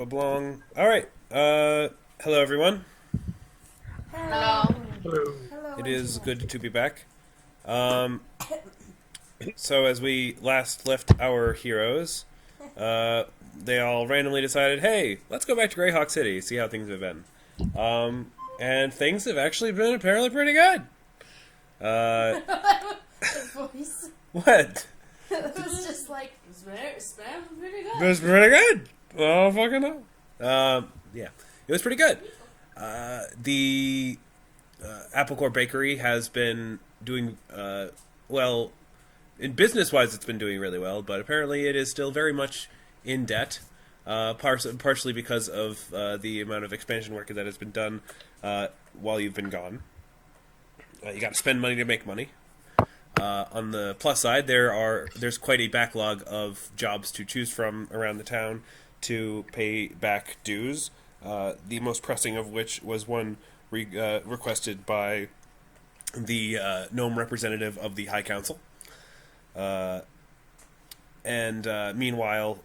Ba-blong. All right. Hello, everyone. Hello. Hello. It is good to be back. So as we last left our heroes, they all randomly decided, hey, let's go back to Greyhawk City, see how things have been. And things have actually been apparently pretty good. The voice. What? It was just like, it's pretty good. It was pretty good. Oh, fucking no. Yeah, it was pretty good. The Applecore Bakery has been doing well. In business-wise, it's been doing really well, but apparently it is still very much in debt, partially because of the amount of expansion work that has been done while you've been gone. You got to spend money to make money. On the plus side, there's quite a backlog of jobs to choose from around the town to pay back dues. The most pressing of which was one requested by the gnome representative of the High Council. Meanwhile,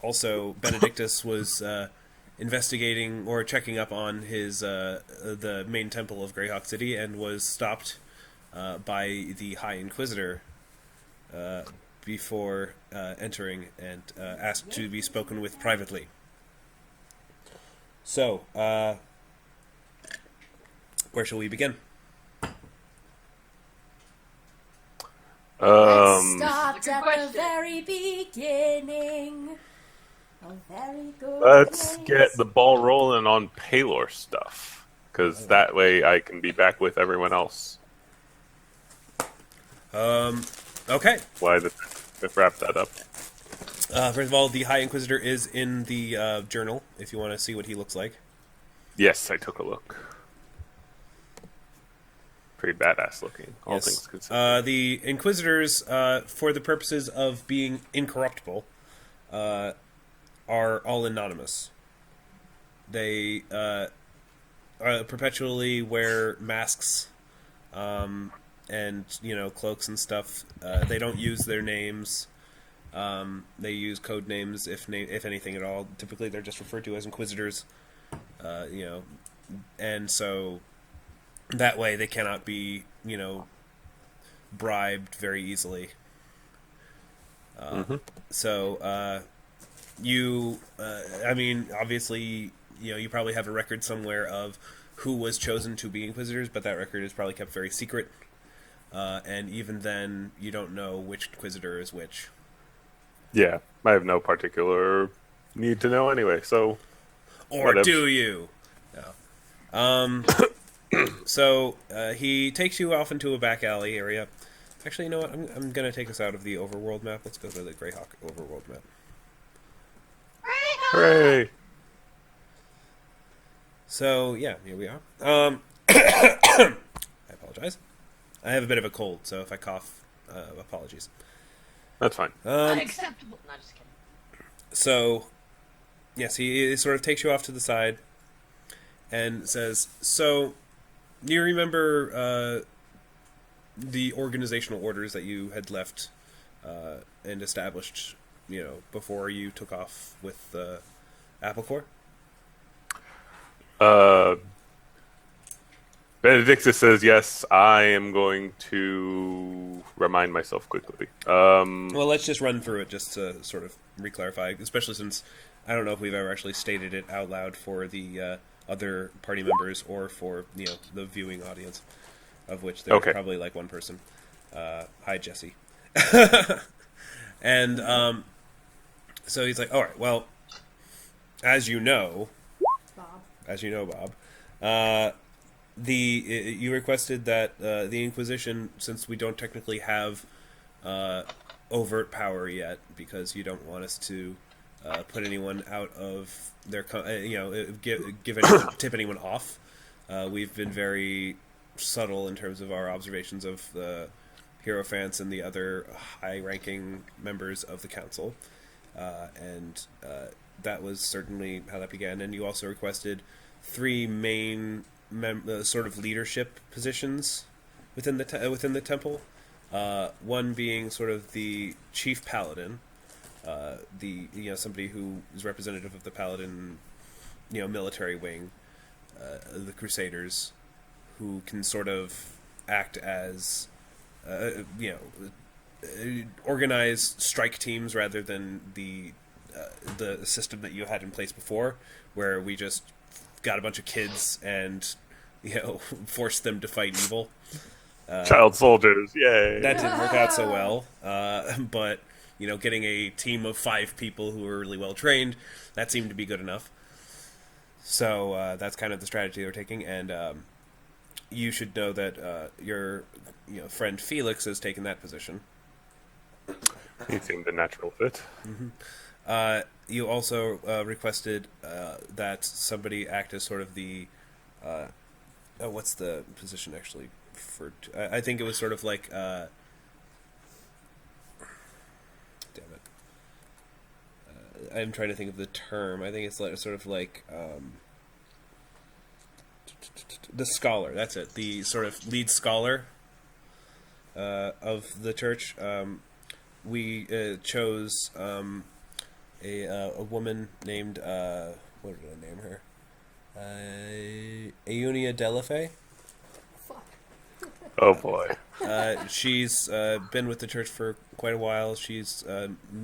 also Benedictus was investigating or checking up on his the main temple of Greyhawk City and was stopped by the High Inquisitor before entering and asked to be spoken with privately. So, where shall we begin? Let's start at the very beginning. A very good Let's place. get the ball rolling on Paylor stuff, because that way I can be back with everyone else. Okay. Why did I wrap that up? First of all, the High Inquisitor is in the journal, if you want to see what he looks like. Yes, I took a look. Pretty badass looking, all Yes. things considered. The Inquisitors, for the purposes of being incorruptible, are all anonymous. They perpetually wear masks and, cloaks and stuff. They don't use their names. They use code names, if anything at all. Typically, they're just referred to as Inquisitors. And so that way they cannot be, bribed very easily. So, obviously, you probably have a record somewhere of who was chosen to be Inquisitors, but that record is probably kept very secret. And even then, you don't know which Inquisitor is which. Yeah, I have no particular need to know anyway, so... Or whatever. do you? No. So, he takes you off into a back alley area. Actually, you know what? I'm going to take us out of the overworld map. Let's go to the Greyhawk overworld map. Hooray! So, yeah, here we are. I apologize. I have a bit of a cold, so if I cough, apologies. That's fine. Unacceptable. No, just kidding. So, yes, he sort of takes you off to the side and says, so, do you remember the organizational orders that you had left and established, before you took off with Applecore? Benedictus says yes, I am going to remind myself quickly. Well, let's just run through it just to sort of re-clarify, especially since I don't know if we've ever actually stated it out loud for the other party members or for, the viewing audience, of which there's Okay. probably like one person. Hi, Jesse. And so he's like, all right, well, as you know, Bob, you requested that the Inquisition, since we don't technically have overt power yet, because you don't want us to put anyone out of their, tip anyone off. We've been very subtle in terms of our observations of the Hierophants and the other high-ranking members of the council, and that was certainly how that began. And you also requested 3 main sort of leadership positions within the temple. One being sort of the chief paladin, somebody who is representative of the Paladin, military wing, the Crusaders, who can sort of act as, organize strike teams rather than the system that you had in place before, where we just got a bunch of kids and forced them to fight evil. Child soldiers, yay! That didn't work out so well, but getting a team of 5 people who were really well trained, that seemed to be good enough. So that's kind of the strategy they're taking, and you should know that your friend Felix has taken that position. He seemed a natural fit. Mm-hmm. You also requested that somebody act as sort of the... what's the position actually? I think it was sort of like... damn it. I'm trying to think of the term. I think it's sort of like... the scholar, that's it. The sort of lead scholar of the church. We chose a woman named... what did I name her? Eunia Delafe. Fuck. Oh boy. She's been with the church for quite a while. She's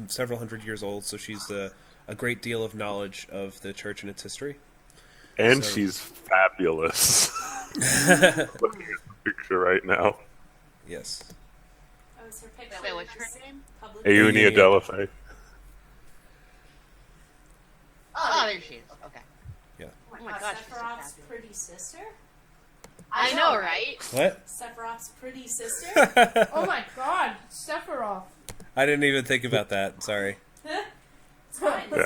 several hundred years old, so she's a great deal of knowledge of the church and its history. And she's fabulous. Looking at the picture right now. Yes. Oh, is her picture? Wait, what's her name? Eunia Delafe. Oh, there she is. Okay. Yeah. Oh my gosh, she's so Sephiroth's fabulous. pretty sister? I know, right? What? Sephiroth's pretty sister? Oh my god, Sephiroth. I didn't even think about that. Sorry. It's fine. Yeah.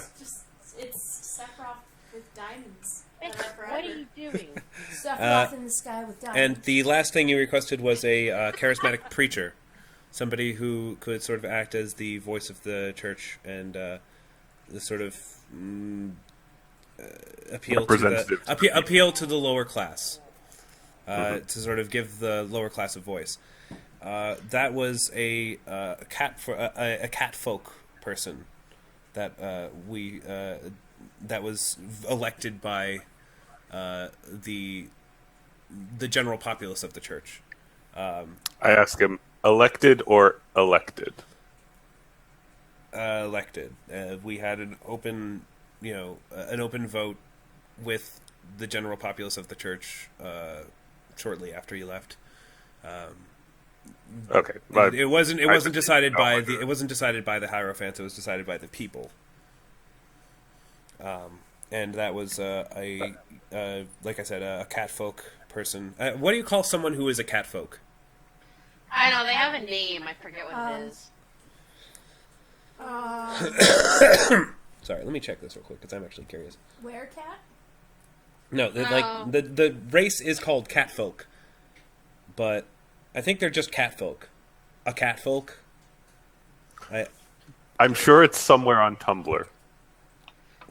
It's Sephiroth with diamonds. What Forever. are you doing? Sephiroth in the sky with diamonds. And the last thing you requested was a charismatic preacher. Somebody who could sort of act as the voice of the church and the sort of appeal to the lower class. To sort of give the lower class a voice. That was a cat folk person that that was elected by the general populace of the church. I ask him, elected or elected? Elected. We had an open vote with the general populace of the church shortly after you left. Okay, It wasn't decided by the Hierophants. It was decided by the people. And that was like I said, a catfolk person. What do you call someone who is a catfolk? I know, they have a name. I forget what it is. Sorry, let me check this real quick because I'm actually curious. Werecat? No, the race is called catfolk, but I think they're just catfolk. A catfolk. I'm sure it's somewhere on Tumblr.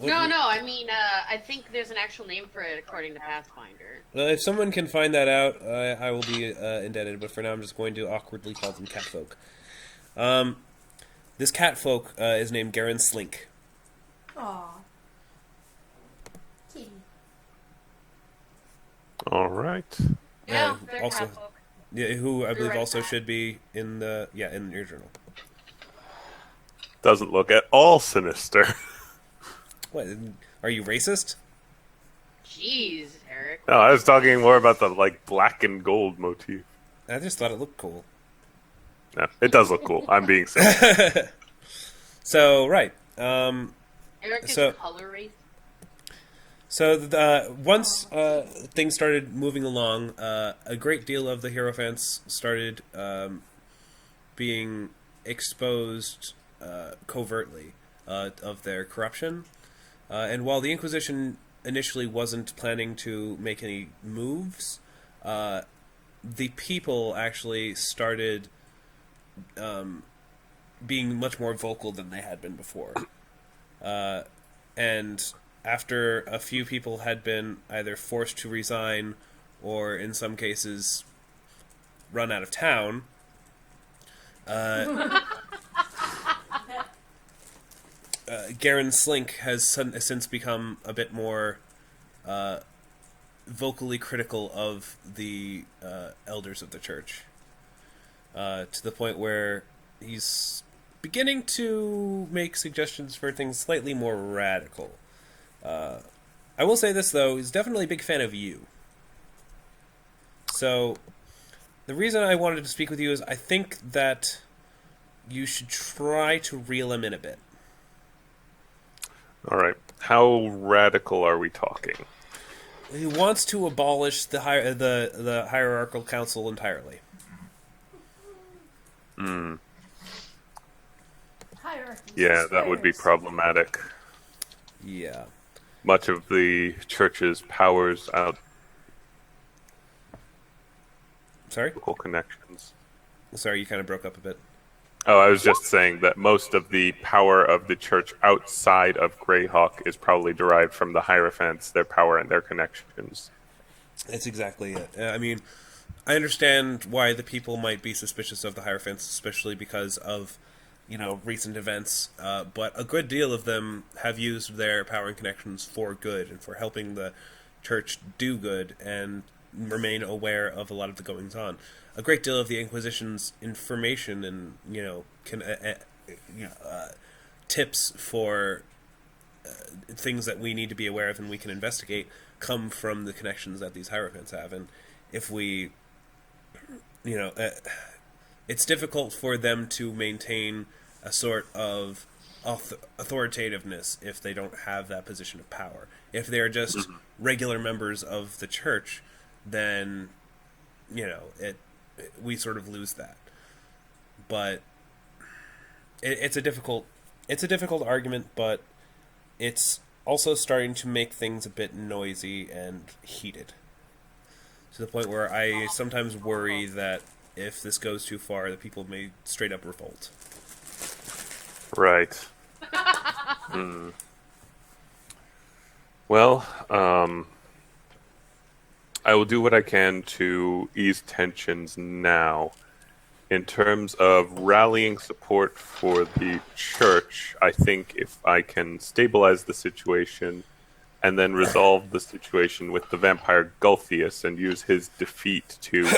No, I mean, I think there's an actual name for it according to Pathfinder. If someone can find that out, I will be indebted. But for now, I'm just going to awkwardly call them catfolk. This catfolk is named Garen Slink. Aw. Kitty. All right. Yeah, they're also- Catfolk. Yeah, who I believe right, also Pat. should be in in your journal. Doesn't look at all sinister. What? Are you racist? Jeez, Eric. No, I was talking more about the black and gold motif. I just thought it looked cool. No, it does look cool. I'm being silly. So right. Eric is So- color race. So once things started moving along, a great deal of the Hierophants started being exposed covertly of their corruption. And while the Inquisition initially wasn't planning to make any moves, the people actually started being much more vocal than they had been before. And after a few people had been either forced to resign or, in some cases, run out of town, Garen Slink has since become a bit more vocally critical of the elders of the church, to the point where he's beginning to make suggestions for things slightly more radical. I will say this, though, he's definitely a big fan of you. So, the reason I wanted to speak with you is I think that you should try to reel him in a bit. All right. How radical are we talking? He wants to abolish the hierarchical council entirely. Hierarchy. Yeah, that would be problematic. Yeah. Much of the church's powers out Sorry? local connections. Sorry, you kind of broke up a bit. Oh, I was just saying that most of the power of the church outside of Greyhawk is probably derived from the Hierophants, their power and their connections. That's exactly it. I mean, I understand why the people might be suspicious of the Hierophants, especially because of, recent events. But a good deal of them have used their power and connections for good and for helping the church do good and remain aware of a lot of the goings on. A great deal of the Inquisition's information and tips for things that we need to be aware of and we can investigate come from the connections that these Hierophants have. And if we, it's difficult for them to maintain a sort of authoritativeness if they don't have that position of power. If they're just regular members of the church, then we sort of lose that. But it's a difficult argument, but it's also starting to make things a bit noisy and heated, to the point where I sometimes worry that if this goes too far, the people may straight up revolt. Right. Well, I will do what I can to ease tensions now. In terms of rallying support for the church, I think if I can stabilize the situation and then resolve the situation with the vampire Gulthius and use his defeat to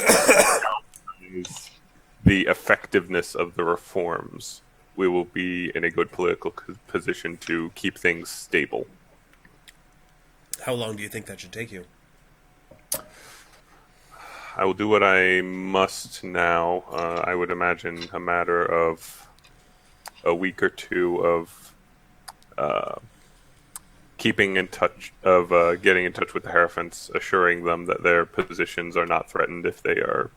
use the effectiveness of the reforms, we will be in a good political position to keep things stable. How long do you think that should take you? I will do what I must now. I would imagine a matter of a week or two of keeping in touch, of getting in touch with the Hierophants, assuring them that their positions are not threatened if they are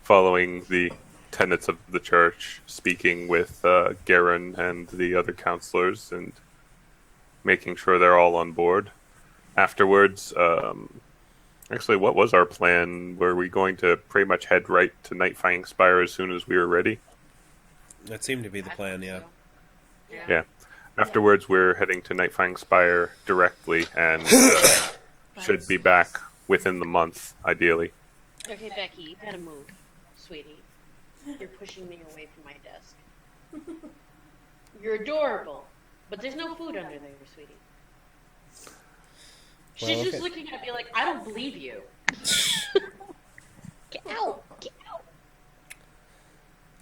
following the tenets of the church, speaking with Garen and the other counselors, and making sure they're all on board. Afterwards, actually, what was our plan? Were we going to pretty much head right to Nightfang Spire as soon as we were ready? That seemed to be the plan, yeah. Yeah. Afterwards, we're heading to Nightfang Spire directly, and should be back within the month, ideally. Okay, Becky, you gotta move, sweetie. You're pushing me away from my desk. You're adorable, but there's no food under there, sweetie. She's just looking at me like, I don't believe you. Get out! Get out!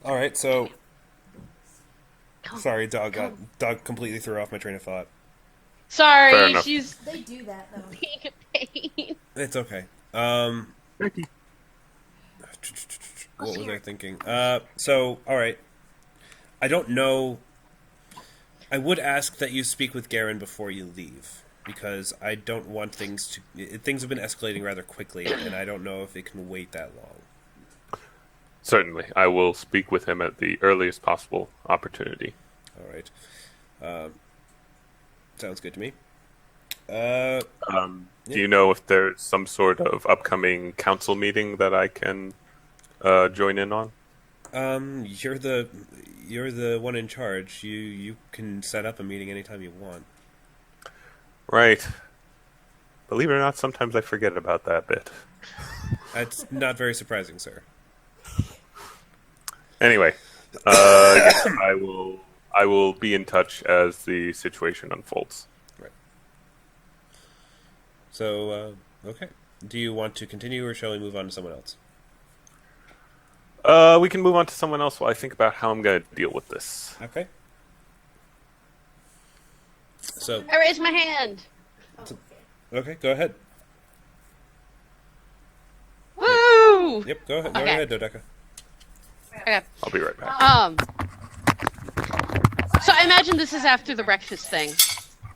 Alright, so... Sorry, dog completely threw off my train of thought. Fair Sorry, enough. she's They do that, though. being a pain. It's okay. What was I thinking? So, alright. I don't know... I would ask that you speak with Garen before you leave, because I don't want things to... Things have been escalating rather quickly, and I don't know if it can wait that long. Certainly. I will speak with him at the earliest possible opportunity. Alright. Sounds good to me. Do you know if there's some sort of upcoming council meeting that I can join in on? You're the one in charge. You can set up a meeting anytime you want. Right. Believe it or not, sometimes I forget about that bit. That's not very surprising, sir. Anyway, yes, I will be in touch as the situation unfolds. Right. So, okay. Do you want to continue, or shall we move on to someone else? We can move on to someone else while I think about how I'm going to deal with this. Okay. So, I raise my hand. okay, go ahead. Woo! Yep, go ahead. Go Okay. ahead, Dodeka. Okay. I'll be right back. So I imagine this is after the breakfast thing.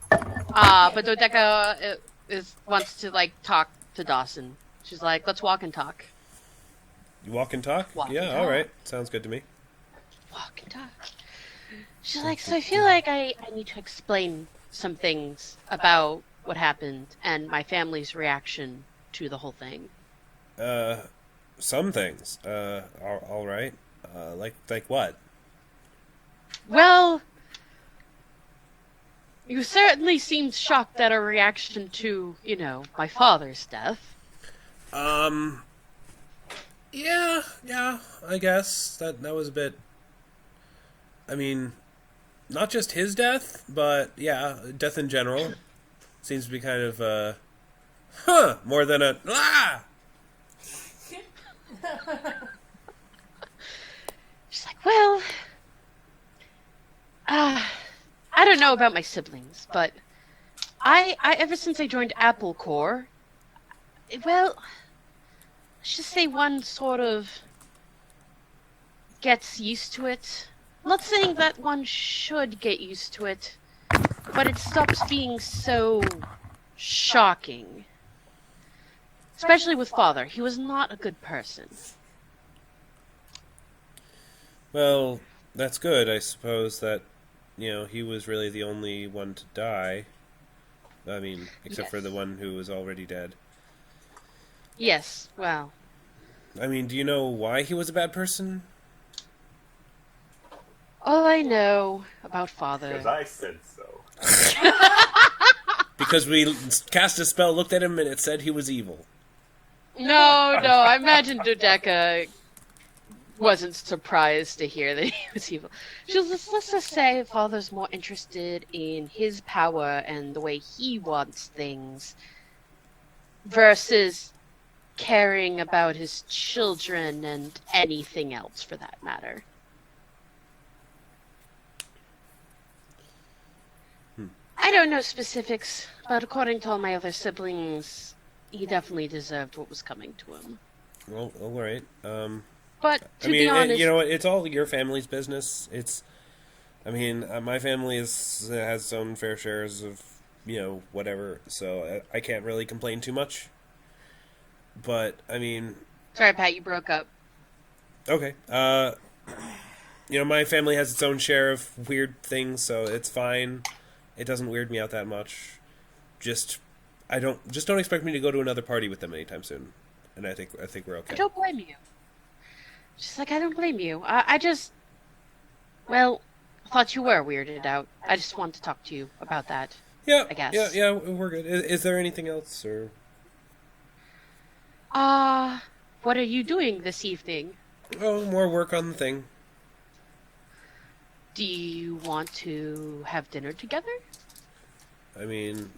But Dodeka wants to like talk to Dawson. She's like, "Let's walk and talk." You walk and talk? Walk yeah, and all talk. right. Sounds good to me. Walk and talk. She's like, "So I feel like I need to explain some things about what happened and my family's reaction to the whole thing." Some things. All right. Like what? Well, you certainly seemed shocked at our reaction to, my father's death. Yeah, I guess that was a bit. I mean, not just his death, but yeah, death in general seems to be kind of more than a She's like, well, I don't know about my siblings, but I ever since I joined Apple Corps, well, let's just say one sort of gets used to it. I'm not saying that one should get used to it, but it stops being so shocking. Especially with Father. He was not a good person. Well, that's good. I suppose that he was really the only one to die. I mean, except for Yes. the one who was already dead. Yes, well, I mean, do you know why he was a bad person? all I know about Father... I said so. Because we cast a spell, looked at him, and it said he was evil. No, I imagine Dodeka wasn't surprised to hear that he was evil. Let's just say Father's more interested in his power and the way he wants things versus caring about his children and anything else for that matter. I don't know specifics, but according to all my other siblings, he definitely deserved what was coming to him. Well, all right. But to I mean, be honest, you know what? It's all your family's business. My family has its own fair shares of, whatever. So I can't really complain too much. But I mean, sorry, Pat, you broke up. okay. My family has its own share of weird things, so it's fine. It doesn't weird me out that much. Don't expect me to go to another party with them anytime soon. And I think we're okay. I don't blame you. She's like, I don't blame you. I just, well, thought you were weirded out. I just wanted to talk to you about that. Yeah, I guess. Yeah, we're good. Is there anything else, or? What are you doing this evening? Oh, more work on the thing. Do you want to have dinner together? I mean,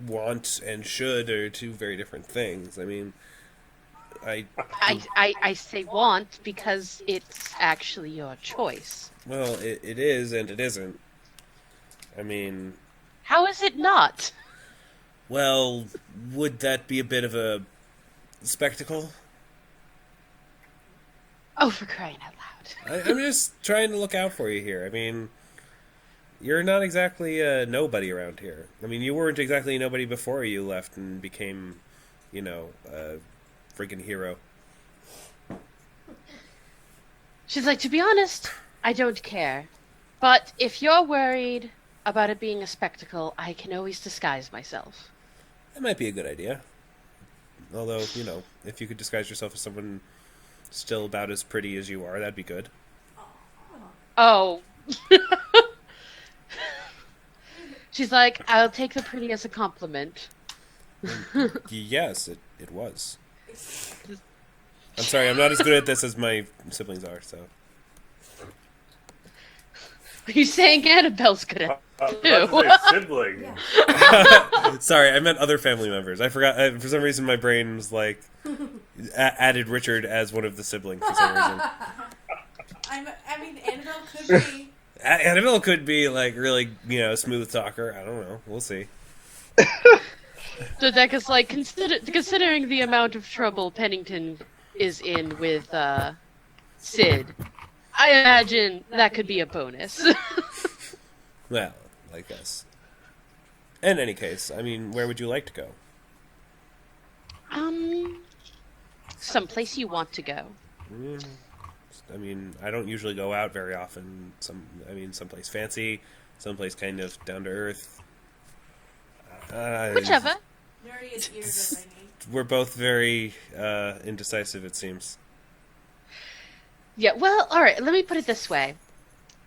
want and should are two very different things. I mean, I say want because it's actually your choice. well, it is and it isn't. I mean, How is it not? well, would that be a bit of a spectacle? Oh, for crying out loud. I'm just trying to look out for you here. I mean, you're not exactly a nobody around here. I mean, you weren't exactly a nobody before you left and became, a freaking hero. She's like, to be honest, I don't care. But if you're worried about it being a spectacle, I can always disguise myself. That might be a good idea. Although, if you could disguise yourself as someone still about as pretty as you are, that'd be good. Oh. She's like, I'll take the pretty as a compliment. Yes, it was. I'm sorry, I'm not as good at this as my siblings are, so. Are you saying Annabelle's gonna too? Sibling. Yeah. Sorry, I meant other family members. I forgot. For some reason, my brain was like added Richard as one of the siblings for some reason. I mean, Annabelle could be. Annabelle could be like really, smooth talker. I don't know. We'll see. Dodeka's like, considering the amount of trouble Pennington is in with Sid, I imagine that could be a bonus. Well, I guess. In any case, I mean, where would you like to go? Someplace you want to go. I mean, I don't usually go out very often. Someplace fancy, someplace kind of down to earth. Whichever. Nuria's ears are ringing. We're both very indecisive, it seems. Yeah, well, alright, let me put it this way.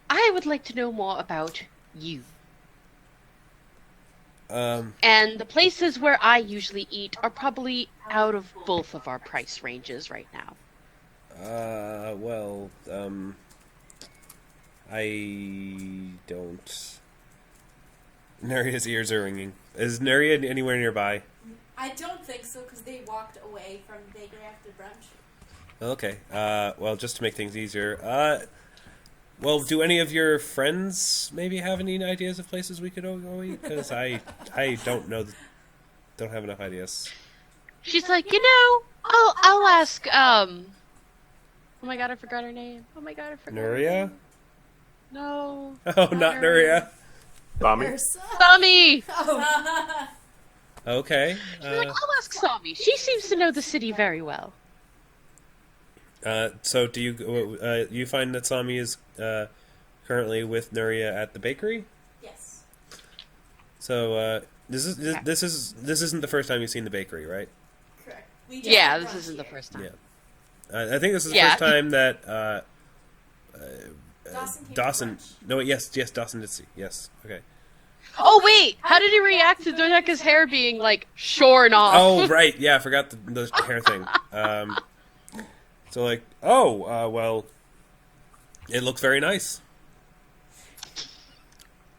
I would like to know more about you. And the places where I usually eat are probably out of both of our price ranges right now. I don't... Nuria's ears are ringing. Is Nuria anywhere nearby? I don't think so, because they walked away from the bakery after brunch. Okay. Well, just to make things easier, do any of your friends maybe have any ideas of places we could go eat? Because I don't know, don't have enough ideas. She's like, I'll ask, oh my god, I forgot her name. Oh my god, I forgot her Nuria? name. No. Oh, not Nuria. Tommy? Ursa? Sami! Oh, Okay. She's like, I'll ask Sami. She seems to know the city very well. So do you find that Sami is currently with Nuria at the bakery? Yes. So this isn't the first time you've seen the bakery, right? Correct. We just Yeah, had this brunch isn't the here. first time. Yeah. I think this is the Yeah. first time that Dawson came Dawson. to brunch. No, yes, Dawson did see. Yes, okay. Oh wait, how did he react to Dodeka's hair being like shorn off? Oh right, yeah, I forgot the hair thing. So like, well, it looks very nice.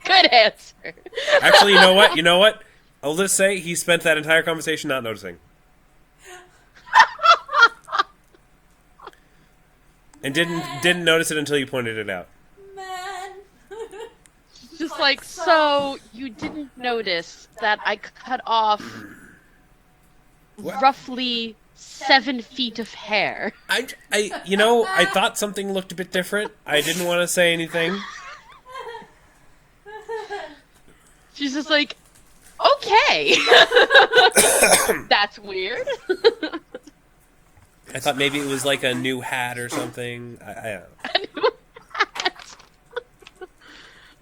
Good answer. Actually, you know what? I'll just say he spent that entire conversation not noticing. And didn't notice it until you pointed it out. Man. Just like, so you didn't notice that I cut off What? roughly 7 feet of hair. I thought something looked a bit different. I didn't want to say anything. She's just like, okay. That's weird. I thought maybe it was like a new hat or something. I don't know.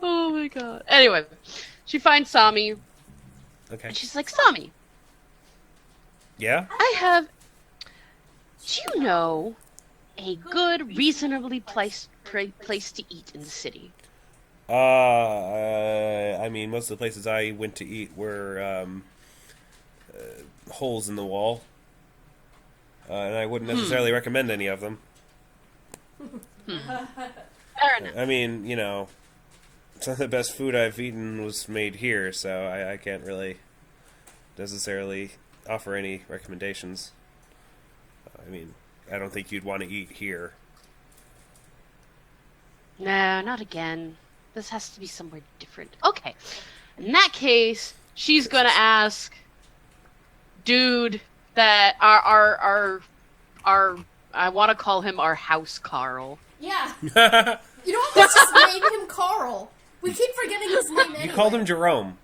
Oh my god. Anyway, she finds Sami, Okay. and she's like, Sami, Yeah? do you know a good, reasonably place to eat in the city? I mean, most of the places I went to eat were holes in the wall. And I wouldn't necessarily recommend any of them. Fair enough. I mean, some of the best food I've eaten was made here, so I can't really necessarily offer any recommendations. I mean, I don't think you'd want to eat here. No, not again. This has to be somewhere different. Okay. In that case, she's gonna ask dude that our I want to call him our house Carl. yeah. You know what? Let's just name him Carl. We keep forgetting his name anyway. You called him Jerome.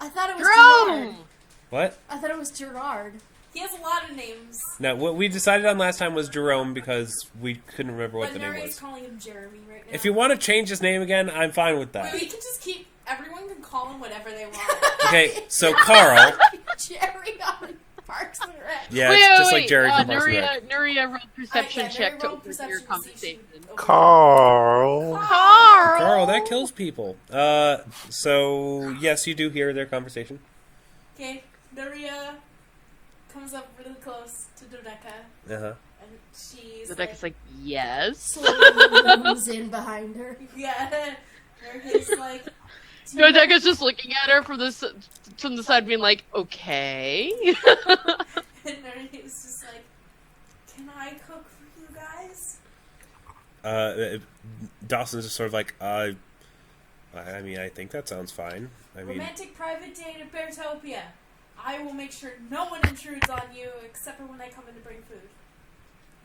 I thought it was Gerard. Jerome! What? I thought it was Gerard. He has a lot of names. No, what we decided on last time was Jerome because we couldn't remember what But the name Nuria's was. calling him Jeremy right now. If you want to change his name again, I'm fine with We that. can just keep... Everyone can call him whatever they want. Okay, so Carl. Jerry on Parks and Rec. Yeah, it's just like Jerry from Parks and Rec. Nuria rolled perception Yeah, check Nuria to rolled open perception your to see if conversation. she opened- Carl. Carl! Carl, that kills people. So yes, you do hear their conversation. Okay, Nuria comes up really close to Dodeka, Uh huh. and she's Dodeka's like, yes. Slowly moves in behind her. yeah. Nuria's like... Dodeka's just looking at her from the side, being like, okay. And Nuria's just like, can I cook for you guys? Dawson's just sort of like, I mean, I think that sounds fine. I mean, Romantic private date at Beartopia. I will make sure no one intrudes on you except for when I come in to bring food.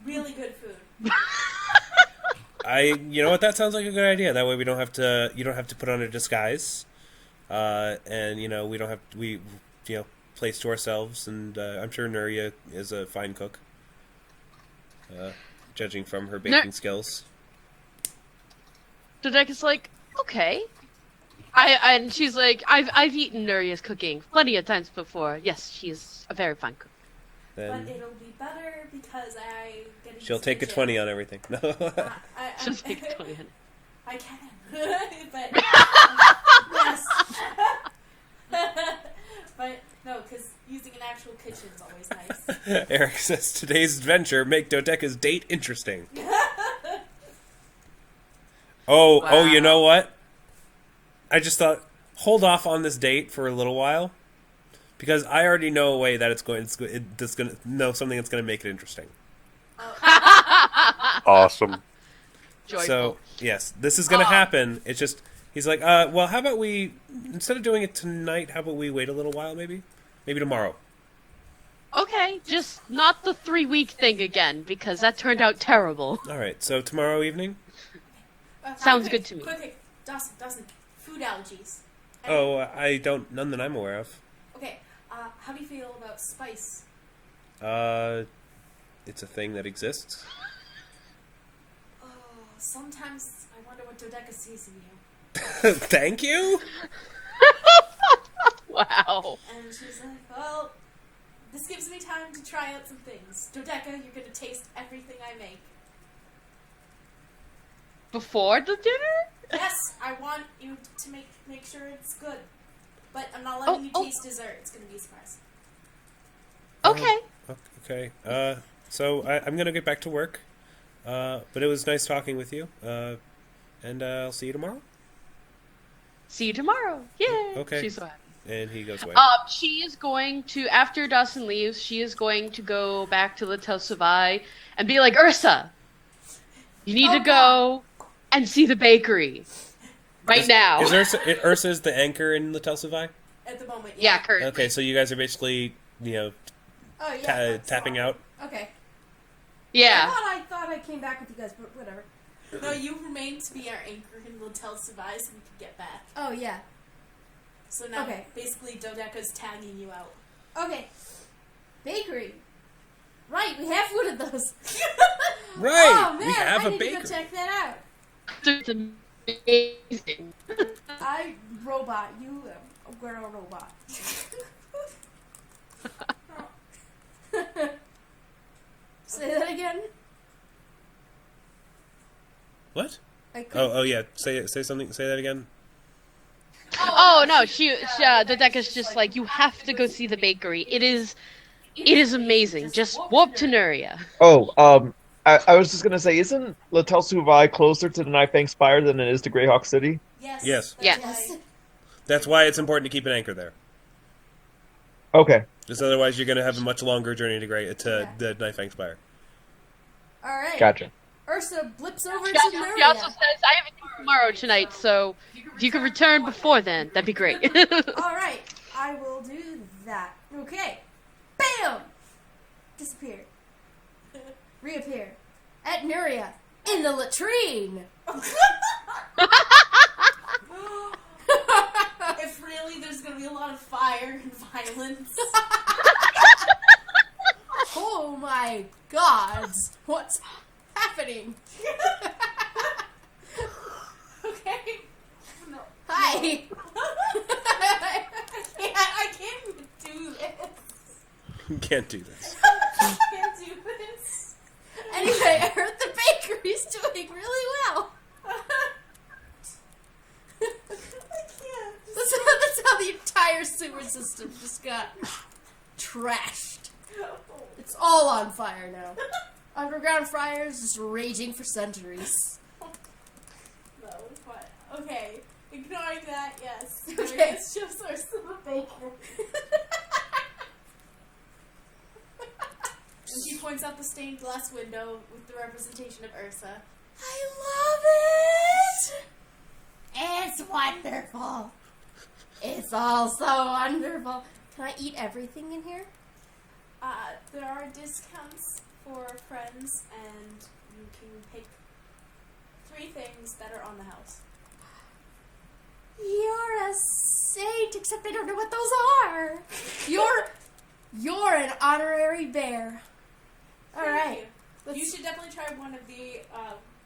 Really good food. you know what? That sounds like a good idea. That way, you don't have to put on a disguise, and we don't have place to ourselves. And I'm sure Nuria is a fine cook, judging from her baking skills. Dodeka's like, okay. And she's like, I've eaten Nuria's cooking plenty of times before. Yes, she's a very fine cook. Then But it'll be better because I get to she'll use take a kitchen. 20 on everything. No. She'll take 20. I can. But yes. But no, because using an actual kitchen is always nice. Eric says, today's adventure make Dodeka's date interesting. Oh, you know what? I just thought, hold off on this date for a little while, because I already know a way that something that's going to make it interesting. Awesome. Joyful. So, yes, this is going to happen. It's just, he's like, well, how about we, instead of doing it tonight, how about we wait a little while, maybe? Maybe tomorrow. Okay, just not the 3-week thing again, because that turned out terrible. All right, so tomorrow evening? Sounds good to me. Quick. Dawson. Food allergies. None that I'm aware of. Okay, how do you feel about spice? It's a thing that exists. Oh, sometimes I wonder what Dodeka sees in you. Thank you? Wow. And she's like, well, this gives me time to try out some things. Dodeka, you're going to taste everything I make. Before the dinner? Yes, I want you to make sure it's good. But I'm not letting you taste dessert. It's going to be a surprise. Okay. Okay. So I'm going to get back to work. But it was nice talking with you. And I'll see you tomorrow. See you tomorrow. Yay. Okay. She's so happy. And he goes away. She is going to, after Dawson leaves, she is going to go back to L'Hotel Savai and be like, Ursa, you need to go and see the bakery. Now. Is Ursa's the anchor in L'Hotel Savai? At the moment, Yeah, currently. Okay, so you guys are basically, tapping out. Okay. Yeah. I thought I came back with you guys, but whatever. No, you remain to be our anchor in L'Hotel Savai so we can get back. Oh, yeah. So now, Okay. basically, Dodeka's tagging you out. Okay. Bakery. Right, we have one of those. Right! Oh, man, we have I a need baker. to go check that out. It's amazing. Robot. You, we're a robot. Say that again. What? I couldn't- Oh yeah. Say something. Say that again. Oh no, Dodeka's just like, you have to go see the bakery. It is amazing. Just warp to Nuria. Oh, I was just gonna say, isn't L'Hotel Suvai closer to the Nightfang Spire than it is to Greyhawk City? Yes. Yes. Yes. Yes. That's why it's important to keep an anchor there. Okay. Just otherwise, you're going to have a much longer journey to the Nightfang Spire. All right. Gotcha. Ursa blips over She to also Nuria. says, I have a date tomorrow tonight, so if you could return before then, that'd be great. All right, I will do that. Okay. Bam! Disappear. Reappear. At Nuria. In the latrine. If really there's going to be a lot of fire and violence. Oh my god. What's happening? Okay. No. Hi. I can't even do this. You can't do this. I can't do this. Anyway, I heard the bakery's doing really well. I can't. That's how the entire sewer system just got trashed. It's all on fire now. Underground fires just raging for centuries. No, but Okay. Ignoring that, yes. Okay. Yes, shows Ursa the bacon. And she points out the stained glass window with the representation of Ursa. I love it! It's wonderful. It's all so wonderful. Can I eat everything in here? There are discounts for friends, and you can pick 3 things that are on the house. You're a saint, except I don't know what those are. You're an honorary bear. All Thank right. You should definitely try one of the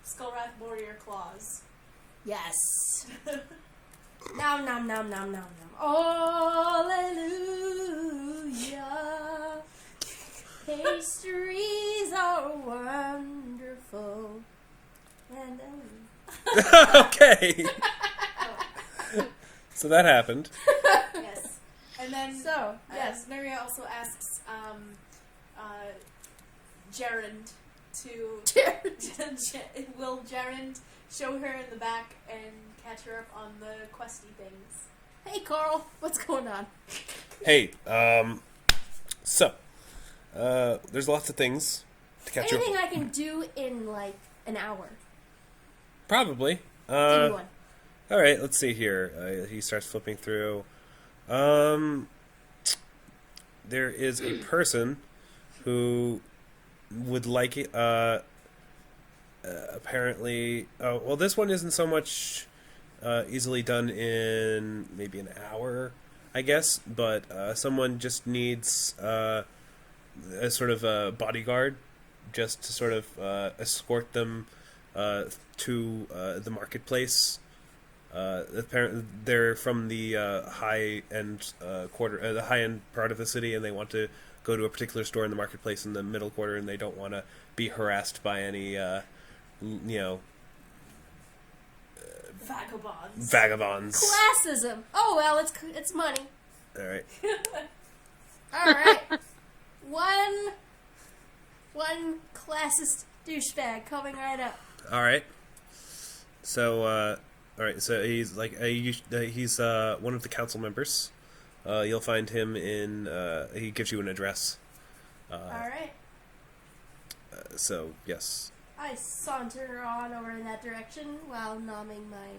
Skullwrath Warrior Claws. Yes. Nom nom nom nom nom nom. Hallelujah. Pastries are wonderful. And Okay. So that happened. Yes. And then, So, yes. Nuria also asks Gerund to... Will Gerund show her in the back and catch her up on the questy things? Hey, Carl, what's going on? Hey, there's lots of things to catch you. Anything I can do in like an hour. Probably. Give me one. All right, let's see here. He starts flipping through. There is a person who would like it. Apparently, well, this one isn't so much easily done in maybe an hour, I guess. But someone just needs a sort of a bodyguard, just to sort of escort them to the marketplace. Apparently, they're from the high-end quarter, the high-end part of the city, and they want to go to a particular store in the marketplace in the middle quarter, and they don't want to be harassed by any, vagabonds. Classism. Oh well, it's money. All right. All right. One classist douchebag coming right up. All right. So, all right. So he's like he's one of the council members. You'll find him in. He gives you an address. All right. So yes. I saunter on over in that direction while nomming my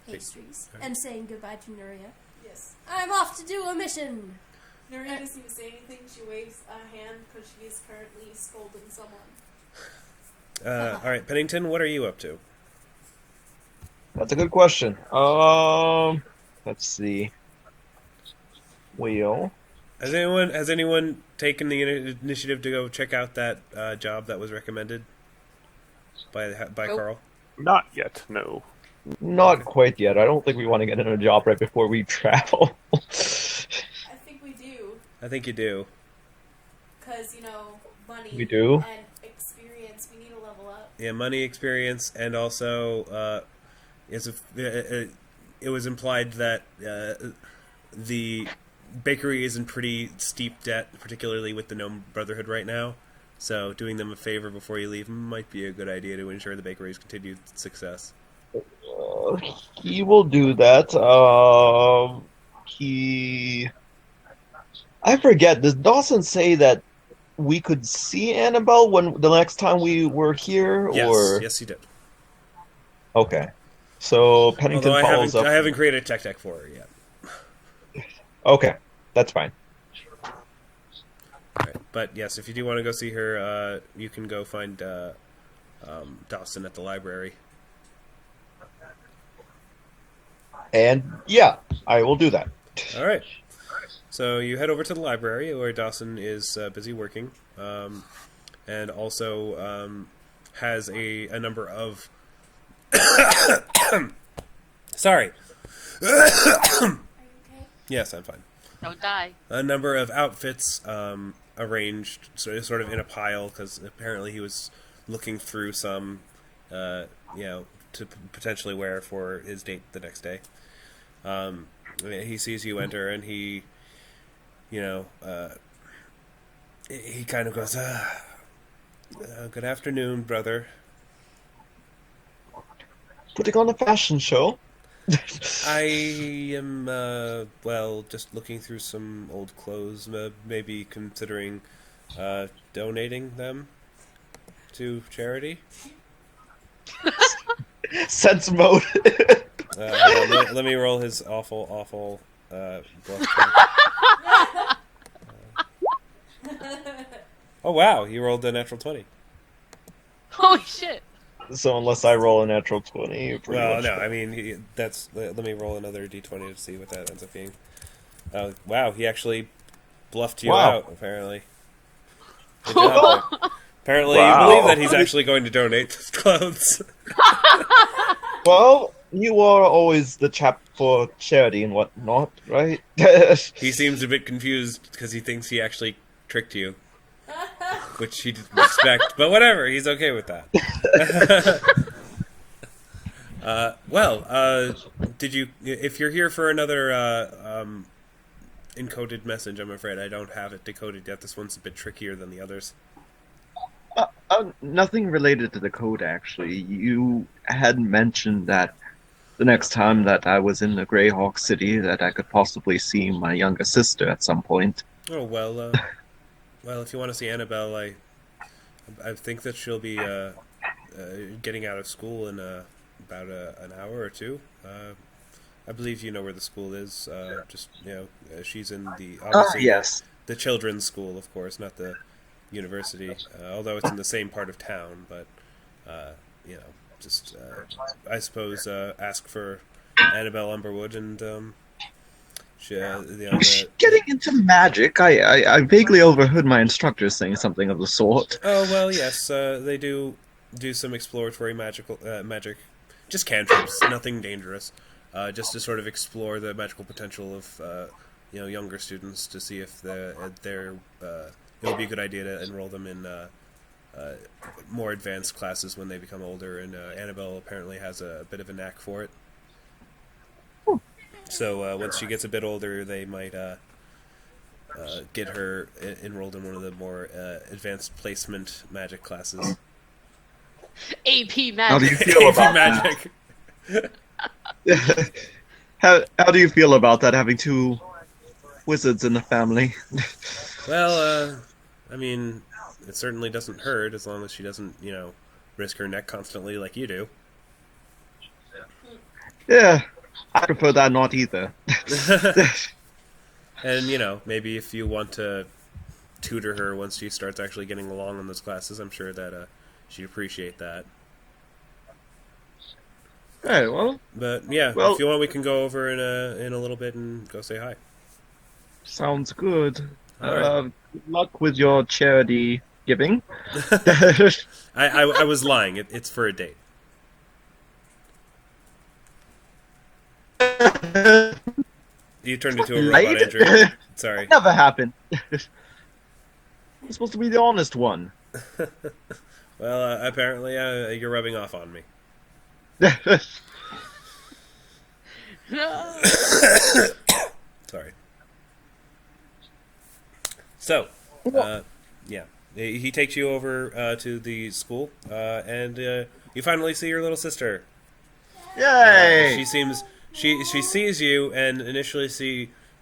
pastries and saying goodbye to Nuria. Yes. I'm off to do a mission. Nuria doesn't even say anything. She waves a hand because she is currently scolding someone. All right, Pennington. What are you up to? That's a good question. Let's see. Well, Has anyone taken the initiative to go check out that job that was recommended by Nope. Carl? Not yet, no. not quite yet. I don't think we want to get in a job right before we travel. I think we do. I think you do. Because, money We do? and experience, we need to level up. Yeah, money, experience, and also it was implied that the bakery is in pretty steep debt, particularly with the Gnome Brotherhood right now. So doing them a favor before you leave might be a good idea to ensure the bakery's continued success. He will do that. I forget. Does Dawson say that we could see Annabelle when the next time we were here? Yes, Or yes, you did. okay. So Pennington Although follows up. I haven't created a tech deck for her yet. Okay, that's fine. Right. But yes, if you do want to go see her, you can go find Dawson at the library. And yeah, I will do that. All right. So you head over to the library where Dawson is busy working, and also has a number of. Sorry. Are you okay? Yes, I'm fine. Don't die. A number of outfits arranged sort of in a pile because apparently he was looking through some, to potentially wear for his date the next day. He sees you enter and he kind of goes, good afternoon, brother. Putting on a fashion show. I am, well, just looking through some old clothes, maybe considering donating them to charity. Sense mode. Let me roll his awful bluff check. Oh wow, he rolled a natural 20. Holy shit! So unless I roll a natural 20, you're pretty Well, much no, I mean, let me roll another d20 to see what that ends up being. Wow, he actually bluffed you Wow. out, apparently. Good job, there. Apparently, Wow. you believe that he's actually going to donate his clothes. Well, you are always the chap for charity and whatnot, right? He seems a bit confused because he thinks he actually tricked you. Which he didn't expect, but whatever, he's okay with that. Did you? If you're here for another encoded message, I'm afraid I don't have it decoded yet. This one's a bit trickier than the others. Nothing related to the code, actually. You had mentioned that the next time that I was in the Greyhawk City that I could possibly see my younger sister at some point. Oh well, if you want to see Annabelle, I think that she'll be getting out of school in about an hour or two. I believe you know where the school is. She's in the obviously Yes. the children's school, of course, not the university. Although it's in the same part of town, but I suppose ask for Annabelle Umberwood and. She's getting into magic. I vaguely overheard my instructors saying something of the sort. Oh well, yes, they do some exploratory magic, just cantrips, nothing dangerous, just to sort of explore the magical potential of younger students to see if it would be a good idea to enroll them in more advanced classes when they become older. And Annabelle apparently has a bit of a knack for it. So once she gets a bit older, they might get her enrolled in one of the more advanced placement magic classes. AP How do magic. you feel AP about magic. that? How do you feel about that, having two wizards in the family? Well, I mean, it certainly doesn't hurt as long as she doesn't, risk her neck constantly like you do. Yeah, I prefer that not either. And, maybe if you want to tutor her once she starts actually getting along in those classes, I'm sure that she'd appreciate that. Hey, well, But, yeah, Well- if you want, we can go over in a little bit and go say hi. sounds good. All right. Good luck with your charity giving. I was lying. It's for a date. You turned into a robot, Right? Andrew. Sorry. Never happened. You're supposed to be the honest one. Well, apparently you're rubbing off on me. Sorry. So, yeah. He takes you over to the school, and you finally see your little sister. Yay! She seems... She sees you and initially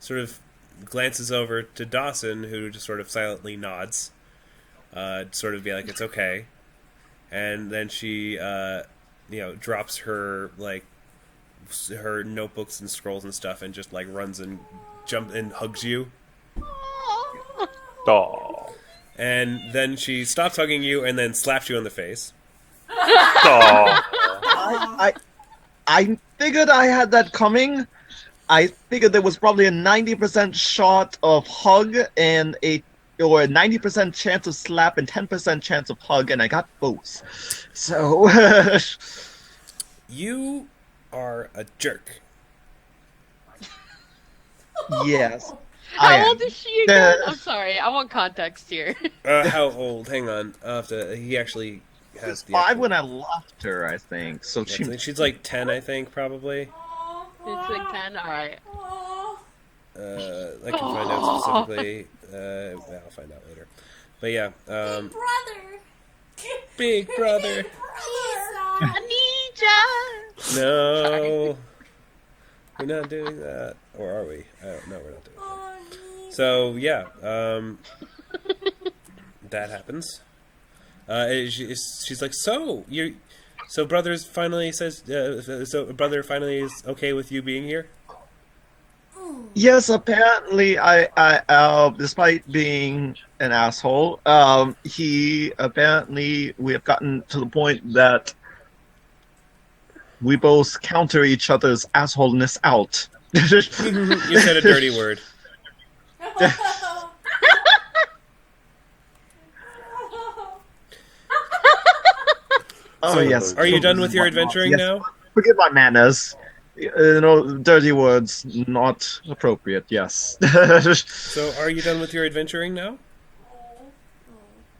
sort of glances over to Dawson, who just sort of silently nods, sort of be like, it's okay. And then she, drops her, her notebooks and scrolls and stuff and just, runs and jumps and hugs you. Aw. And then she stops hugging you and then slaps you in the face. Aw. I figured I had that coming. I figured there was probably a 90% shot of hug and a 90% chance of slap and 10% chance of hug, and I got both. So You are a jerk. yes. How old is she again? Uh, I'm sorry, I want context here. How old? Hang on. He actually has the 5 actual- when I left her, I think. So Yeah, I think she's like 10, I think, probably. It's like 10, alright. I can find out specifically. I'll find out later. But yeah, Brother. Big brother. Lisa. I need ya! No. We're not doing that, or are we? I don't know. We're not doing that. Oh, So yeah, that happens. She's like, so brother finally is okay with you being here. Yes, apparently, I despite being an asshole, we have gotten to the point that we both counter each other's assholeness out. You said a dirty word. Oh yes. Are you done with your adventuring now? Forgive my manners. Dirty words not appropriate. Yes. So, are you done with your adventuring now?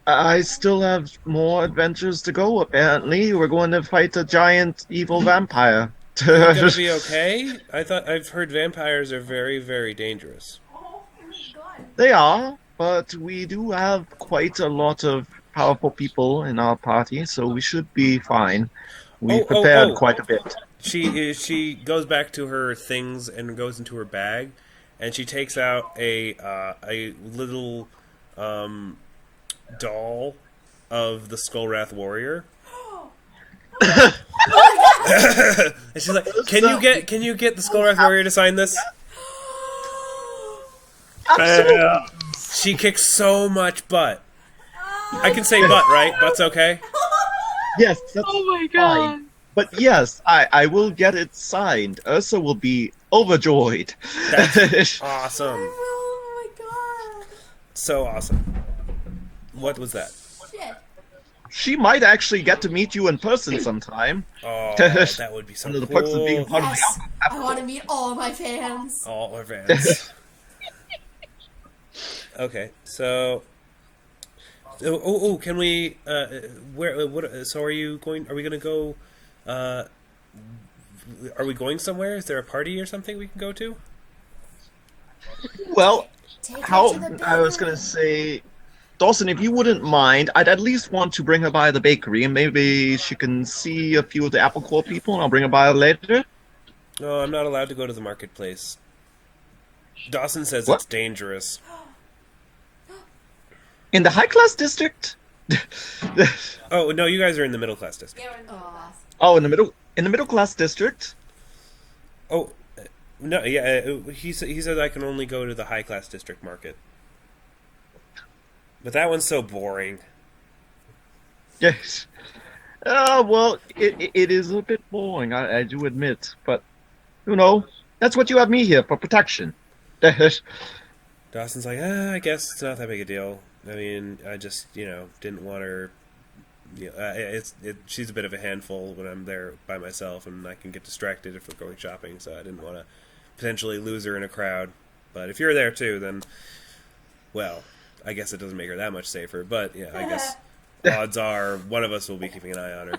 I still have more adventures to go. Apparently, we're going to fight a giant evil vampire. Gonna be okay? I've heard vampires are very, very dangerous. Oh my god. They are, but we do have quite a lot of powerful people in our party, so we should be fine. We prepared quite a bit. She goes back to her things and goes into her bag, and she takes out a little doll of the Skullwrath warrior. And she's like, "Can you get the Skullwrath warrior to sign this?" Absolutely. She kicks so much butt. I can say butt, right? Butt's okay. Yes, that's Oh my god. fine. But yes, I will get it signed. Ursa will be overjoyed. That's awesome. Oh my god. So awesome. What was that? Shit. She might actually get to meet you in person sometime. Oh, that would be so One of the cool. perks of being part Yes. of the I want to meet all my fans. All our fans. Okay, so. Can we? Where? What? So, are you going? Are we going to go? Are we going somewhere? Is there a party or something we can go to? Well, Take how her to the I was bakery. gonna say, Dawson, if you wouldn't mind, I'd at least want to bring her by the bakery, and maybe she can see a few of the Apple Core people, and I'll bring her by later. No, I'm not allowed to go to the marketplace. Dawson says What? it's dangerous. In the high class district? Oh no, you guys are in the middle class district. Yeah, we're in the class. Oh, in the middle class district? Oh, no, yeah. He said I can only go to the high class district market. But that one's so boring. Yes. Well, it is a bit boring, I do admit, but that's what you have me here for, protection. Dawson's like, I guess it's not that big a deal. I mean, I just, didn't want her. She's a bit of a handful when I'm there by myself, and I can get distracted if we're going shopping. So I didn't want to potentially lose her in a crowd. But if you're there too, then, well, I guess it doesn't make her that much safer. But yeah, I guess odds are one of us will be keeping an eye on her.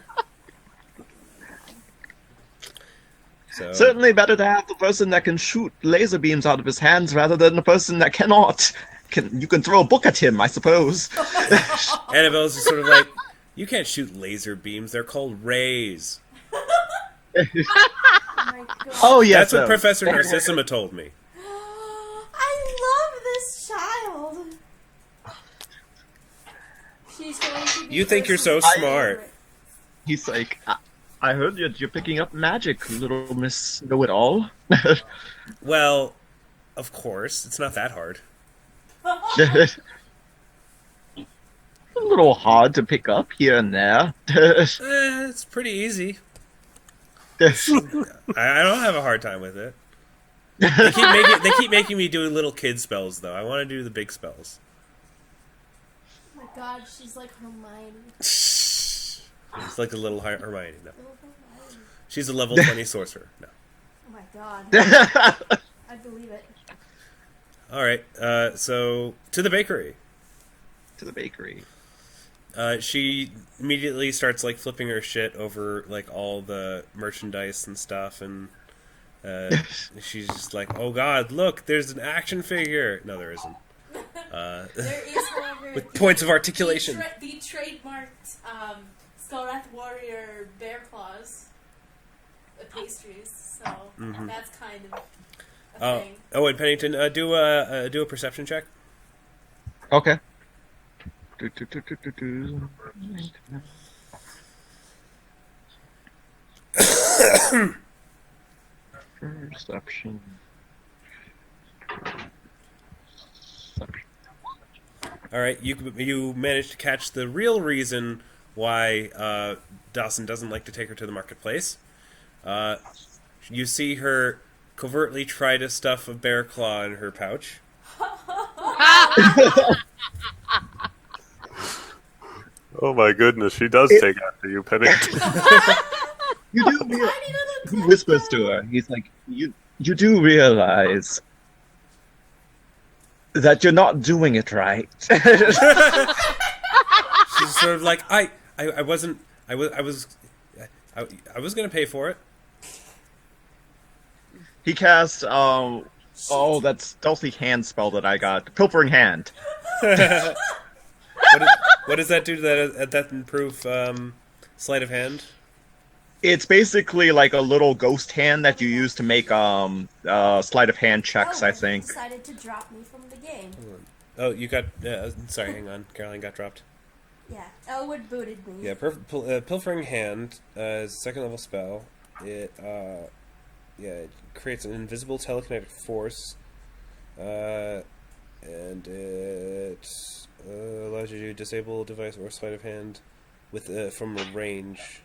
So Certainly better to have the person that can shoot laser beams out of his hands rather than the person that cannot. You can throw a book at him, I suppose. Annabelle's just sort of like, you can't shoot laser beams. They're called rays. Oh my god. Oh yes, That's what Professor Narcissima told me. I love this child. She's going to be You think you're so Ursa's smart. favorite. He's like, I heard you're picking up magic, little Miss Know-It-All. Well, of course. It's not that hard. A little hard to pick up here and there. It's pretty easy. I don't have a hard time with it. They keep making me do little kid spells, though. I want to do the big spells. Oh my god, she's like Hermione. It's like a little Hermione. No. Little Hermione. She's a level 20 sorcerer. No. Oh my god. I believe it. All right. So to the bakery. To the bakery. She immediately starts like flipping her shit over like all the merchandise and stuff, and she's just like, "Oh God, look! There's an action figure." No, there isn't. There is, however, With points of articulation. the trademarked Skullwrath Warrior bear claws pastries. So that's kind of a thing. Oh, and Pennington, do a perception check. Okay. Perception. All right, you managed to catch the real reason why Dawson doesn't like to take her to the marketplace. You see her covertly try to stuff a bear claw in her pouch. Oh my goodness, she does take after you, Pennington. You do realize, he whispers to her. He's like, you do realize that you're not doing it right. She's sort of like, I was going to pay for it. He casts that stealthy hand spell that I got, Pilfering Hand. What does that do to that improve sleight of hand? It's basically like a little ghost hand that you use to make sleight of hand checks, I think. Decided to drop me from the game. Oh, you got... sorry, hang on. Caroline got dropped. Yeah, Elwood booted me. Yeah, Pilfering Hand is a second level spell. It creates an invisible telekinetic force, and it allows you to disable a device or sleight of hand with from a range.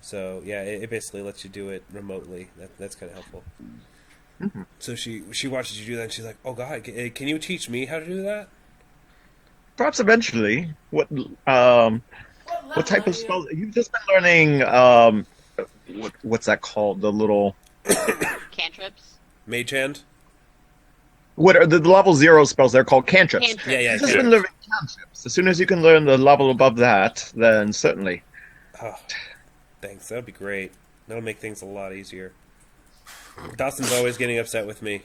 So yeah, it basically lets you do it remotely. That's kind of helpful. Mm-hmm. So she watches you do that, and she's like, "Oh God, can you teach me how to do that?" Perhaps eventually. What type of spell? You've just been learning. What's that called? The little Cantrips. Mage Hand. What are the level 0 spells? They're called cantrips. Cantrips. Yeah. You've just been learning cantrips. As soon as you can learn the level above that, then certainly. Oh, thanks. That would be great. That'll make things a lot easier. Dawson's always getting upset with me.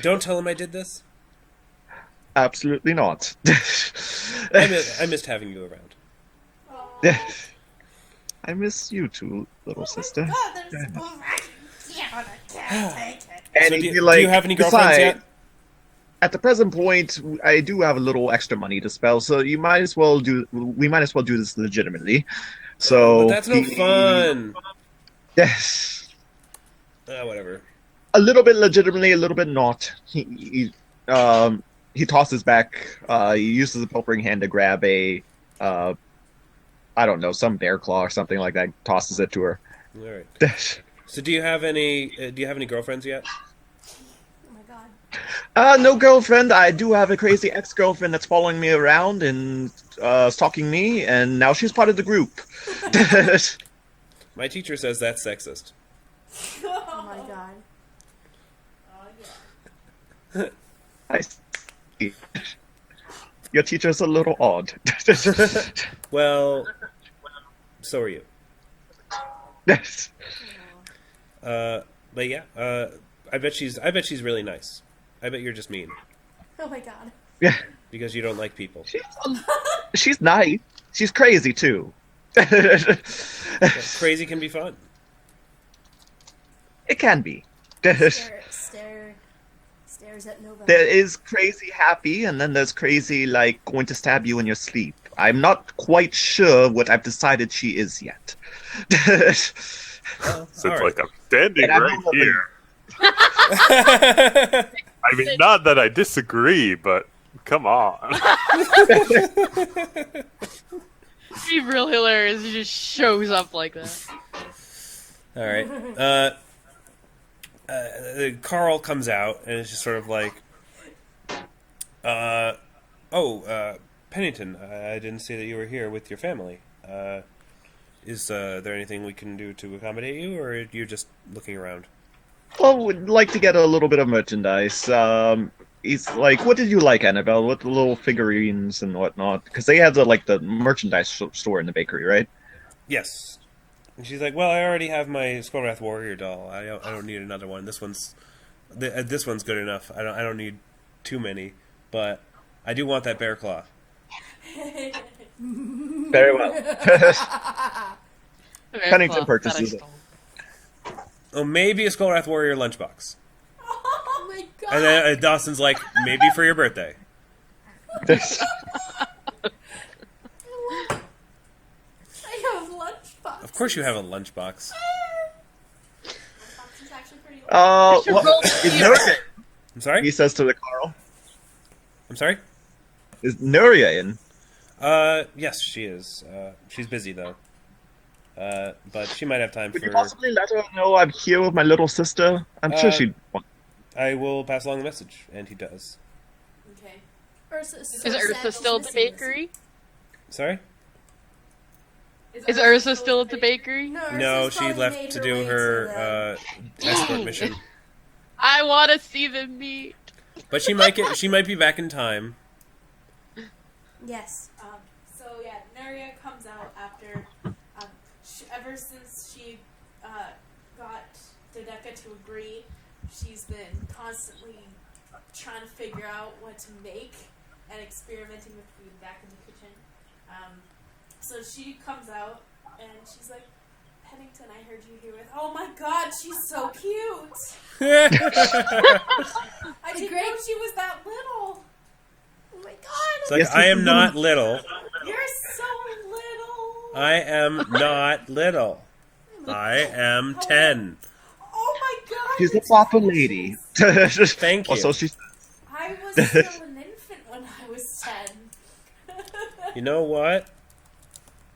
Don't tell him I did this. Absolutely not. I missed having you around. I miss you too, little sister. God, there's I can't take it. And So he'd do be like, you have any girlfriends "Besides, yet? At the present point, I do have a little extra money to spell, so we might as well do this legitimately." So But that's no fun. Yes, Whatever. a little bit legitimately, a little bit not. He tosses back. He uses the pilfering hand to grab a, I don't know, some bear claw or something like that. Tosses it to her. All right. So do you have any girlfriends yet? Oh my God. No girlfriend. I do have a crazy ex-girlfriend that's following me around and stalking me, and now she's part of the group. My teacher says that's sexist. Oh my God. Oh yeah. I see. Your teacher's a little odd. Well, so are you. Yes. But yeah, I bet she's really nice. I bet you're just mean Oh my God. Yeah. because you don't like people. She's nice. She's crazy too. Crazy can be fun. It can be. Stares at November. There is crazy happy, and then there's crazy like going to stab you in your sleep. I'm not quite sure what I've decided she is yet. Well, So all it's right. like I'm standing And I'm right not here. I mean, not that I disagree, but come on. It'd be real hilarious. He just shows up like that. All right. Carl comes out and is just sort of like, Pennington, I didn't see that you were here with your family. Is there anything we can do to accommodate you, or are you just looking around? Well, would like to get a little bit of merchandise. He's like, "What did you like, Annabelle? What the little figurines and whatnot?" Because they have the merchandise store in the bakery, right? Yes. And she's like, well, I already have my Skullwrath Warrior doll. I don't need another one. This one's good enough. I don't need too many, but I do want that bear claw. Very well. Pennington purchases it. Oh, maybe a Skullwrath Warrior lunchbox. Oh my god. And then Dawson's like, maybe for your birthday. I have lunchbox. Of course you have a lunchbox. Lunchbox is actually pretty What? Is Nuria? I'm sorry? He says to the Carl. I'm sorry? Is Nuria in? Yes, she is. She's busy, though. But she might have time Could for... you possibly let her know I'm here with my little sister? I'm sure she'd... I will pass along the message, and he does. Okay. Is Ursa still at the bakery? Sorry? Is Ursa still at the bakery? No, she left to do her escort mission. I want to see them meet. But she might be back in time. Yes. So yeah, Nuria comes out after, ever since she got Dodeka to agree, she's been constantly trying to figure out what to make and experimenting with food back in the kitchen. So she comes out and she's like, Pennington, I heard you here with. Oh my god, she's so cute! I didn't know she was that little. Oh my god. It's like, I am not little. You're so little. I am not little. I am 10. Oh my god. She's a proper lady. Thank you. Also, she's... I was still an infant when I was 10. You know what?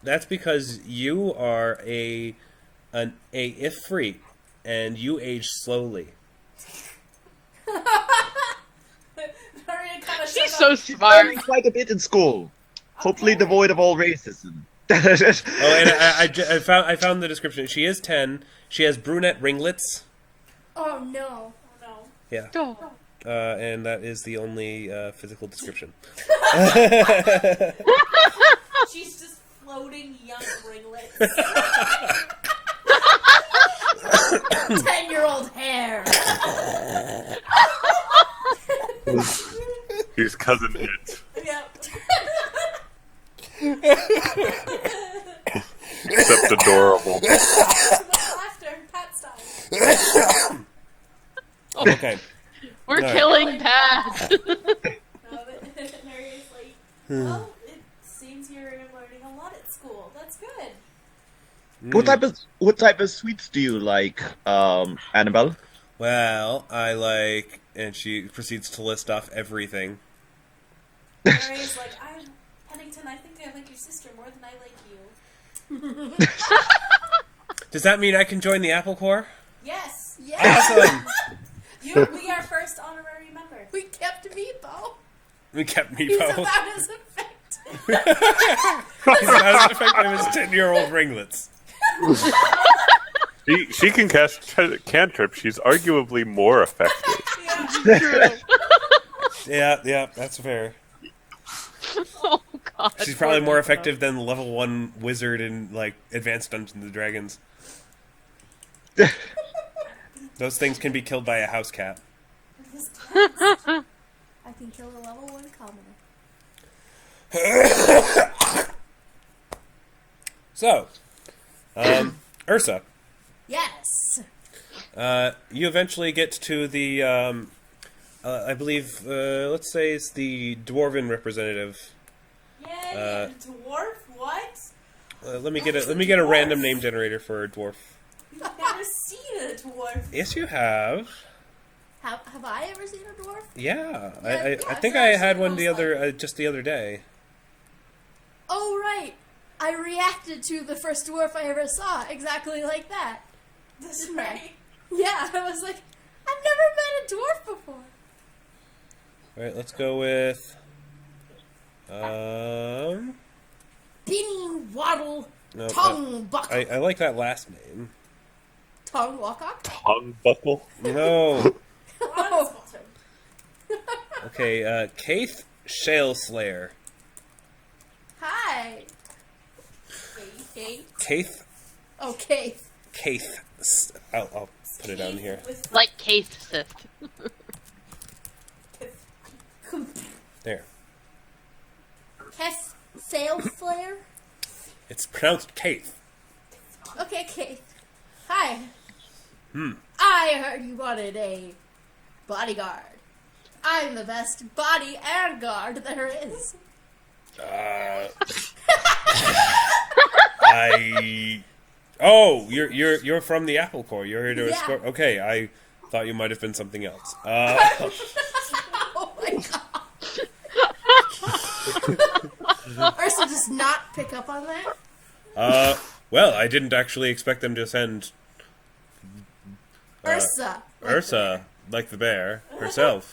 That's because you are a Ifrit, and you age slowly. She's so smart. learning quite a bit in school. Hopefully devoid of all racism. Oh, and I found the description. She is 10. She has brunette ringlets. Oh no. No. Yeah. Oh. And that is the only physical description. She's just floating young ringlets. 10-year-old hair. He's cousin It. Yep. Except adorable. Laughter, Pat style. Okay. We're No. killing Pat. No, but Nuria's like, well, it seems you're learning a lot at school. That's good. What type of sweets do you like, Annabelle? Well, I like... And she proceeds to list off everything. Nuria's like, Pennington, I think I like your sister more than I like you. Does that mean I can join the Apple Corps? Yes. Yes. Awesome! You'll be our first honorary member. We kept Meepo. We kept He's Meepo. about as effective. He's not as effective as 10-year-old ringlets. She can cast cantrips. She's arguably more effective. Yeah, that's fair. Oh god. She's probably more effective than level 1 wizard in, like, Advanced Dungeons and Dragons. Those things can be killed by a house cat. I can kill a level 1 commoner. So, Ursa, Yes. you eventually get to the, I believe, let's say it's the dwarven representative. Yay, dwarf? What? Let me get a random name generator for a dwarf. I've never seen a dwarf. Yes, you have. Have I ever seen a dwarf? Yeah, Yeah, I think I had one the other just the other day. Oh, right. I reacted to the first dwarf I ever saw exactly like that. That's Didn't I? right. Yeah, I was like, I've never met a dwarf before. All right, let's go with Binny Waddle no, Tongue Buckle. I like that last name. Tongue Walkock? Tongue buckle. No. Oh. Okay, Kaith Shale Slayer. Hi. Kate. Kaith. Oh, Kate. Kaith. I'll put it down here. Like Keith Sith. There. Keth Sail Flare? It's pronounced Kaith. Okay. Hi. I heard you wanted a bodyguard. I'm the best body and guard there is. Oh, you're from the Apple Corps. You're here to Yeah. escort. Okay, I thought you might have been something else. Oh my god. Ursa does not pick up on that. Well, I didn't actually expect them to send Ursa. Ursa, like the bear, herself.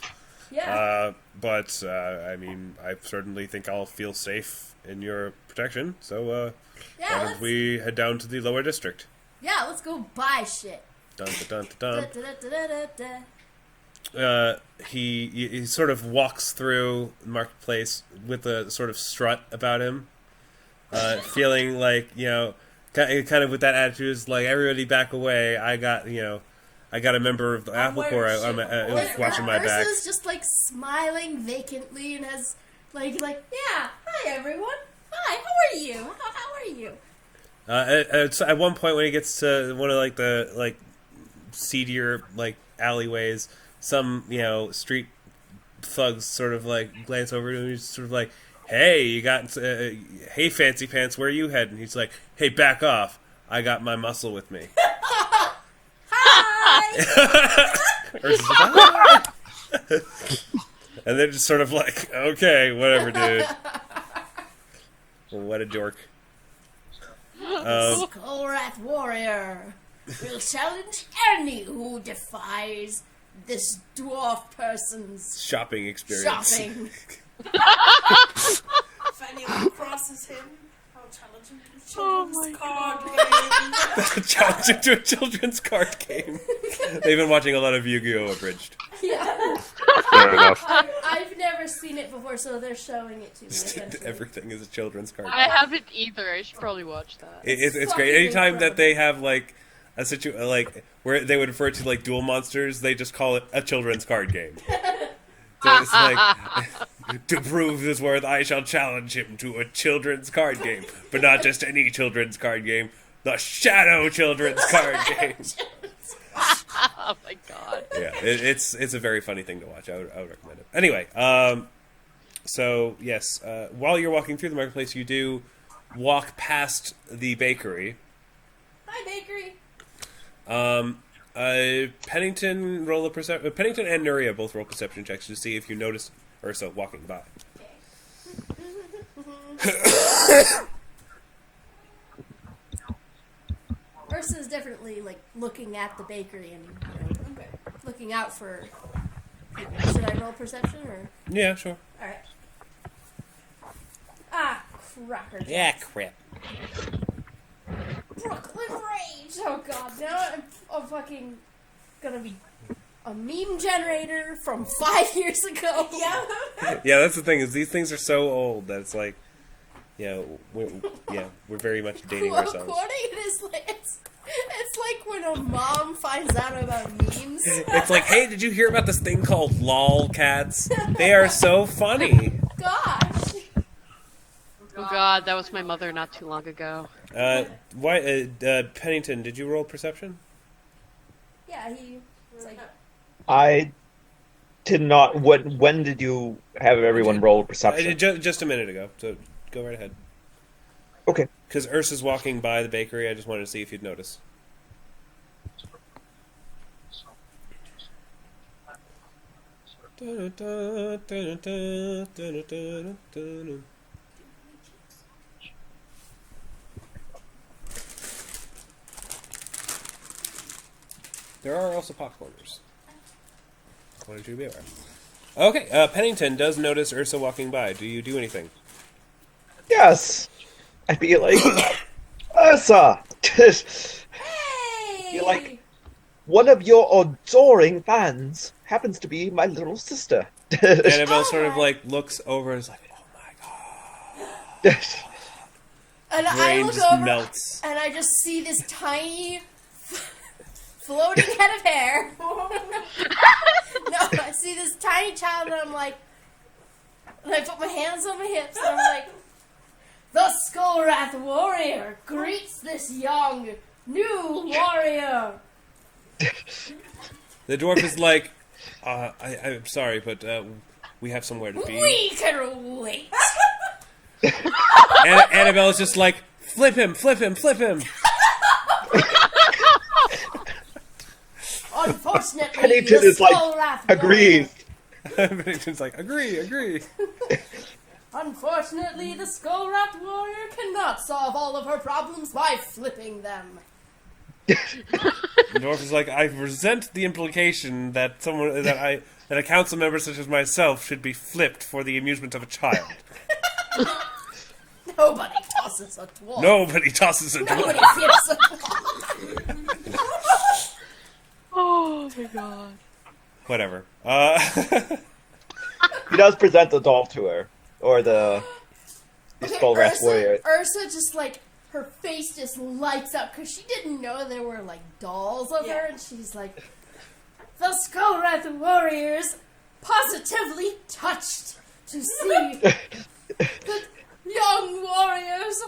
Yeah. But I mean, I certainly think I'll feel safe in your protection. So, Yeah, why don't we head down to the lower district? Yeah, let's go buy shit. Dun dun dun dun. Da-da-da-da-da-da. He sort of walks through the marketplace with a sort of strut about him, feeling like, you know, kind of with that attitude, is like, everybody back away. I got a member of the Apple Corps watching my back. Ursa's just like smiling vacantly and has like yeah, hi everyone, hi, how are you? How are you? At one point when he gets to one of like the like seedier like alleyways, some street thugs sort of like glance over to him. He's sort of like, "Hey, you got hey fancy pants, where are you heading?" He's like, "Hey, back off! I got my muscle with me." Ursa's like, "Ah!" And they're just sort of like, "Okay, whatever, dude." What a dork. Skullwrath warrior will challenge any who defies this dwarf person's Shopping experience. shopping. If anyone crosses him, I'll challenge him to a children's card game. Challenge him to a children's card game. They've been watching a lot of Yu-Gi-Oh! Abridged. Yeah. Fair enough. I've never seen it before, so they're showing it to me. Essentially. Everything is a children's card I game. haven't either. I should probably watch that. It's fucking great. Anytime incredible. that they have like a like where they would refer to like duel monsters, they just call it a children's card game. So it's like, to prove his worth, I shall challenge him to a children's card game, but not just any children's card game, the Shadow Children's Card Game. Oh my god. Yeah, it's a very funny thing to watch. I would recommend it. Anyway, so yes, while you're walking through the marketplace, you do walk past the bakery. Hi, bakery. Pennington roll a perception. Pennington and Nuria both roll perception checks to see if you notice Ursa walking by. Ursa's definitely like looking at the bakery and looking out for people. Should I roll perception or? Yeah, sure. All right. Ah, cracker. Yeah, crap. Brooklyn Rage. Oh god, now I'm fucking gonna be a meme generator from 5 years ago. Yeah. Yeah, that's the thing, is these things are so old that it's like, we're very much dating ourselves. Quoting it is like it's like when a mom finds out about memes. It's like, hey, did you hear about this thing called lol cats? They are so funny. Gosh. Oh god, that was my mother not too long ago. Pennington, did you roll perception? Yeah, he was like, I did not. When did you have everyone roll perception? Just a minute ago, so go right ahead. Okay. Because Ursa's walking by the bakery, I just wanted to see if you'd notice. There are also popcorners. Wanted you to be aware. Okay, Pennington does notice Ursa walking by. Do you do anything? Yes. I'd be like, Ursa! hey! You're like, one of your adoring fans happens to be my little sister. Annabelle sort of like looks over and is like, oh my god. And I Brain look just over melts. and I just see this tiny floating head of hair. No, I see this tiny child and I'm like, and I put my hands on my hips and I'm like, the Skullwrath warrior greets this young new warrior. The dwarf is like, I'm sorry, but we have somewhere to be. We can wait. Annabelle is just like, flip him. Unfortunately, Pennington the is like, Skullwrath agrees. Pennington's like, agree. Unfortunately, the Skullwrath warrior cannot solve all of her problems by flipping them. The dwarf is like, I resent the implication that that a council member such as myself should be flipped for the amusement of a child. Nobody tosses a dwarf. Nobody tosses a Nobody dwarf. flips a dwarf. Oh my god. Whatever. He does present the doll to her, or the Skullwrath warrior. Ursa just like, her face just lights up because she didn't know there were like dolls of her, and she's like, the Skullwrath warriors positively touched to see the young warriors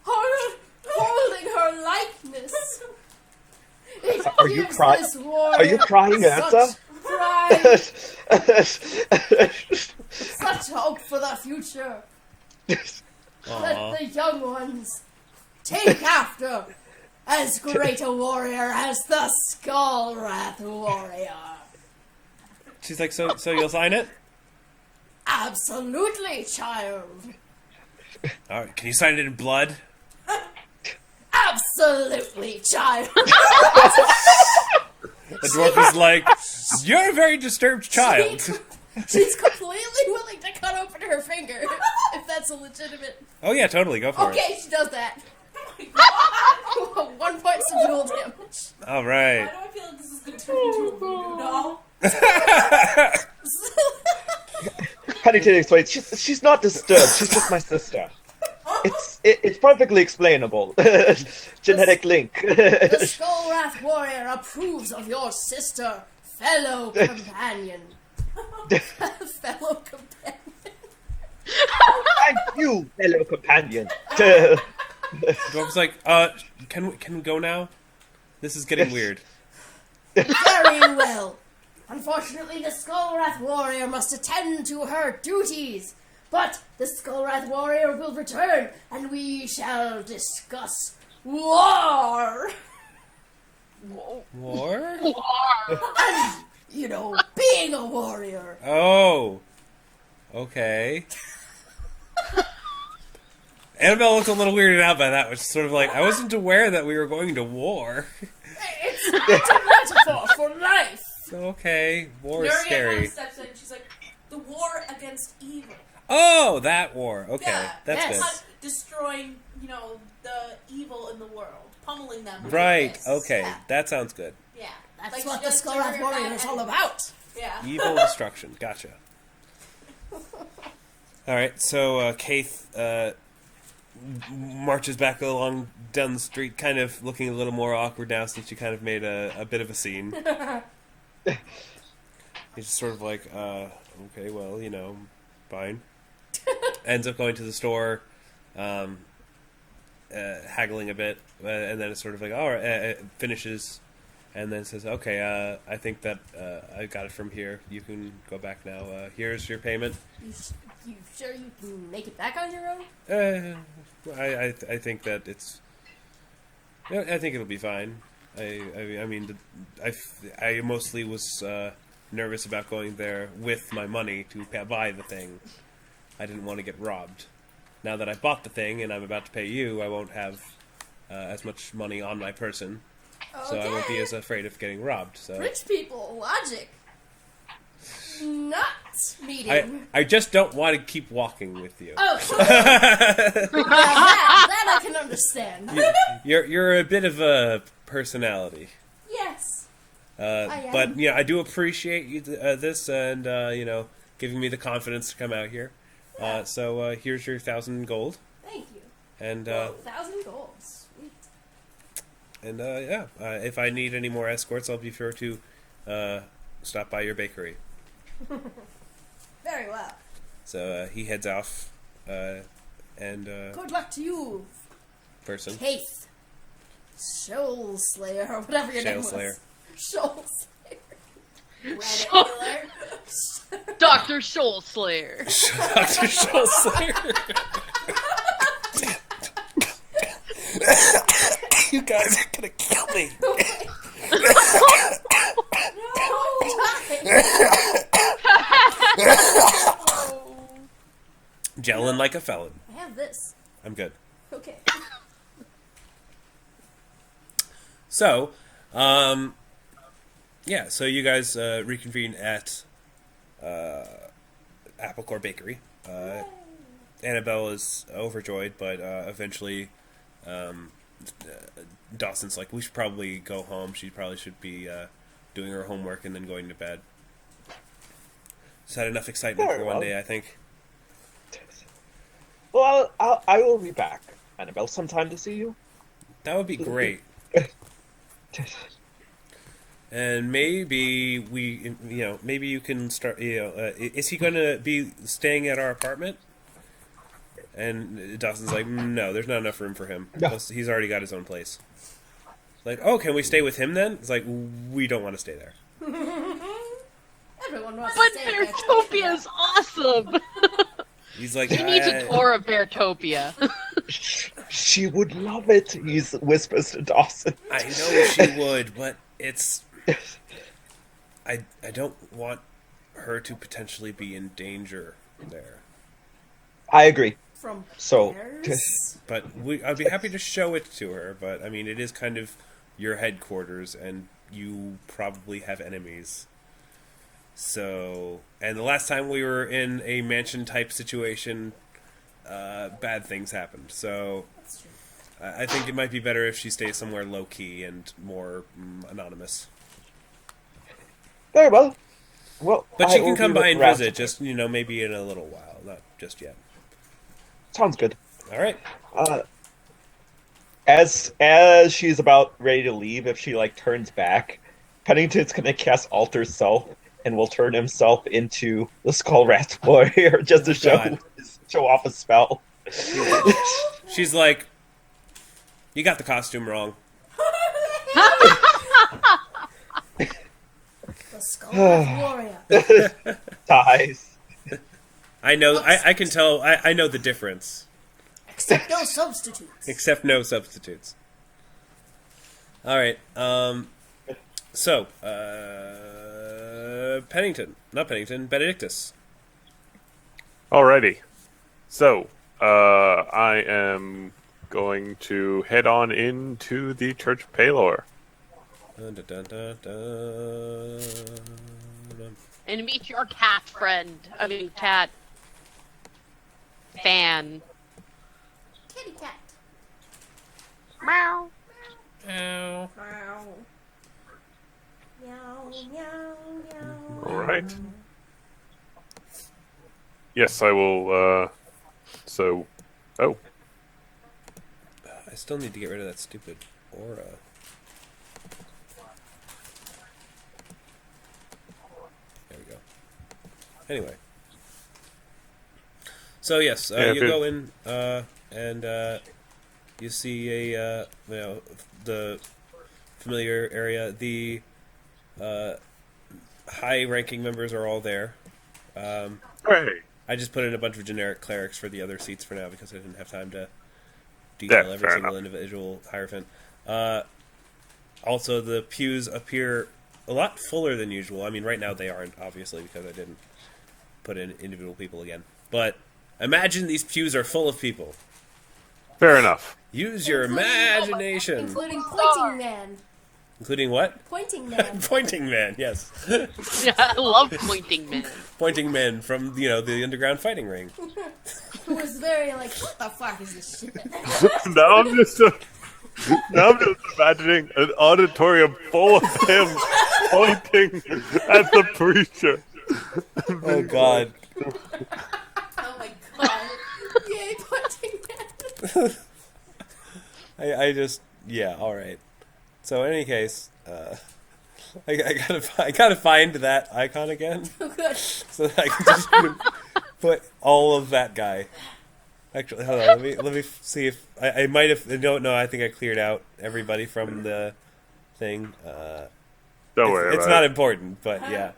are holding her likeness. It Are you gives crying? this warrior Are you crying, Ursa? such pride, such hope for the future. Let the young ones take after as great a warrior as the Skullwrath warrior. She's like, so you'll sign it? Absolutely, child. All right, can you sign it in blood? Absolutely, child. The dwarf is like, you're a very disturbed child. She's completely willing to cut open her finger if that's a legitimate. Oh yeah, totally, go for it. Okay, she does that. 1 point to dual damage. All Why right. do I feel like this is going to turn into a voodoo doll? Pennington explains, she's not disturbed, she's just my sister. It's perfectly explainable. Genetic link. The Skullwrath warrior approves of your sister, fellow companion. Fellow companion. Thank you, fellow companion. The dwarf's like, can we go now? This is getting weird. Very well. Unfortunately, the Skullwrath warrior must attend to her duties. But the Skullwrath warrior will return, and we shall discuss war. War? And, you know, being a warrior. Oh. Okay. Annabelle looked a little weirded out by that, which is sort of like, I wasn't aware that we were going to war. It's a metaphor for life. Okay, war is Nuria kind scary. of steps in. She's like, the war against evil. Oh, that war. Okay, Yeah, that's yes. good. Destroying, the evil in the world, pummeling them. with Right, fists. okay, Yeah. that sounds good. Yeah, That's Like, what the just Skullwrath turn warrior back is all and- about. Yeah. Evil destruction, gotcha. Alright, so Kaith marches back along down the street, kind of looking a little more awkward now since she kind of made a bit of a scene. He's just sort of like, okay, well, fine. Ends up going to the store, haggling a bit, and then it's sort of like, all right, finishes, and then says, okay, I think that I got it from here. You can go back now. Here's your payment. You sure you can make it back on your own? I think that it's. I think it'll be fine. I mean, I mostly was nervous about going there with my money to buy the thing. I didn't want to get robbed. Now that I bought the thing and I'm about to pay you, I won't have as much money on my person, so I won't be as afraid of getting robbed. So Rich people, logic. Not meeting. I just don't want to keep walking with you. Oh, sure. that I can understand. You're a bit of a personality. Yes. But I do appreciate you this and giving me the confidence to come out here. So here's your 1,000 gold, Thank you. and 1,000 gold. Sweet. and if I need any more escorts, I'll be sure to stop by your bakery. Very well. So he heads off, and Good luck to you, person. Keith. Shoal Slayer, or whatever your name Shale was. Slayer. Shoal Slayer. Shoal- Regular. Dr. Shoal Slayer. Dr. Shale Slayer. You guys are gonna kill me. Gelling like a felon. I have this. I'm good. Okay. So, yeah, so you guys reconvene at Applecore Bakery. Annabelle is overjoyed, but eventually Dawson's like, we should probably go home. She probably should be doing her homework and then going to bed. Just had enough excitement Very for one well. day, I think. Well, I will be back, Annabelle, sometime to see you. That would be great. And maybe maybe you can start, is he going to be staying at our apartment? And Dawson's like, no, there's not enough room for him. No. Plus, he's already got his own place. Like, oh, can we stay with him then? It's like, we don't want to stay there. Everyone wants But to stay there. Beartopia is awesome! He's like, He needs a tour of Beartopia. She would love it, he whispers to Dawson. I know she would, but it's... I don't want her to potentially be in danger there. I agree. From So, bears? But I'd be happy to show it to her, but I mean, it is kind of your headquarters, and you probably have enemies. So, and the last time we were in a mansion-type situation, bad things happened. So, That's true. I think it might be better if she stays somewhere low-key and more anonymous. Very well. Well, But I she will can be come by and around. visit, just, maybe in a little while, not just yet. Sounds good. All right. As she's about ready to leave, if she turns back, Pennington's gonna cast Alter Self and will turn himself into the Skull Rat Warrior just to God. show off a spell. She's like, you got the costume wrong. The Skull Warrior. Dies. I know, I can tell, I know the difference. Except no substitutes. Except no substitutes. Alright, so, Benedictus. Alrighty. So, I am going to head on into the Church of Palor. Dun, dun, dun, dun, dun. And meet your cat friend. I mean, cat fan. Kitty cat. Meow. Ow. Meow. Meow, meow, meow. Alright. Yes, I will, Oh, I still need to get rid of that stupid aura. There we go. Anyway. So yes, Yeah, you good. go in, and you see the familiar area. The high-ranking members are all there. hey. I just put in a bunch of generic clerics for the other seats for now because I didn't have time to detail Yeah, every fair single enough. individual hierophant. Also, the pews appear a lot fuller than usual. I mean, right now they aren't, obviously, because I didn't put in individual people again. But imagine these pews are full of people. Fair enough. Use your Including- imagination. Including Pointing Man. Including what? Pointing Man. Pointing Man, yes. I love pointing men. Pointing men from, the underground fighting ring. Who was very like, what the fuck is this shit? now I'm just imagining an auditorium full of him pointing at the preacher. Oh, God. Oh my god. Yay, Pointing Man. I just, yeah, all right. So in any case, I gotta find that icon again Good. so that I can just put all of that guy. Actually, hold on. Let me see if I might have. No. I think I cleared out everybody from the thing. Don't worry It's about not it. important, but yeah.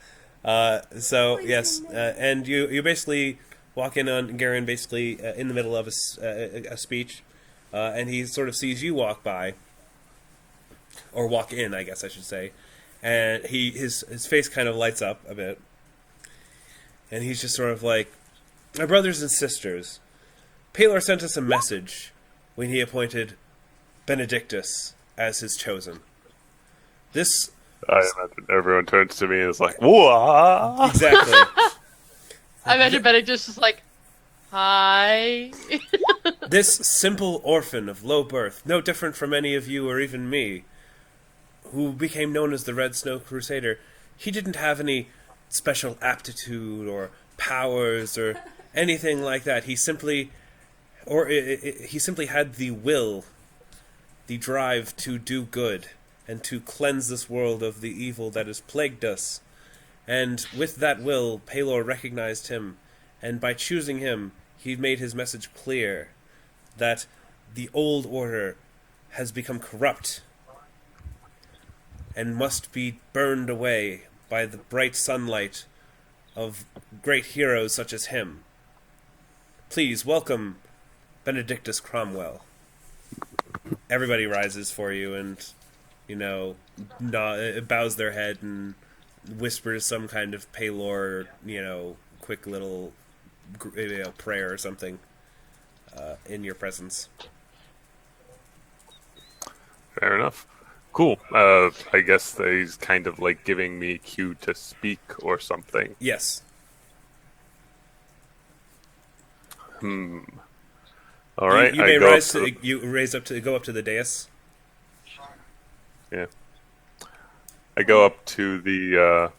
So yes, and you basically walk in on Garen basically in the middle of a speech, and he sort of sees you walk by, or walk in, I guess I should say, and his face kind of lights up a bit, and he's just sort of like, "My brothers and sisters, Palor sent us a message when he appointed Benedictus as his chosen. This." I imagine everyone turns to me and is like, "Whoa!" Exactly. I imagine Benedictus is like, hi. This simple orphan of low birth, no different from any of you or even me, who became known as the Red Snow Crusader, he didn't have any special aptitude or powers or anything like that. He simply had the will, the drive to do good, and to cleanse this world of the evil that has plagued us. And with that will, Palor recognized him, and by choosing him, he made his message clear that the old order has become corrupt and must be burned away by the bright sunlight of great heroes such as him. Please welcome Benedictus Cromwell." Everybody rises for you and, bows their head and whispers some kind of Palor, quick little prayer or something in your presence. Fair enough. Cool. I guess he's kind of like giving me a cue to speak or something. Yes. All right. You may rise to go up to the dais. Yeah. I go up to the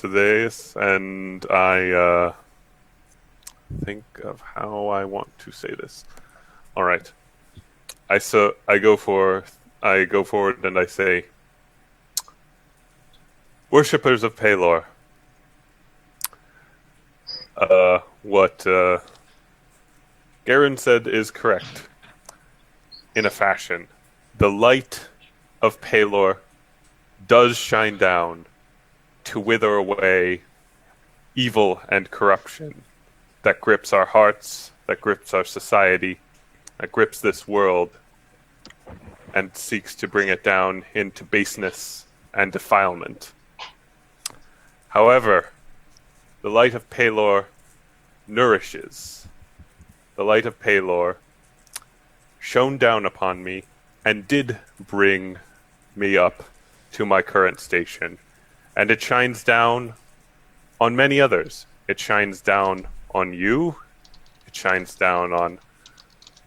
dais and I think of how I want to say this. All right. I go forward and I say, "Worshippers of Palor, what Garen said is correct. In a fashion, the light of Palor does shine down to wither away evil and corruption that grips our hearts, that grips our society, that grips this world, and seeks to bring it down into baseness and defilement. However, the light of Palor nourishes. The light of Palor shone down upon me and did bring me up to my current station. And it shines down on many others. It shines down on you. It shines down on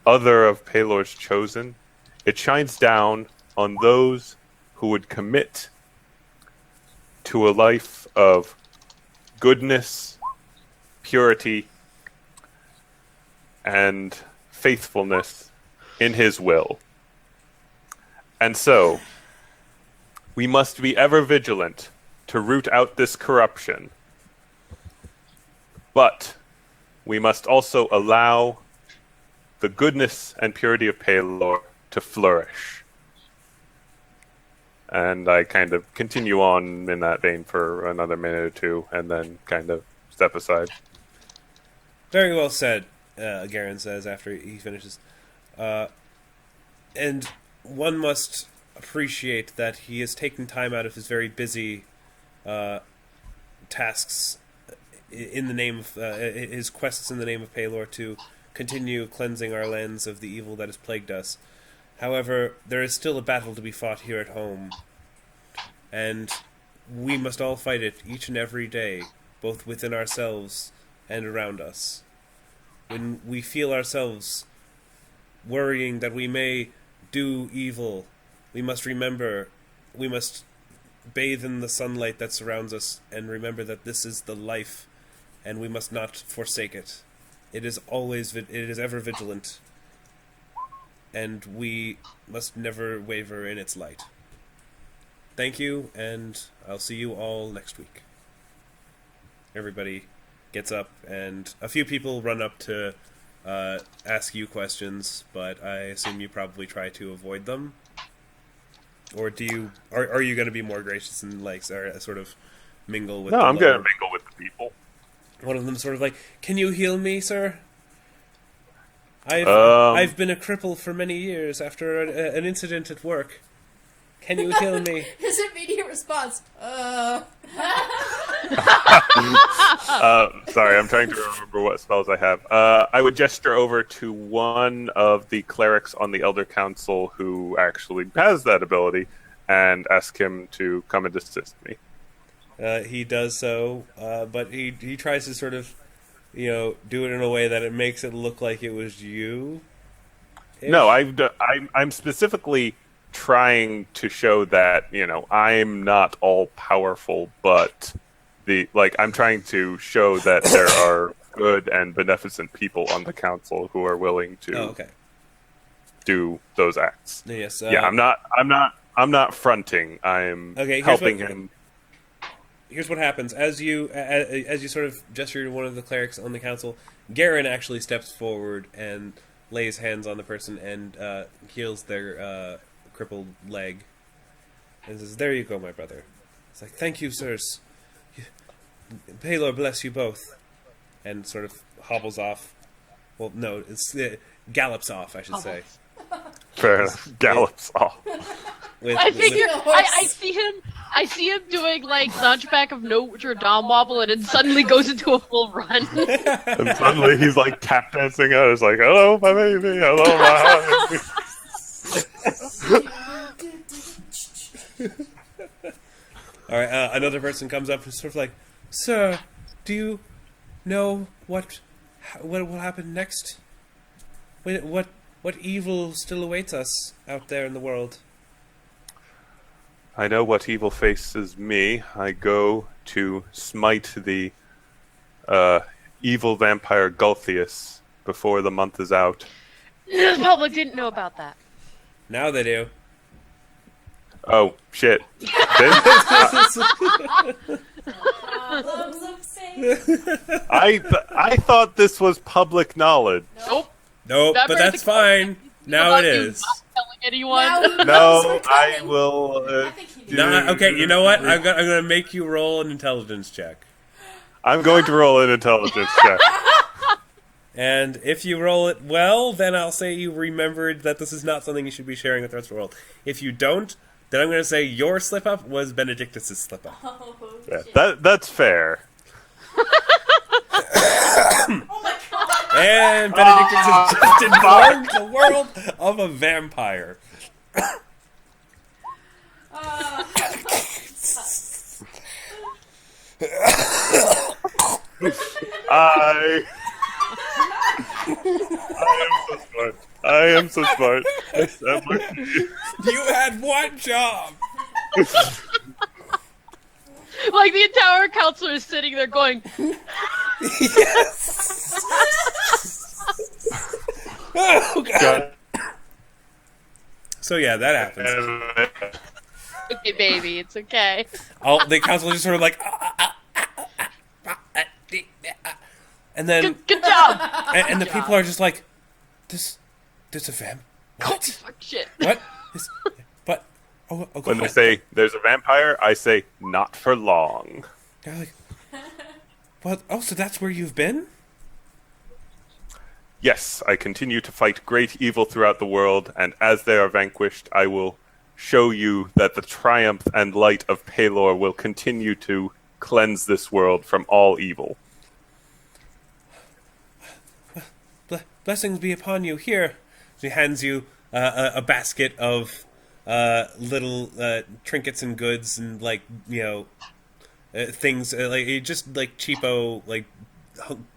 other of Palor's chosen. It shines down on those who would commit to a life of goodness, purity, and faithfulness in his will. And so, we must be ever vigilant to root out this corruption. But we must also allow the goodness and purity of Palor to flourish. And I kind of continue on in that vein for another minute or two, and then kind of step aside. Very well said, Garen says after he finishes. And one must appreciate that he has taken time out of his very busy tasks in the name of his quests in the name of Palor to continue cleansing our lands of the evil that has plagued us. However, there is still a battle to be fought here at home, and we must all fight it each and every day, both within ourselves and around us. When we feel ourselves worrying that we may do evil, we must remember, we must bathe in the sunlight that surrounds us and remember that this is the life, and we must not forsake it. It is ever vigilant, and we must never waver in its light. Thank you, and I'll see you all next week. everybody gets up, and a few people run up to ask you questions, but I assume you probably try to avoid them. Or do you? Are you going to be more gracious and like sort of mingle with? No, I'm going to mingle with the people. One of them sort of like, "Can you heal me, sir? I've been a cripple for many years after an incident at work. Can you heal me?" His immediate response, Sorry, I'm trying to remember what spells I have. I would gesture over to one of the clerics on the Elder Council who actually has that ability and ask him to come and assist me. He does so, but he tries to sort of, do it in a way that it makes it look like it was you. No, I'm specifically trying to show that I'm not all powerful, but I'm trying to show that there are good and beneficent people on the council who are willing to do those acts. Yes. I'm not fronting. I'm helping him. Here's what happens as you sort of gesture to one of the clerics on the council. Garen actually steps forward and lays hands on the person and heals their crippled leg, and says, "There you go, my brother." It's like, "Thank you, sirs. Paylor bless you both," and sort of hobbles off. Well, no, it gallops off, I should say. Fair enough. Gallops off. I see him doing like the Hunchback of Notre Dame wobble, and it suddenly goes into a full run. And suddenly he's like tap dancing out. It's like, "Hello, my baby. Hello, my honey." All right, another person comes up and is sort of like, "Sir, do you know what will happen next? What evil still awaits us out there in the world?" I know what evil faces me. I go to smite the evil vampire Gulthius before the month is out. The public didn't know about that. Now they do. Oh, shit. I thought this was public knowledge. Nope. But that's fine. Now it is. Not telling anyone. No, I will. Okay, you know what? I'm going to make you roll an intelligence check. I'm going to roll an intelligence check. And if you roll it well, then I'll say you remembered that this is not something you should be sharing with the rest of the world. If you don't, then I'm going to say your slip-up was Benedictus' slip-up. Oh, Yeah, shit. that's fair. Oh my god! And Benedictus has just informed the world of a vampire. I am so smart. You had one job. Like the entire council is sitting there going, Yes. Oh god. So yeah, that happens. "Okay, baby, it's okay." The council is just sort of like, and then Good job. and the people are just like, there's a vamp. Oh, fuck shit. What? But go When they ahead. say there's a vampire, I say not for long. They're like, well, so that's where you've been? Yes, I continue to fight great evil throughout the world, and as they are vanquished, I will show you that the triumph and light of Paylor will continue to cleanse this world from all evil. Blessings be upon you. Here, she hands you a basket of little trinkets and goods and things just like cheapo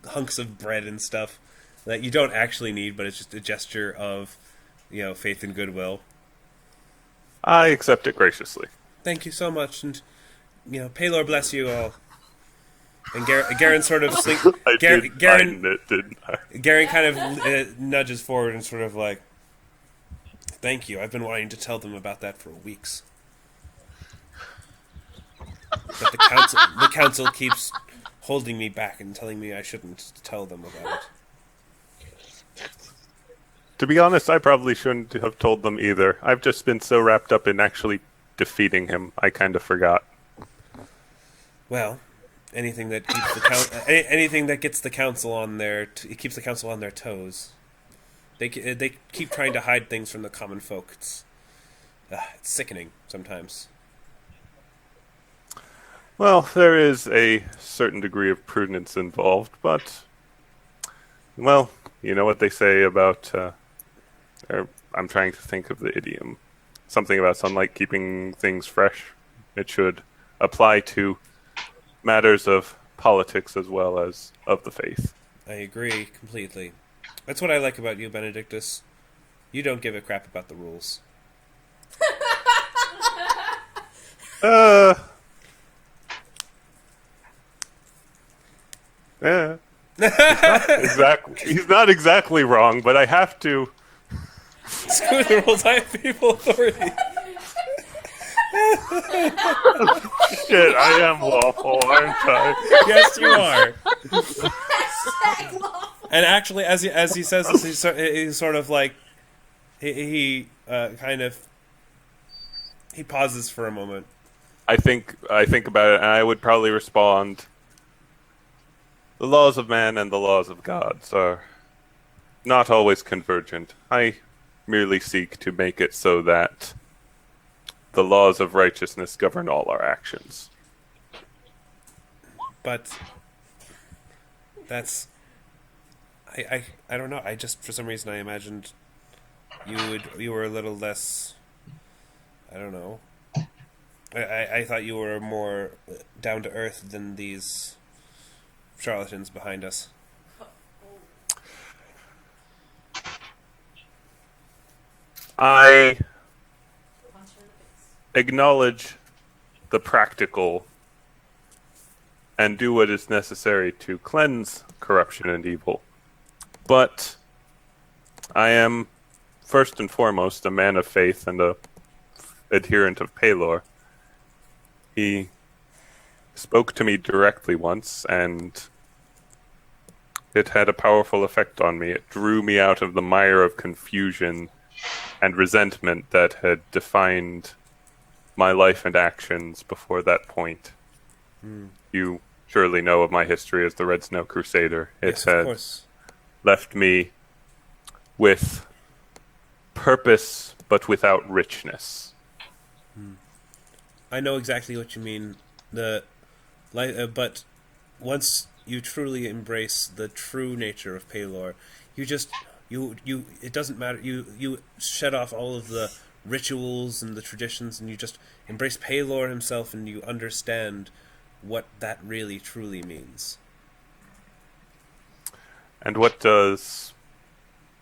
hunks of bread and stuff that you don't actually need, but it's just a gesture of faith and goodwill. I accept it graciously. Thank you so much, and Paylor bless you all. And Garen sort of I did find it, didn't I? Garen kind of nudges forward and sort of like, "Thank you. I've been wanting to tell them about that for weeks." But the council keeps holding me back and telling me I shouldn't tell them about it. To be honest, I probably shouldn't have told them either. I've just been so wrapped up in actually defeating him, I kind of forgot. Well, anything that keeps the anything that gets the council on their it keeps the council on their toes. They keep trying to hide things from the common folk. It's sickening sometimes. Well, there is a certain degree of prudence involved, but, well, you know what they say about, I'm trying to think of the idiom. Something about sunlight keeping things fresh. It should apply to matters of politics as well as of the faith. I agree completely. That's what I like about you, Benedictus. You don't give a crap about the rules. Yeah. He's not exactly wrong, but I have to. Screw the rules, I have people authority. Shit, I am lawful, aren't I? Yes, you are. Hashtag lawful. And actually, as he says this, he's sort of like he pauses for a moment. I think about it, and I would probably respond. The laws of man and the laws of gods are not always convergent. I merely seek to make it so that the laws of righteousness govern all our actions. But that's I don't know. I just, for some reason, I imagined you were a little less. I don't know. I thought you were more down to earth than these charlatans behind us. I acknowledge the practical and do what is necessary to cleanse corruption and evil. But I am, first and foremost, a man of faith and a adherent of Pelor. He spoke to me directly once, and it had a powerful effect on me. It drew me out of the mire of confusion and resentment that had defined my life and actions before that point. You surely know of my history as the Red Snow Crusader. It Yes, of course. left me with purpose, but without richness. I know exactly what you mean. But once you truly embrace the true nature of Pelor, you it doesn't matter. You shed off all of the rituals and the traditions, and you just embrace Pelor himself, and you understand what that really truly means. And what does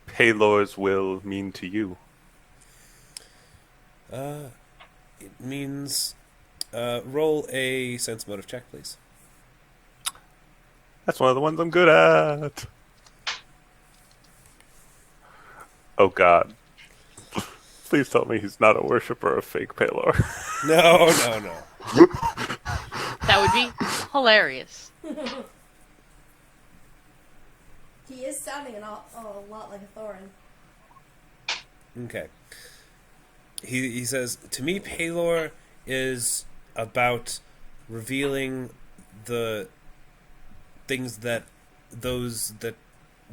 Pelor's will mean to you? It means roll a sense motive check, please. That's one of the ones I'm good at. Oh God. Please tell me he's not a worshipper of fake Pelor. No. That would be hilarious. He is sounding a lot like a Thorin. Okay. He says, to me, Pelor is about revealing the things that those that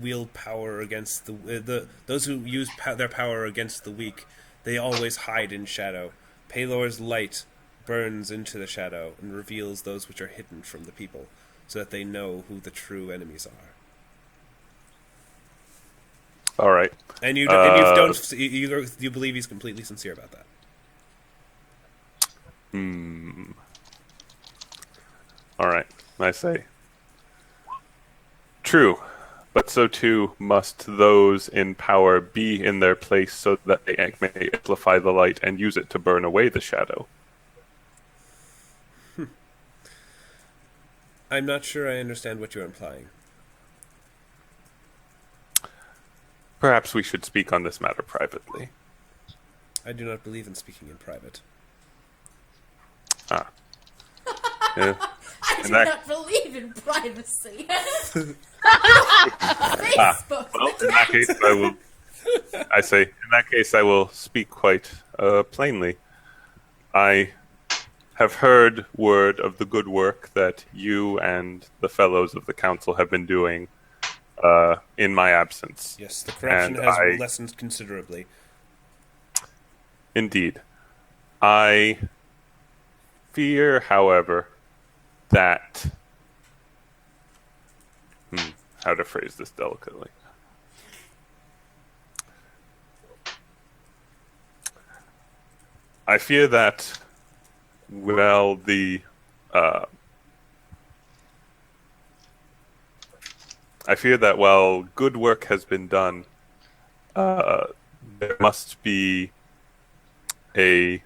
wield power against those who use their power against the weak, they always hide in shadow. Pelor's light burns into the shadow and reveals those which are hidden from the people, so that they know who the true enemies are. All right. And you believe he's completely sincere about that. All right. I say. True. But so too must those in power be in their place so that they may amplify the light and use it to burn away the shadow. I'm not sure I understand what you're implying. Perhaps we should speak on this matter privately. I do not believe in speaking in private. Ah. Yeah. I do that- not believe in privacy. Facebook. Well, in that case, I will. I say, in that case, I will speak quite plainly. I have heard word of the good work that you and the fellows of the council have been doing in my absence. Yes, the corruption And has lessened considerably. Indeed. I fear, however, that... how to phrase this delicately. I fear that, well, I fear that while good work has been done, there must be a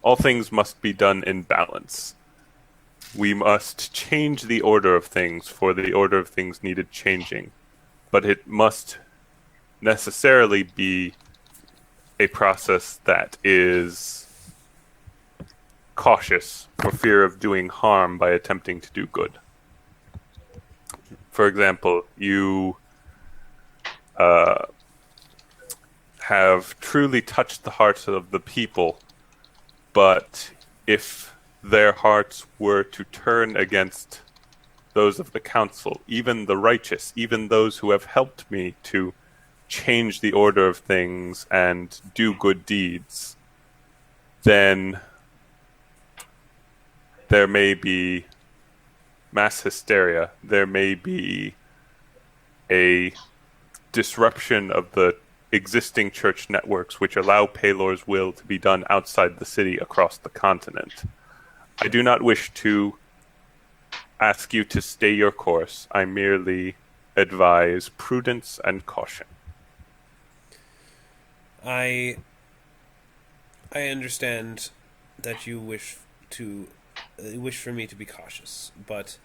all things must be done in balance. We must change the order of things, for the order of things needed changing. But it must necessarily be a process that is cautious for fear of doing harm by attempting to do good. For example, you have truly touched the hearts of the people, but if their hearts were to turn against those of the council, even the righteous, even those who have helped me to change the order of things and do good deeds, then there may be mass hysteria, there may be a disruption of the existing church networks which allow Paylor's will to be done outside the city across the continent. I do not wish to ask you to stay your course. I merely advise prudence and caution. I understand that you wish for me to be cautious, but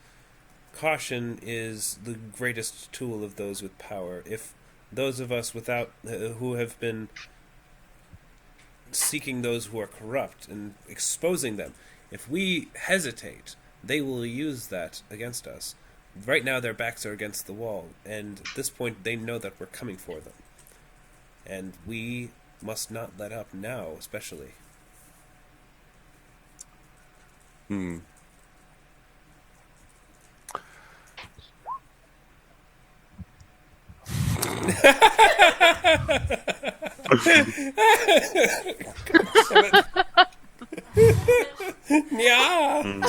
caution is the greatest tool of those with power. If those of us without who have been seeking those who are corrupt and exposing them, if we hesitate, they will use that against us. Right now their backs are against the wall, and at this point they know that we're coming for them. And we must not let up now, especially. Yeah. I'm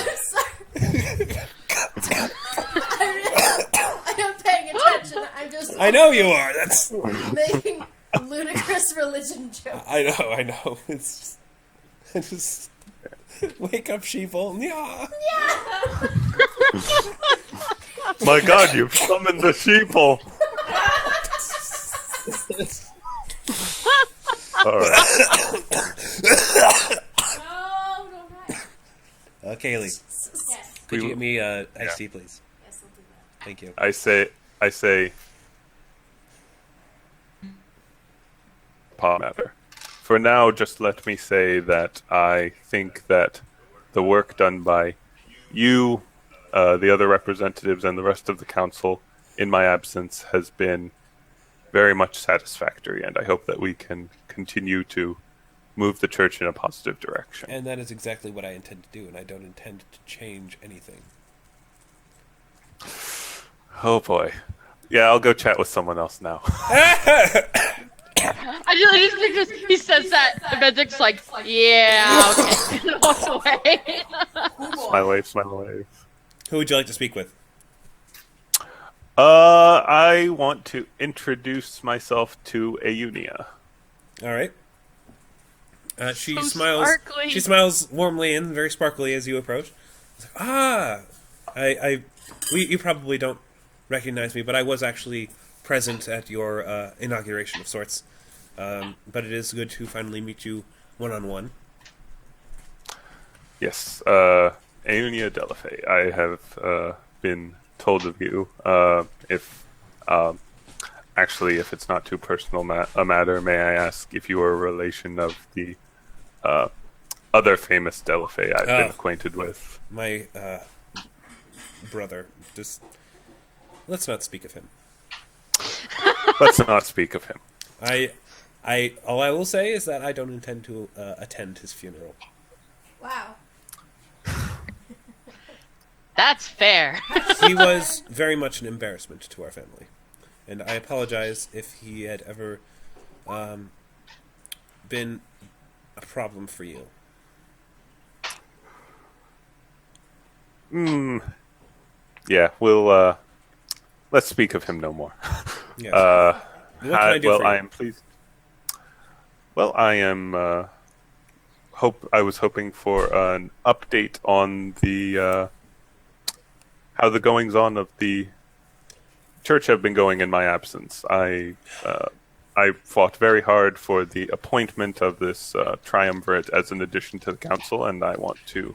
not paying attention. I'm just I know you are. That's. making ludicrous religion jokes. I know. It's just wake up, sheeple. Yeah. My God, you've summoned the sheeple. All right. No, don't die. Kaylee, Yes. could you get me iced tea, please? Yes, I'll do that. Thank you. I say, matter. For now, just let me say that I think that the work done by you, the other representatives, and the rest of the council in my absence has been very much satisfactory, and I hope that we can continue to move the church in a positive direction. And that is exactly what I intend to do, and I don't intend to change anything. Oh boy. Yeah, I'll go chat with someone else now. I just think this, he says that, and Benedict's like, yeah, okay, and walks away. Smile wave. Who would you like to speak with? I want to introduce myself to Eunia. All right. She So smiles. sparkly. She smiles warmly and very sparkly as you approach. It's like, you probably don't recognize me, but I was actually present at your inauguration of sorts. But it is good to finally meet you one-on-one. Yes, Eunia Delafay. I have been told of you. Actually, if it's not too personal a matter, may I ask if you are a relation of the other famous Delafay I've been acquainted with? My brother. Just let's not speak of him. Let's not speak of him. All I will say is that I don't intend to attend his funeral. Wow. That's fair. He was very much an embarrassment to our family, and I apologize if he had ever been a problem for you. Yeah, we'll let's speak of him no more. Yes. What can I do for you? I am pleased. Well, I am. I was hoping for an update on the how the goings on of the church have been going in my absence. I fought very hard for the appointment of this triumvirate as an addition to the council, and I want to.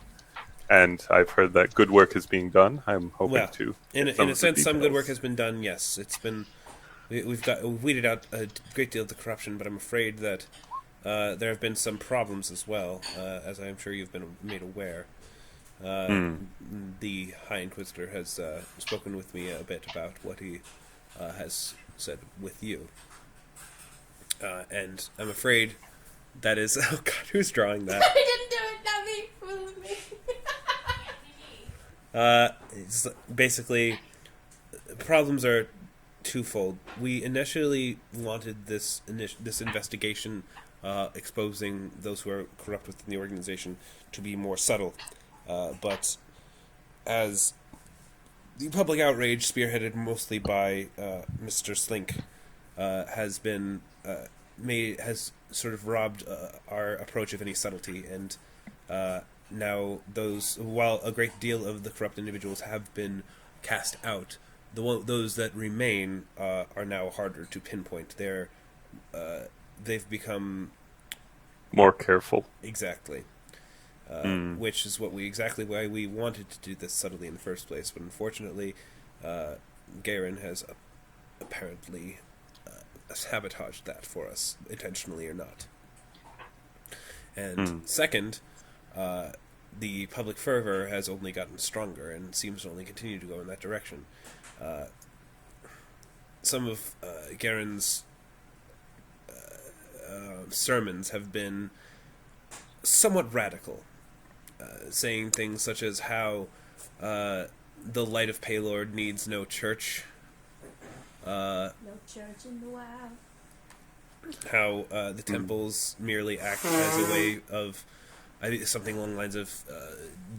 And I've heard that good work is being done. I'm hoping to. In a sense, some good work has been done. Yes, it's been. We've weeded out a great deal of the corruption, but I'm afraid that there have been some problems as well, as I'm sure you've been made aware. The High Inquisitor has spoken with me a bit about what he has said with you, and I'm afraid that is. Oh God, who's drawing that? I didn't do it, not me. It wasn't me. It's basically, problems are twofold. We initially wanted this investigation exposing those who are corrupt within the organization to be more subtle, but as the public outrage, spearheaded mostly by Mr. Slink, has been has sort of robbed our approach of any subtlety, and now while a great deal of the corrupt individuals have been cast out, those that remain are now harder to pinpoint. They've become more careful. Exactly. Which is why we wanted to do this subtly in the first place, but unfortunately, Garen has apparently sabotaged that for us, intentionally or not. And second, the public fervor has only gotten stronger and seems to only continue to go in that direction. Some of Garen's sermons have been somewhat radical, saying things such as how the light of Paylord needs no church. No church in the wild. How the temples merely act as a way of something along the lines of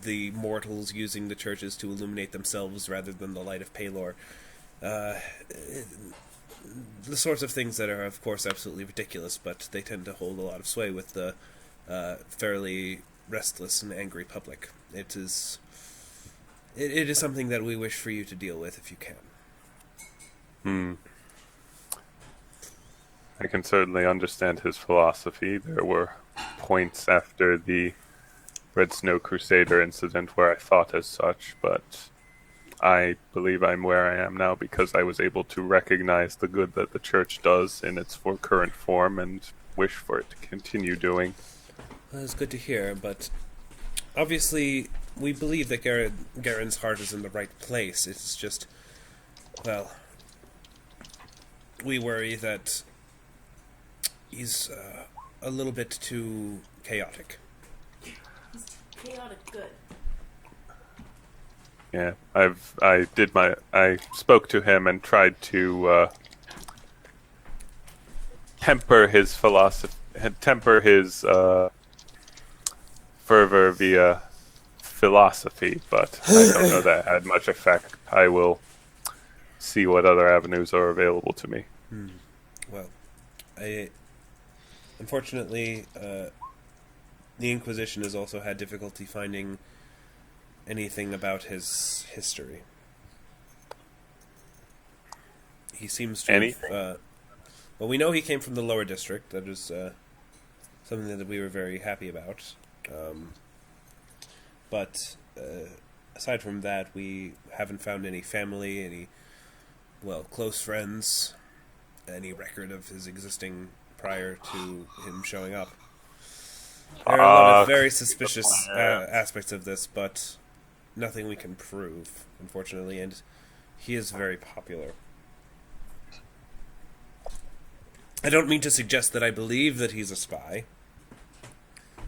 the mortals using the churches to illuminate themselves rather than the light of Paylor. The sorts of things that are, of course, absolutely ridiculous, but they tend to hold a lot of sway with the fairly restless and angry public. It is something that we wish for you to deal with if you can. I can certainly understand his philosophy. There were points after the Red Snow Crusader incident where I thought as such, but I believe I'm where I am now because I was able to recognize the good that the church does in its current form and wish for it to continue doing. Well, that's good to hear, but obviously we believe that Garen's heart is in the right place. It's just, well, we worry that he's a little bit too chaotic. He's chaotic good. Yeah, I spoke to him and tried to temper his philosophy, temper his fervor via philosophy, but I don't know that had much effect. I will see what other avenues are available to me. Well, unfortunately, the Inquisition has also had difficulty finding anything about his history. He seems to anything. Well, we know he came from the lower district. That is something that we were very happy about. But aside from that, we haven't found any family, any close friends. any record of his existing prior to him showing up. There are a lot of very suspicious aspects of this, but nothing we can prove, unfortunately, and he is very popular. I don't mean to suggest that I believe that he's a spy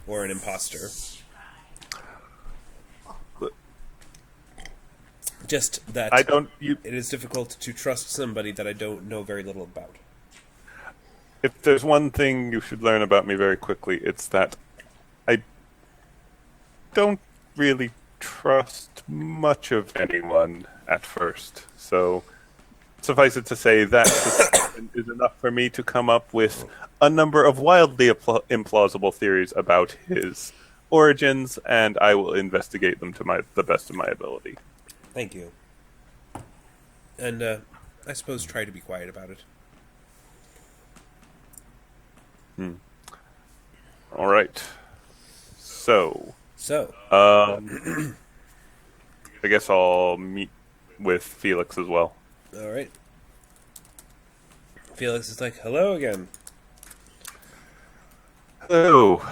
or an imposter. Just that it is difficult to trust somebody that I don't know very little about. If there's one thing you should learn about me very quickly, it's that I don't really trust much of anyone at first. So, suffice it to say, that suspicion is enough for me to come up with a number of wildly implausible theories about his origins, and I will investigate them to the best of my ability. Thank you. And, I suppose try to be quiet about it. All right. So, I guess I'll meet with Felix as well. All right. Felix is like, hello again. Hello.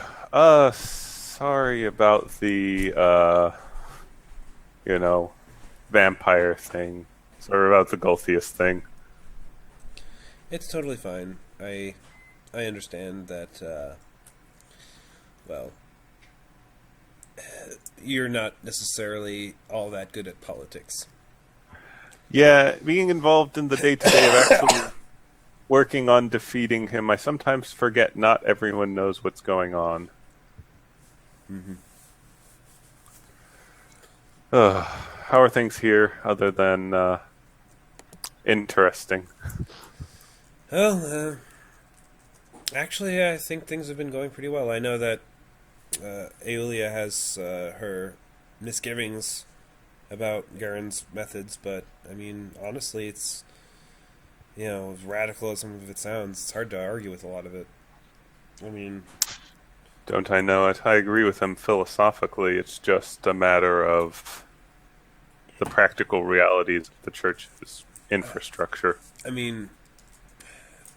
Sorry about the, vampire thing. Sorry about the Gulthius thing. It's totally fine. I understand that, you're not necessarily all that good at politics. Yeah, being involved in the day-to-day of actually working on defeating him, I sometimes forget not everyone knows what's going on. Mm-hmm. How are things here, other than interesting? Well, actually, I think things have been going pretty well. I know that Aeolia has her misgivings about Garen's methods, but, I mean, honestly, it's, as radical as some of it sounds, it's hard to argue with a lot of it. I mean... Don't I know it? I agree with him philosophically. It's just a matter of the practical realities of the church's infrastructure. I mean,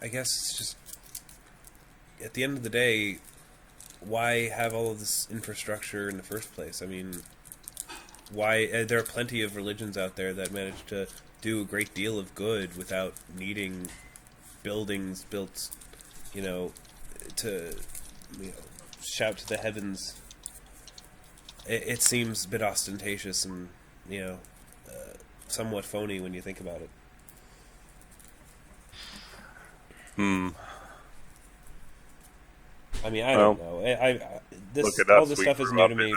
I guess it's just, at the end of the day, why have all of this infrastructure in the first place? I mean, why? There are plenty of religions out there that manage to do a great deal of good without needing buildings built, to, shout to the heavens. It seems a bit ostentatious and, somewhat phony when you think about it. I mean, I don't know. All this stuff is new to me.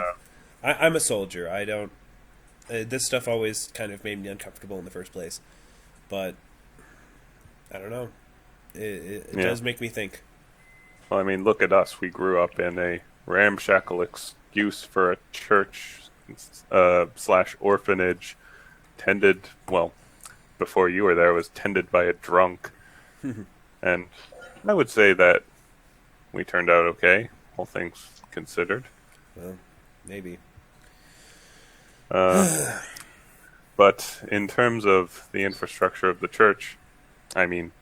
I'm a soldier. I don't. This stuff always kind of made me uncomfortable in the first place, but I don't know. It does make me think. Well, I mean, look at us. We grew up in a ramshackle excuse for a church / orphanage, tended, before you were there, was tended by a drunk. And I would say that we turned out okay, all things considered. Well, maybe. But in terms of the infrastructure of the church, I mean,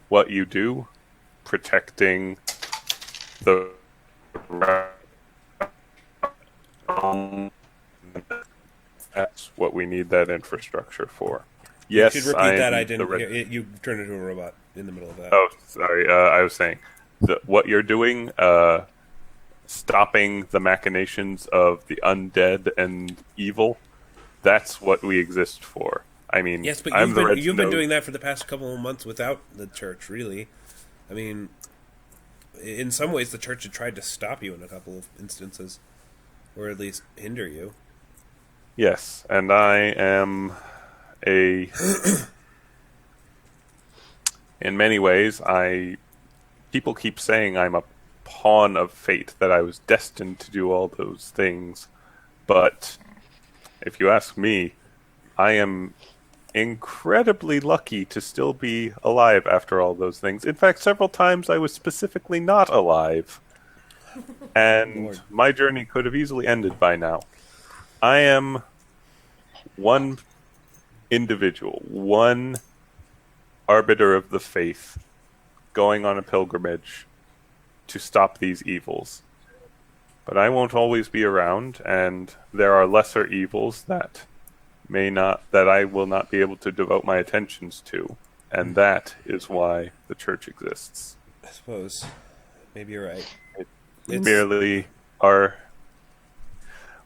what you do, protecting the that's what we need that infrastructure for. Yes, you should repeat that. I didn't hear. You turned into a robot in the middle of that. Oh, sorry. I was saying what you're doing, stopping the machinations of the undead and evil. That's what we exist for. I mean, yes, but you've been doing that for the past couple of months without the church, really. I mean, in some ways, the church had tried to stop you in a couple of instances, or at least hinder you. Yes, and I am in many ways, people keep saying I'm a pawn of fate, that I was destined to do all those things. But if you ask me, I am incredibly lucky to still be alive after all those things. In fact, several times I was specifically not alive. And Lord. My journey could have easily ended by now. I am one individual, one arbiter of the faith, going on a pilgrimage to stop these evils. But I won't always be around, and there are lesser evils that I will not be able to devote my attentions to, and that is why the church exists. I suppose. Maybe you're right.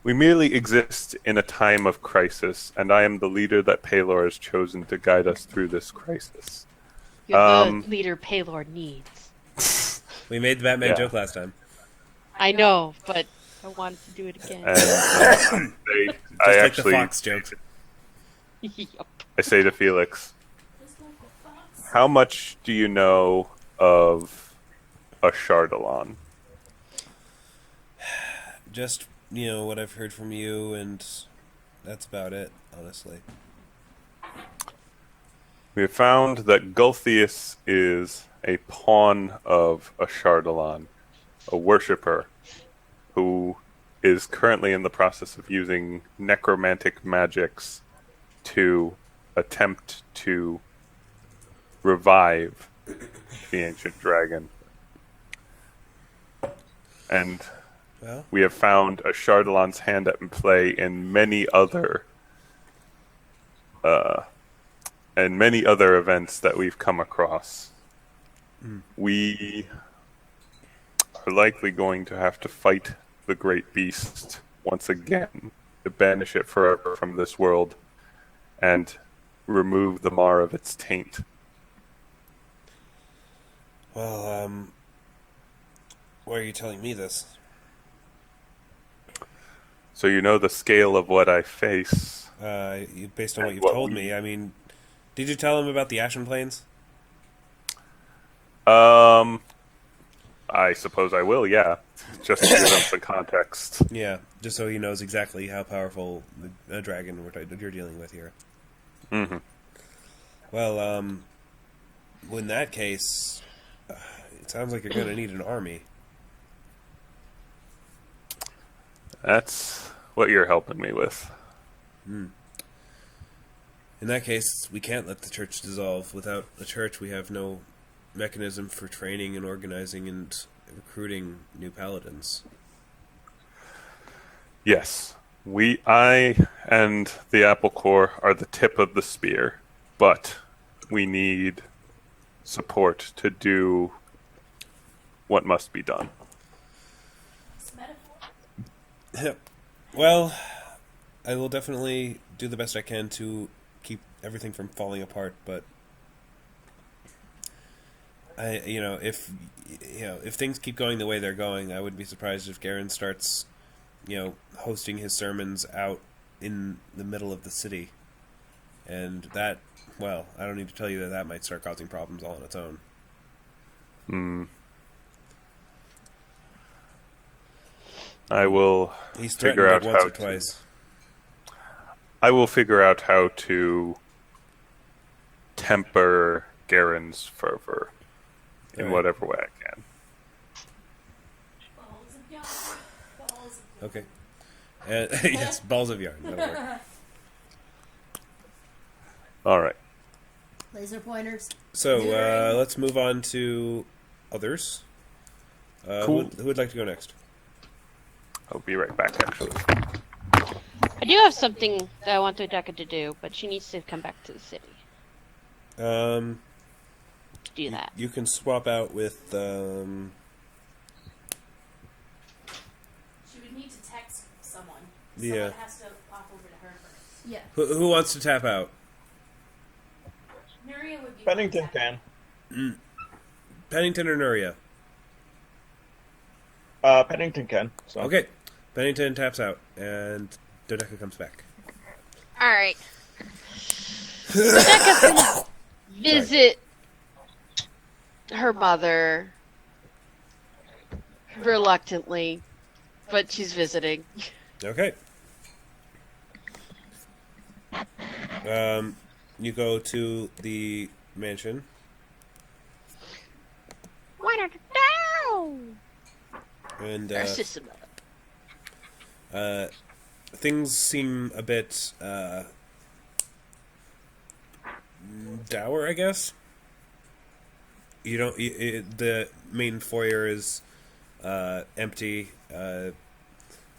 We merely exist in a time of crisis, and I am the leader that Paylor has chosen to guide us through this crisis. You're the leader Paylor needs. We made the Batman Yeah. joke last time. I know, but I wanted to do it again. And Just like the Fox joke. Yup. I say to Felix, Just like a fox. how much do you know of a Chardalon? Just, what I've heard from you, and that's about it, honestly. We have found that Gulthius is a pawn of a Chardalon, a worshipper, who is currently in the process of using necromantic magics to attempt to revive the ancient dragon. And Well, we have found a Chardalon's hand at play in many other events that we've come across. We are likely going to have to fight the great beast once again to banish it forever from this world and remove the mar of its taint. well, why are you telling me this? So you know the scale of what I face. Based on what you've What told we- me, I mean, did you tell him about the Ashen Plains? I suppose I will, yeah. Just to give him some context. Yeah, just so he knows exactly how powerful the dragon you're dealing with here. Mm-hmm. Well, in that case, it sounds like you're going to need an army. That's what you're helping me with. In that case, we can't let the church dissolve. Without the church, we have no mechanism for training and organizing and recruiting new paladins. Yes. I and the Apple Core are the tip of the spear, but we need support to do what must be done. It's metaphor. Well, I will definitely do the best I can to keep everything from falling apart, but if things keep going the way they're going, I wouldn't be surprised if Garen starts, hosting his sermons out in the middle of the city. And that, well, I don't need to tell you that might start causing problems all on its own. I will He's figure out threatened it once how or twice. I will figure out how to temper Garen's fervor in Right. whatever way I can. Balls of yarn. Balls of Okay. Yes, balls of yarn. That'll work. All right. Laser pointers. So, Neutering. let's move on to others. Cool. Who would like to go next? I'll be right back, actually. I do have something that I want Dodeka to do, but she needs to come back to the city Um, to do that. you can swap out with, She would need to text someone. Yeah. Someone has to pop over to her first. Yeah. who wants to tap out? Nuria would be Pennington one to tap. can. Pennington or Nuria? Pennington can. So. Okay. Pennington taps out, and Dodeka comes back. Alright. Dodeka's gonna visit her mother reluctantly, but she's visiting. Okay. You go to the mansion. Why don't you And Narcissima. things seem a bit dour, I guess. You don't. The main foyer is empty.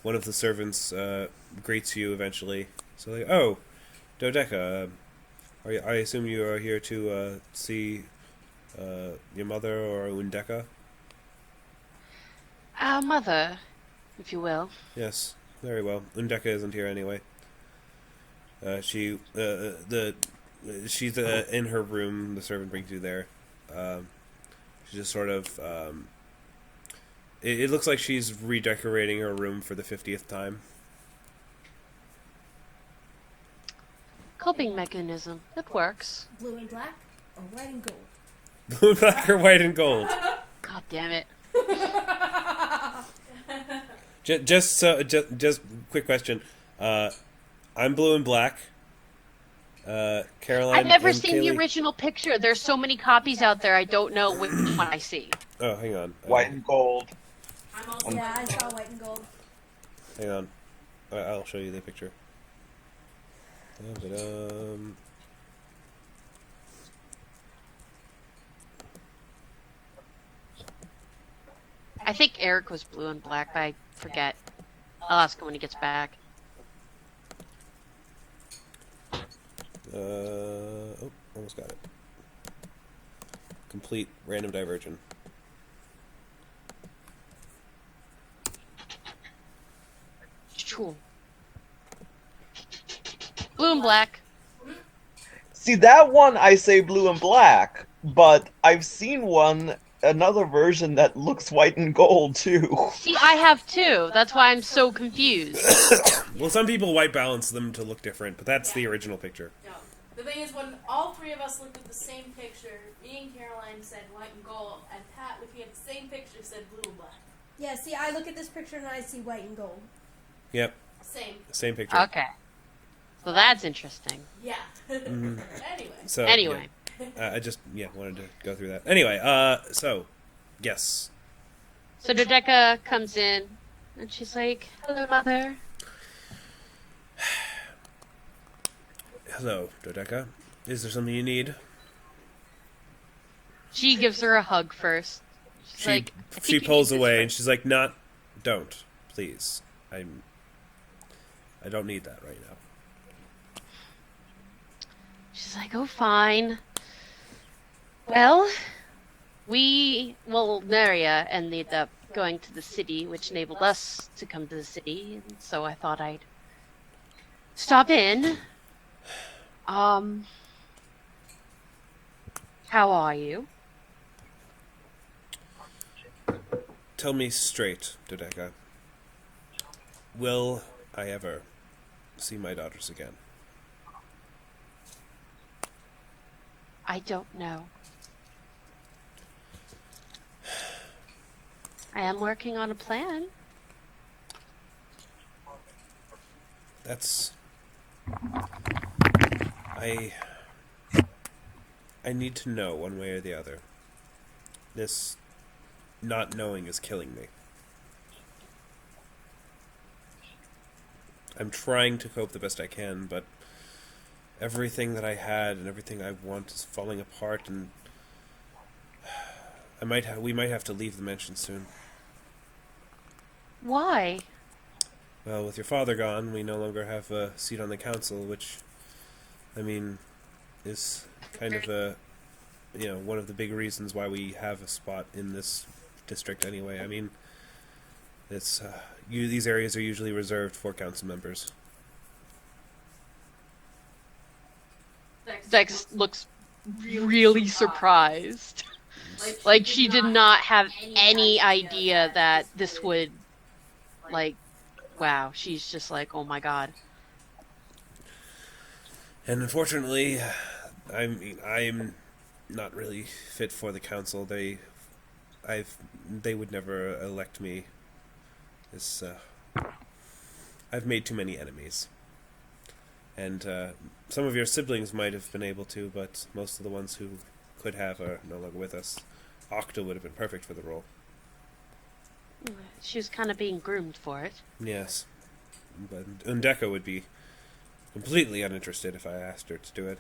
One of the servants greets you eventually. So like, oh, Dodeka, I assume you are here to see your mother or Undeka? Our mother, if you will. Yes, very well. Undeka isn't here anyway. She's in her room. The servant brings you there. She just sort of. It looks like she's redecorating her room for the 50th time. Coping mechanism. It works. Blue and black or white and gold? Blue, black, or white and gold. God damn it. Just quick question. I'm blue and black. Caroline. I've never and seen Kaylie. the original picture. There's so many copies out there. I don't know which one I see. Oh, hang on. White and gold. I'm also Yeah, I saw white and gold. Hang on. I'll show you the picture. I think Eric was blue and black, but I forget. I'll ask him when he gets back. Oh, almost got it. Complete random diversion. Cool. Blue and black. See, that one I say blue and black, but I've seen another version that looks white and gold too. See, I have too. That's why I'm so confused. Well, some people white balance them to look different, but that's the original picture. No. The thing is, when all three of us looked at the same picture, me and Caroline said white and gold, and Pat, looking at the same picture, said blue and black. Yeah, see, I look at this picture and I see white and gold. Yep, Same picture. Okay. So that's interesting. Yeah. Mhm. Anyway. So Anyway. yeah. I just wanted to go through that. Anyway, so yes, So Dodeka comes in, and she's like, "Hello, mother." hello, Dodeka. Is there something you need? She gives her a hug first. She's She like, "I think she you pulls need this away for-" and she's like, don't, please. I don't need that right now. She's like, "Oh, fine. Well, Nuria ended up going to the city, which enabled us to come to the city, and so I thought I'd stop in. How are you?" Tell me straight, Dodeka. Will I ever see my daughters again? I don't know. I am working on a plan. That's... I need to know one way or the other. This not knowing is killing me. I'm trying to cope the best I can, but everything that I had and everything I want is falling apart, and we might have to leave the mansion soon. Why? Well, with your father gone, we no longer have a seat on the council, which, I mean, is kind of one of the big reasons why we have a spot in this district anyway. I mean, it's these areas are usually reserved for council members. Dex looks really surprised. Like she did not have any idea that this would, wow, she's just like, oh my god. And unfortunately, I'm not really fit for the council. They would never elect me. I've made too many enemies. And some of your siblings might have been able to, but most of the ones who could have are no longer with us. Octa would have been perfect for the role. She was kind of being groomed for it. Yes. But Undeka would be completely uninterested if I asked her to do it.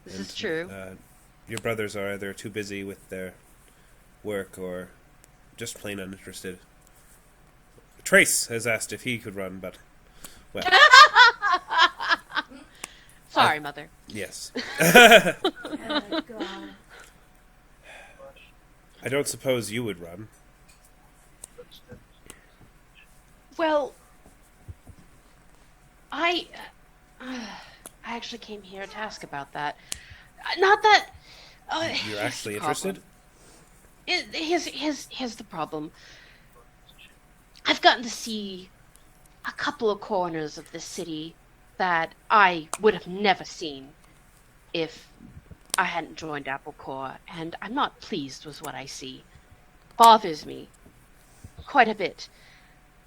This is true. your brothers are either too busy with their work or just plain uninterested. Trace has asked if he could run, but, well, Sorry, Mother. yes. Oh, God. I don't suppose you would run. Well, I actually came here to ask about that. Not that... You're actually interested? Here's the problem. I've gotten to see a couple of corners of the city that I would have never seen if I hadn't joined Applecore, and I'm not pleased with what I see. Bothers me quite a bit.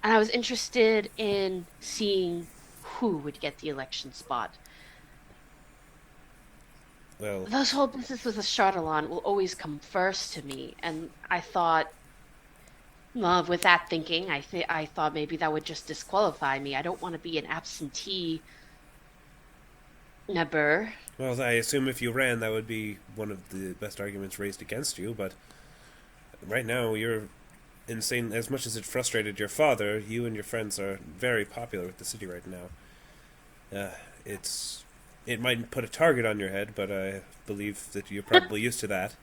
And I was interested in seeing who would get the election spot. Well, Those whole business with the Charlatan will always come first to me, and I thought, well, with that thinking, I thought maybe that would just disqualify me. I don't want to be an absentee member. well, I assume if you ran, that would be one of the best arguments raised against you, but right now you're insane. As much as it frustrated your father, you and your friends are very popular with the city right now. It might put a target on your head, but I believe that you're probably used to that.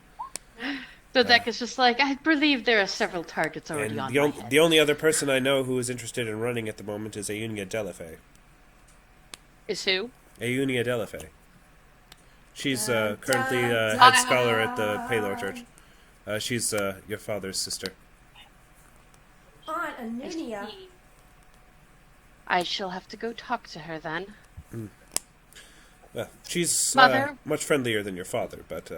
Dodeka's just like, I believe there are several targets already And on the, my on- head. the only other person I know who is interested in running at the moment is Eunia Delafay. Is who? Eunia Delafay. She's currently dun, head scholar at the Palor Church. She's your father's sister. Aunt Anunia. I shall have to go talk to her then. Well, she's Mother? much friendlier than your father, but,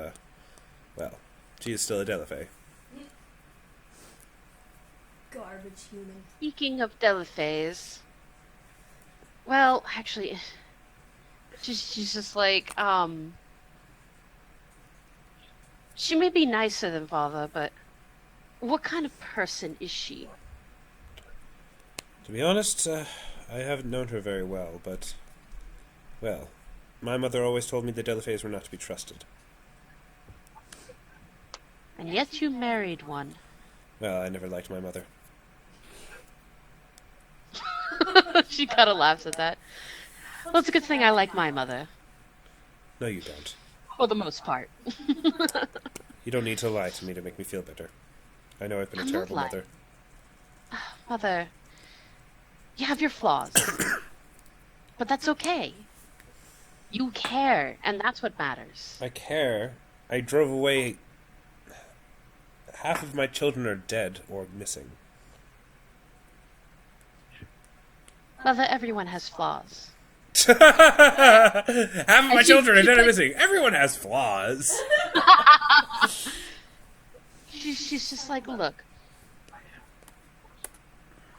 well, she is still a Delafay. Garbage human. Speaking of Delafays, well, actually, she's just like, she may be nicer than father, but what kind of person is she? To be honest, I haven't known her very well, but, well, my mother always told me the Delafays were not to be trusted. And yet you married one. Well, I never liked my mother. She kind of laughs at that. Well, it's a good thing I like my mother, No, you don't. for the most part. You don't need to lie to me to make me feel better. I know I've been a I'm not terrible lying. mother. Mother, you have your flaws. But that's okay. You care, and that's what matters. I care. I drove away. Half of my children are dead or missing. Mother, everyone has flaws. Half of my And children are she dead or put- missing. Everyone has flaws. She's just like, look,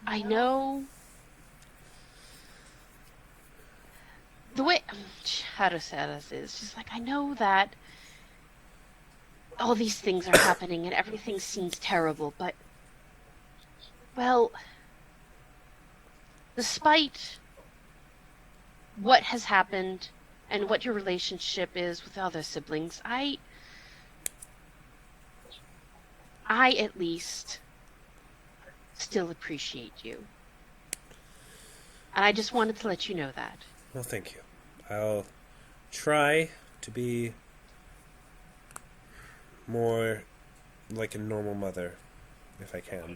I know the way, how to say this is, she's like, I know that all these things are happening and everything seems terrible, but, well, despite what has happened and what your relationship is with other siblings, I at least still appreciate you. And I just wanted to let you know that. Well, thank you. I'll try to be more like a normal mother, if I can.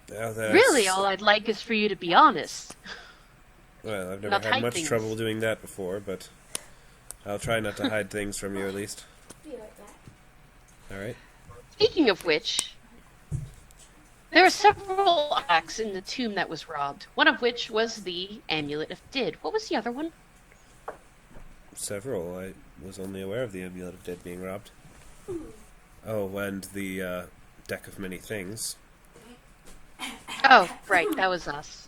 Now that's- Really, all I'd like is for you to be honest. Well, I've never Not had hide much things. trouble doing that before, but I'll try not to hide things from you at least. Be like that. All right. Speaking of which, there are several acts in the tomb that was robbed, one of which was the Amulet of Did. What was the other one? Several. I was only aware of the Amulet of Dead being robbed. Oh, and the Deck of Many Things. Oh, right, that was us.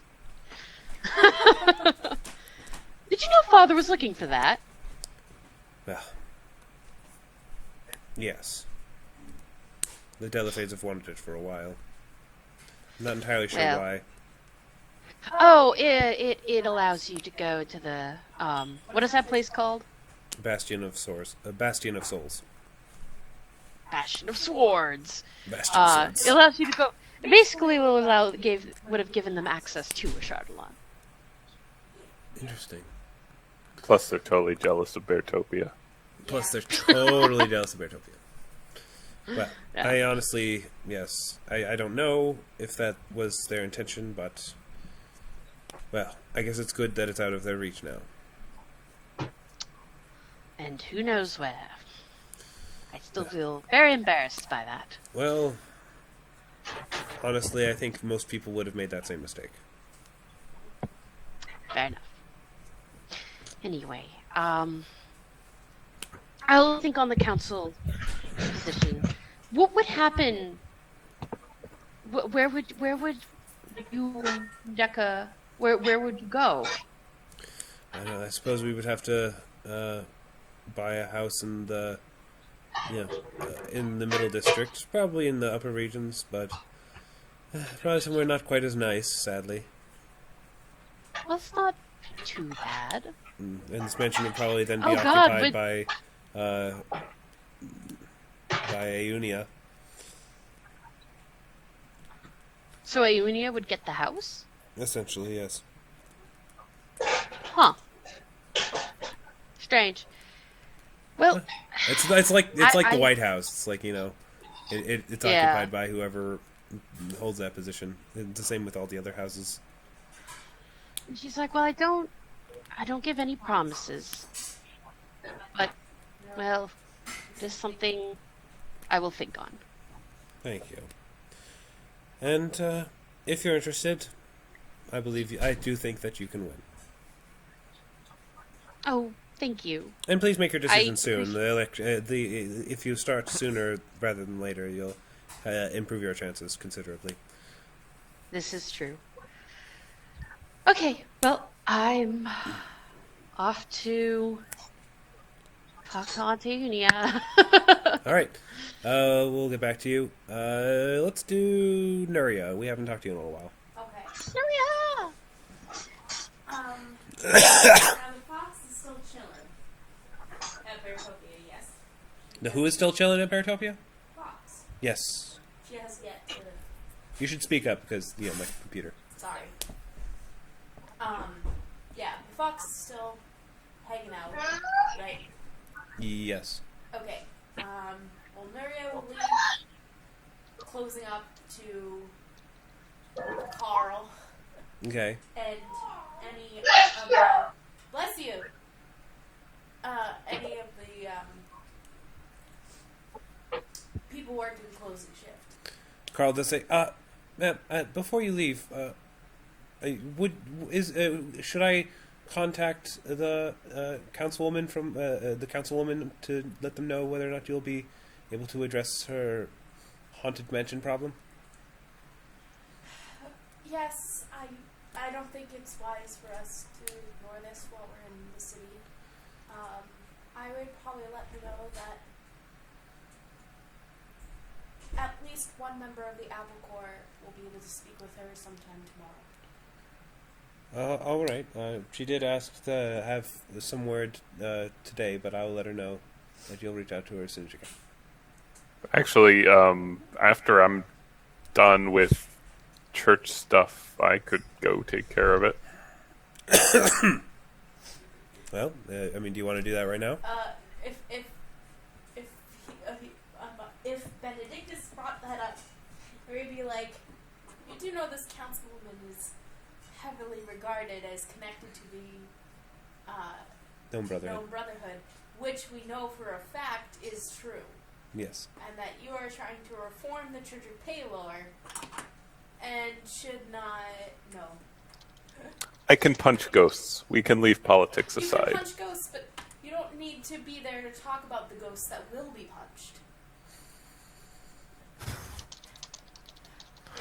Did you know Father was looking for that? Well, yes. The Delafades have wanted it for a while. I'm not entirely sure Well. why. Oh, it allows you to go to the, what is that place called? Bastion of Souls. Bastion of Souls. Bastion of Swords. Bastion of Swords. It allows you to go. It basically would have given them access to a Chardalon. Interesting. Plus, they're totally jealous of Beartopia. Plus, they're totally jealous of Beartopia. But Yeah. I honestly, yes, I don't know if that was their intention, but well, I guess it's good that it's out of their reach now. And who knows where. I still feel very embarrassed by that. Well, honestly, I think most people would have made that same mistake. Fair enough. Anyway, I'll think on the council position. What would happen? Where would you, Deka? Where would you go? I don't know, I suppose we would have to buy a house in the in the middle district, probably in the upper regions, but probably somewhere not quite as nice, sadly. Well, it's not too bad. And this mansion would probably then be Oh, God, occupied by Aunia. So Aunia would get the house? Essentially, yes. Huh. Strange. Well, It's like I- the White House. It's like, you know, it's Yeah. occupied by whoever holds that position. It's the same with all the other houses. she's like, well, I don't give any promises. But, well, it is something I will think on. Thank you. And if you're interested, I do think that you can win. Oh, thank you. And please make your decision soon. appreciate- If you start sooner rather than later, you'll improve your chances considerably. This is true. Okay, well, I'm off to talk to Aunt Unia. All right, we'll get back to you. Let's do Nuria. We haven't talked to you in a little while. Okay. Nuria! Now the fox is still chilling at Beartopia, yes. Now, who is still chilling at Paratopia? Fox. Yes. She has yet to. You should speak up because my computer. Sorry. Yeah, the fox is still hanging out, right? Yes. Okay. Well, Nuria will leave, closing up to Carl Okay. and any of the bless you. Any of the people working closing shift. Carl does say, ma'am, before you leave, should I contact the councilwoman from the councilwoman to let them know whether or not you'll be able to address her haunted mansion problem? Yes, I don't think it's wise for us to ignore this while we're in the city. I would probably let her know that at least one member of the Apple Corps will be able to speak with her sometime tomorrow. All right. She did ask to have some word today, but I'll let her know that you'll reach out to her as soon as you can. Actually, after I'm done with church stuff, I could go take care of it. Well, do you want to do that right now? If Benedictus brought that up, we'd be like, you do know this councilwoman is heavily regarded as connected to the Gnome Brotherhood. Gnome Brotherhood, which we know for a fact is true, Yes. and that you are trying to reform the Church of Paylor and should not. No. I can punch ghosts. We can leave politics You aside. can punch ghosts, but you don't need to be there to talk about the ghosts that will be punched.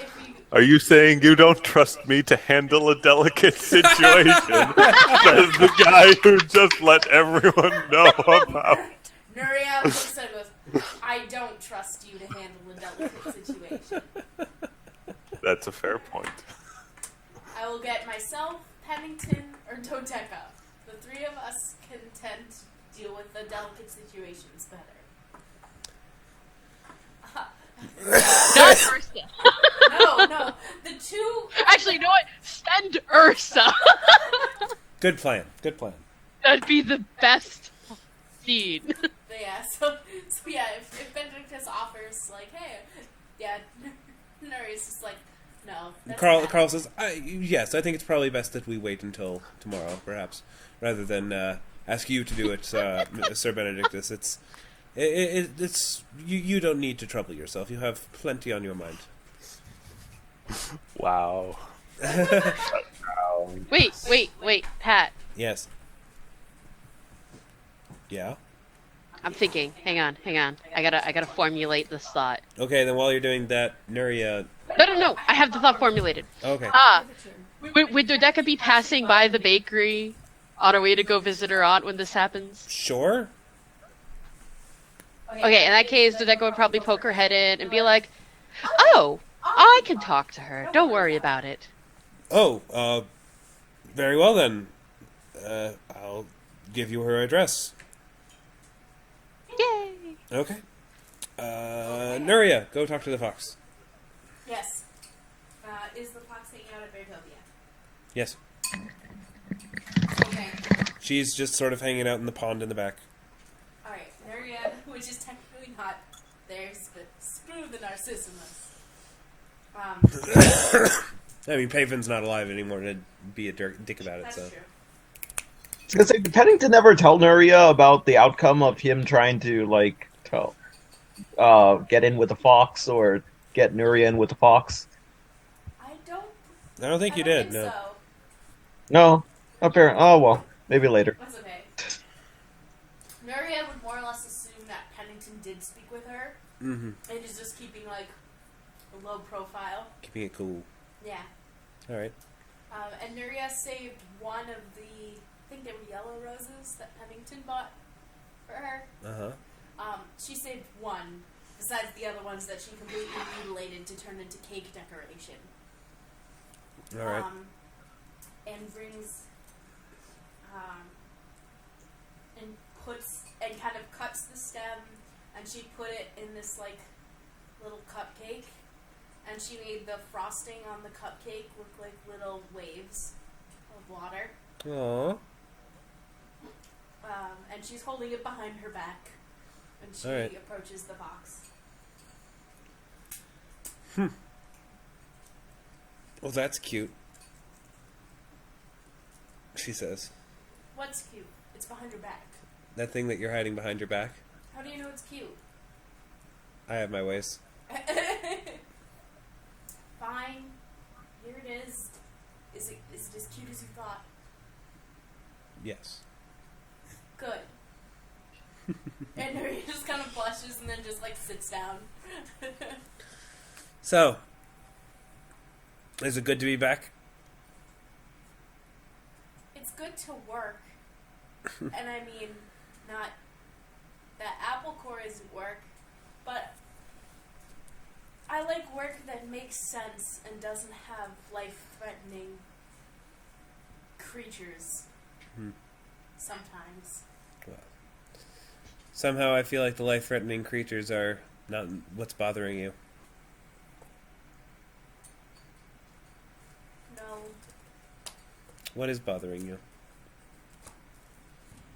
If you Are you saying you don't trust me to handle a delicate situation? Says the guy who just let everyone know about. Nuria looks at him and goes, I don't trust you to handle a delicate situation. That's a fair point. I will get myself, Pennington, or Dodeka. The three of us can tend deal with the delicate situations better. Not Ursa. No. The two. Actually, you know what? Send Ursa. Good plan. Good plan. That'd be the best scene. But yeah, so yeah, if Benedictus offers, like, hey, yeah, Nuria's just like, no. That's bad. Carl says, yes, I think it's probably best that we wait until tomorrow, perhaps, rather than ask you to do it, Sir Benedictus. It's you don't need to trouble yourself. You have plenty on your mind. Wow. Wait, Pat. Yes. Yeah. I'm thinking. Hang on. I gotta formulate this thought. Okay, then while you're doing that, Nuria. No. I have the thought formulated. Okay. Would Dodeka be passing by the bakery on her way to go visit her aunt when this happens? Sure. Okay, in that case, Dodeka would probably poke her head in and be like, "Oh, I can talk to her. Don't worry about it." Oh, very well then. I'll give you her address. Yay! Okay. Nuria, go talk to the fox. Yes. Is the fox hanging out at Beartovia? Yes. Okay. She's just sort of hanging out in the pond in the back. Alright, Nuria, which is technically not theirs, but screw the Narcissimas. I mean, Pavin's not alive anymore to be a dick about it, That's so. true. I was gonna say, did Pennington ever tell Nuria about the outcome of him trying to, like, get in with the fox or get Nuria in with the fox? I I don't think you did, no. So. No, apparently. Oh well, maybe later. That's okay. Nuria would more or less assume that Pennington did speak with her, Mm-hmm. and is just keeping, like, a low profile. Keeping it cool. Yeah. Alright. And Nuria saved one of the, I think they were yellow roses that Pennington bought for her. Uh-huh. She saved one, besides the other ones that she completely mutilated to turn into cake decoration. Alright. And brings, and puts, and kind of cuts the stem, and she put it in this, like, little cupcake, and she made the frosting on the cupcake look like little waves of water. Aww. And she's holding it behind her back when she Alright. approaches the box. Well, that's cute. She says. What's cute? It's behind her back. That thing that you're hiding behind your back? How do you know it's cute? I have my ways. Fine. Here it is. Is it as cute as you thought? Yes. Good. And Nuria just kind of blushes and then just, like, sits down. So, is it good to be back? It's good to work. And I mean, not that apple core isn't work, but I like work that makes sense and doesn't have life-threatening creatures. Sometimes. Well, somehow I feel like the life-threatening creatures are not what's bothering you. No. What is bothering you?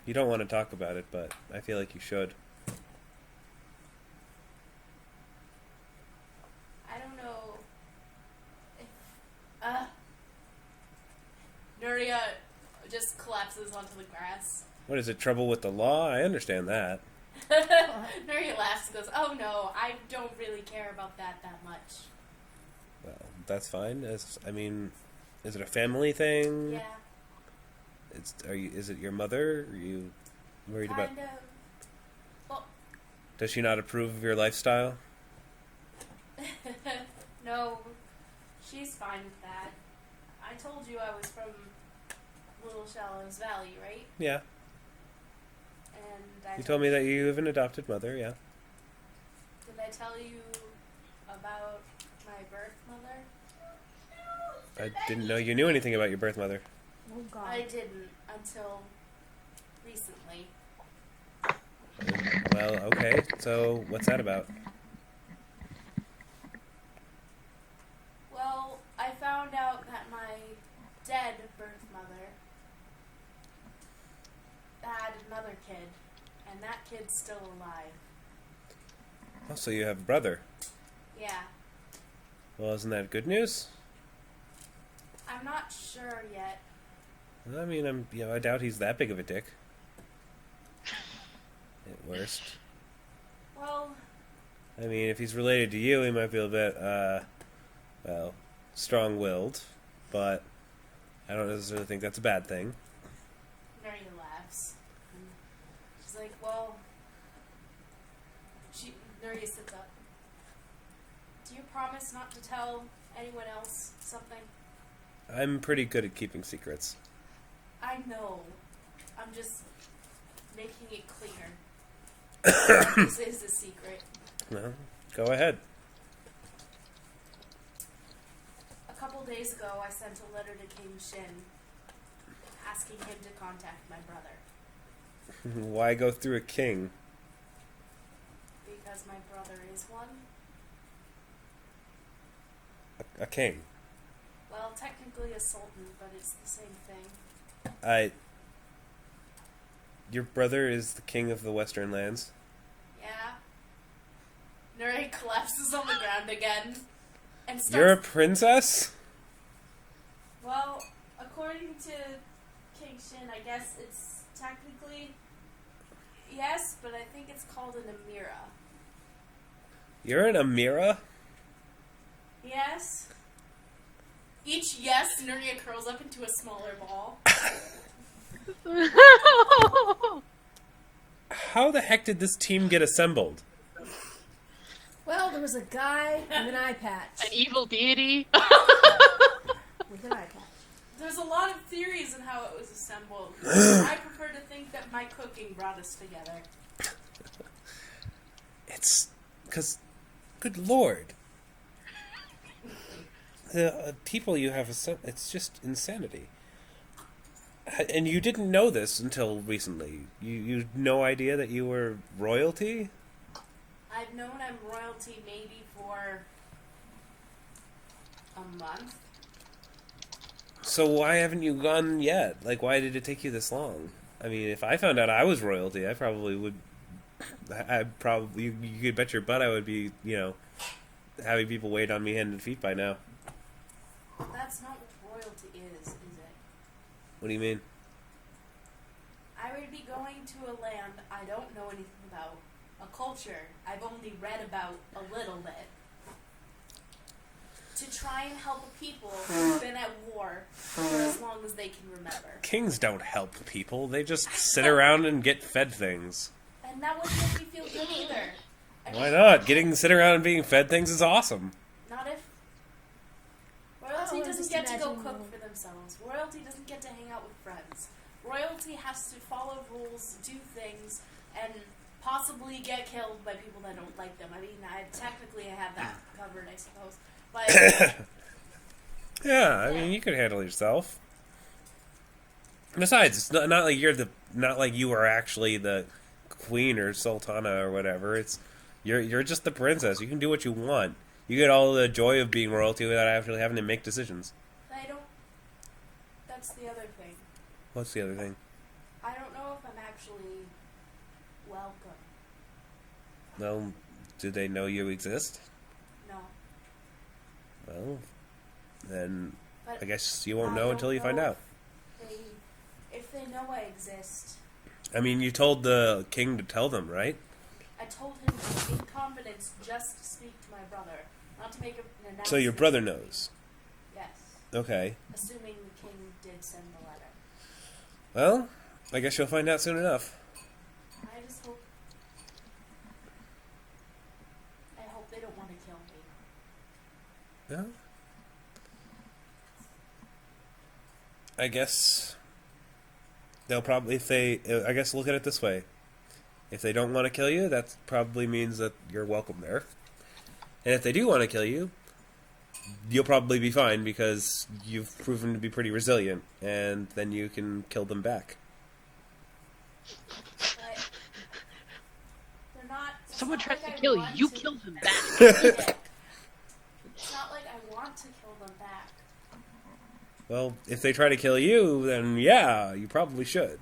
You don't want to talk about it, but I feel like you should. I don't know if... Nuria just collapses onto the grass. What is it, trouble with the law? I understand that. Nuria laughs and goes, "Oh no, I don't really care about that much." Well, that's fine. I mean, is it a family thing? Yeah, Is it your mother? Are you worried about... kind of. Well, Does she not approve of your lifestyle? no, she's fine with that. I told you I was from Little Shallows Valley, right? Yeah. And You told me that you have an adopted mother, yeah. Did I tell you about my birth mother? I didn't know you knew anything about your birth mother. Oh god. I didn't until recently. Well, okay. So, what's that about? Well, I found out that my dead birth mother had another kid, and that kid's still alive. Oh, so you have a brother. Yeah. Well, isn't that good news? I'm not sure yet. I mean, I doubt he's that big of a dick. At worst. Well, I mean, if he's related to you, he might be a bit, well, strong-willed, but I don't necessarily think that's a bad thing. Nuria laughs. And she's like, well... Nuria sits up. Do you promise not to tell anyone else something? I'm pretty good at keeping secrets. I know. I'm just making it clear. This is a secret. Well, go ahead. A couple days ago, I sent a letter to King Shin asking him to contact my brother. Why go through a king? Because my brother is one. A king? Well, technically a sultan, but it's the same thing. Your brother is the king of the Western Lands? Yeah. Nuria collapses on the ground again. And starts... You're a princess? Well, according to King Shin, I guess it's technically... Yes, but I think it's called an Amira. You're an Amira? Yes. Each yes, Nuria curls up into a smaller ball. How the heck did this team get assembled? Well, there was a guy with an eye patch. An evil deity. With an eye patch. There's a lot of theories on how it was assembled. I prefer to think that my cooking brought us together. It's... because... good lord. The people you have... it's just insanity. And you didn't know this until recently. You had no idea that you were royalty? I've known I'm royalty maybe for a month. So why haven't you gone yet? Like, why did it take you this long? I mean, if I found out I was royalty, I probably would... you could bet your butt I would be, having people wait on me hand and feet by now. That's not what royalty is it? What do you mean? I would be going to a land I don't know anything about. A culture I've only read about a little bit. To try and help a people who've been at war for as long as they can remember. Kings don't help people. They just sit around and get fed things. And that wouldn't make me feel good either. I Why mean, not? Getting sit around and being fed things is awesome. Not if royalty Oh, doesn't just get to go imagine- cook for themselves. Royalty doesn't get to hang out with friends. Royalty has to follow rules, do things, and possibly get killed by people that don't like them. I mean, I have that covered, I suppose. But Yeah, I mean, you could handle yourself. Besides, it's not like not like you are actually the queen or sultana or whatever. It's you're just the princess. You can do what you want. You get all the joy of being royalty without actually having to make decisions. I don't. That's the other thing. What's the other thing? I don't know if I'm actually welcome. Well, do they know you exist? No. Well, then But I guess you won't I know don't until you find know out. If they know I exist. I mean, you told the king to tell them, right? I told him in confidence just to speak to my brother, not to make an announcement. So your brother knows. Yes. Okay. Assuming the king did send the letter. Well, I guess you'll find out soon enough. I just hope. I hope they don't want to kill me. Well, I guess they'll probably, I guess look at it this way. If they don't want to kill you, that probably means that you're welcome there. And if they do want to kill you, you'll probably be fine because you've proven to be pretty resilient, and then you can kill them back. But Someone It's tries not to like I kill you, want you to. kill them back. It's not like I want to kill them back. Well, if they try to kill you, then yeah, you probably should.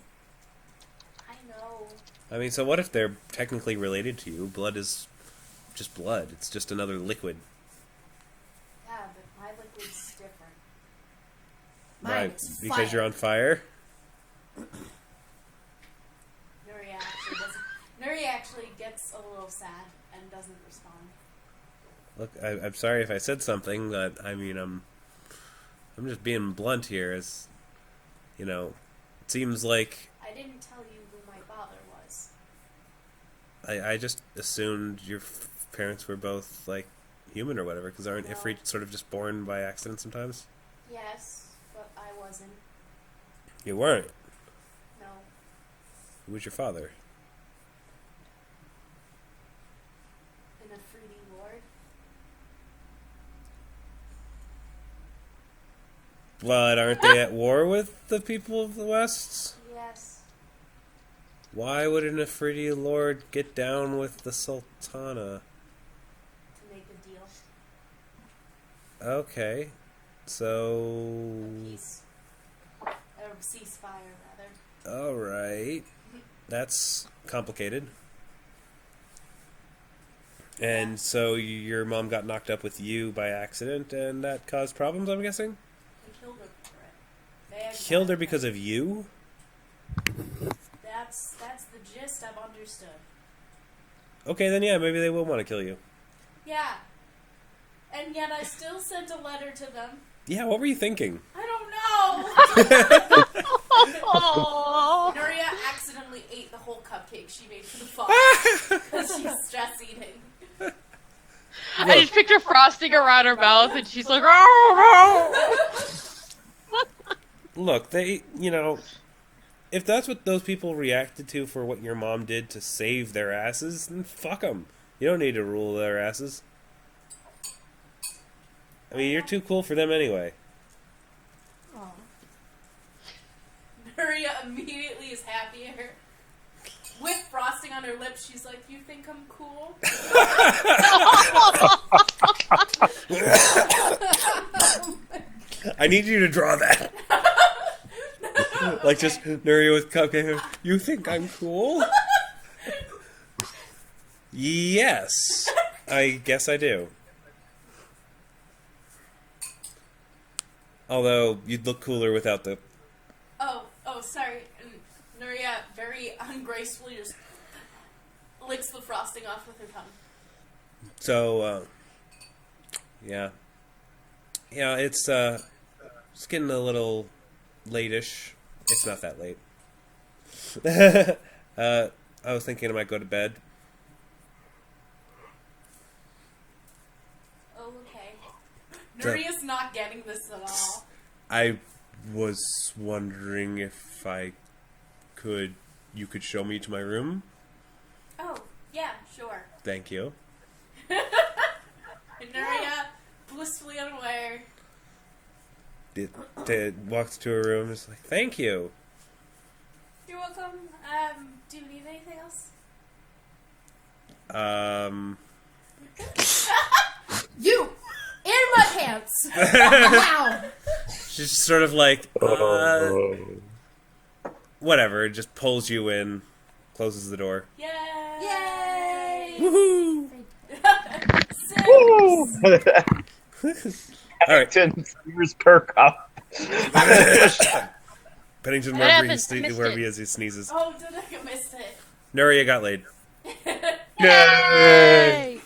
I know. I mean, so what if they're technically related to you? Blood is just blood. It's just another liquid. Yeah, but my liquid's different. Mine is Because fire. you're on fire? Nuria actually gets a little sad and doesn't respond. Look, I'm sorry if I said something, but I mean, I'm just being blunt here. As you know, it seems like I didn't tell you who my father was. I just assumed your parents were both like human or whatever. Because aren't No. Ifrit sort of just born by accident sometimes? Yes, but I wasn't. You weren't. No. Who was your father? An Afridi lord. But aren't they at war with the people of the West? Yes. Why would an Afridi lord get down with the Sultana? To make a deal. Okay, so Peace. A ceasefire, rather. all right, that's complicated. And so your mom got knocked up with you by accident, and that caused problems, I'm guessing? They killed her for it. They had Killed her because of you? That's the gist I've understood. Okay, then yeah, maybe they will want to kill you. Yeah. And yet I still sent a letter to them. Yeah, what were you thinking? I don't know! Aww. Nuria accidentally ate the whole cupcake she made for the father because she's stress eating. I just picture frosting around her mouth, and she's like, "Oh Look, they, if that's what those people reacted to for what your mom did to save their asses, then fuck them. You don't need to rule their asses. I mean, you're too cool for them anyway. Aw. Nuria immediately is happier. With frosting on her lips, she's like, "You think I'm cool?" I need you to draw that. Like just Nuria with cupcake. You think I'm cool? Yes. I guess I do. Although, you'd look cooler without the... Oh, sorry. And Nuria very ungracefully just licks the frosting off with her tongue. So, yeah. Yeah, it's getting a little late-ish. It's not that late. I was thinking I might go to bed. Oh, okay. Nuria's not getting this at all. I was wondering if you could show me to my room? Oh, yeah, sure. Thank you. And Nuria, blissfully unaware. It walks to her room and is like, thank you. You're welcome. Do you need anything else? You! In my pants! Wow! She's sort of like, whatever, just pulls you in, closes the door. Yay! Yay! Woohoo! Six! Alright. Pennington's ears perk up. Pennington, What wherever, happened? I missed wherever it. he is, he sneezes. Oh, Dodeka missed it. Nuria got laid. Yay!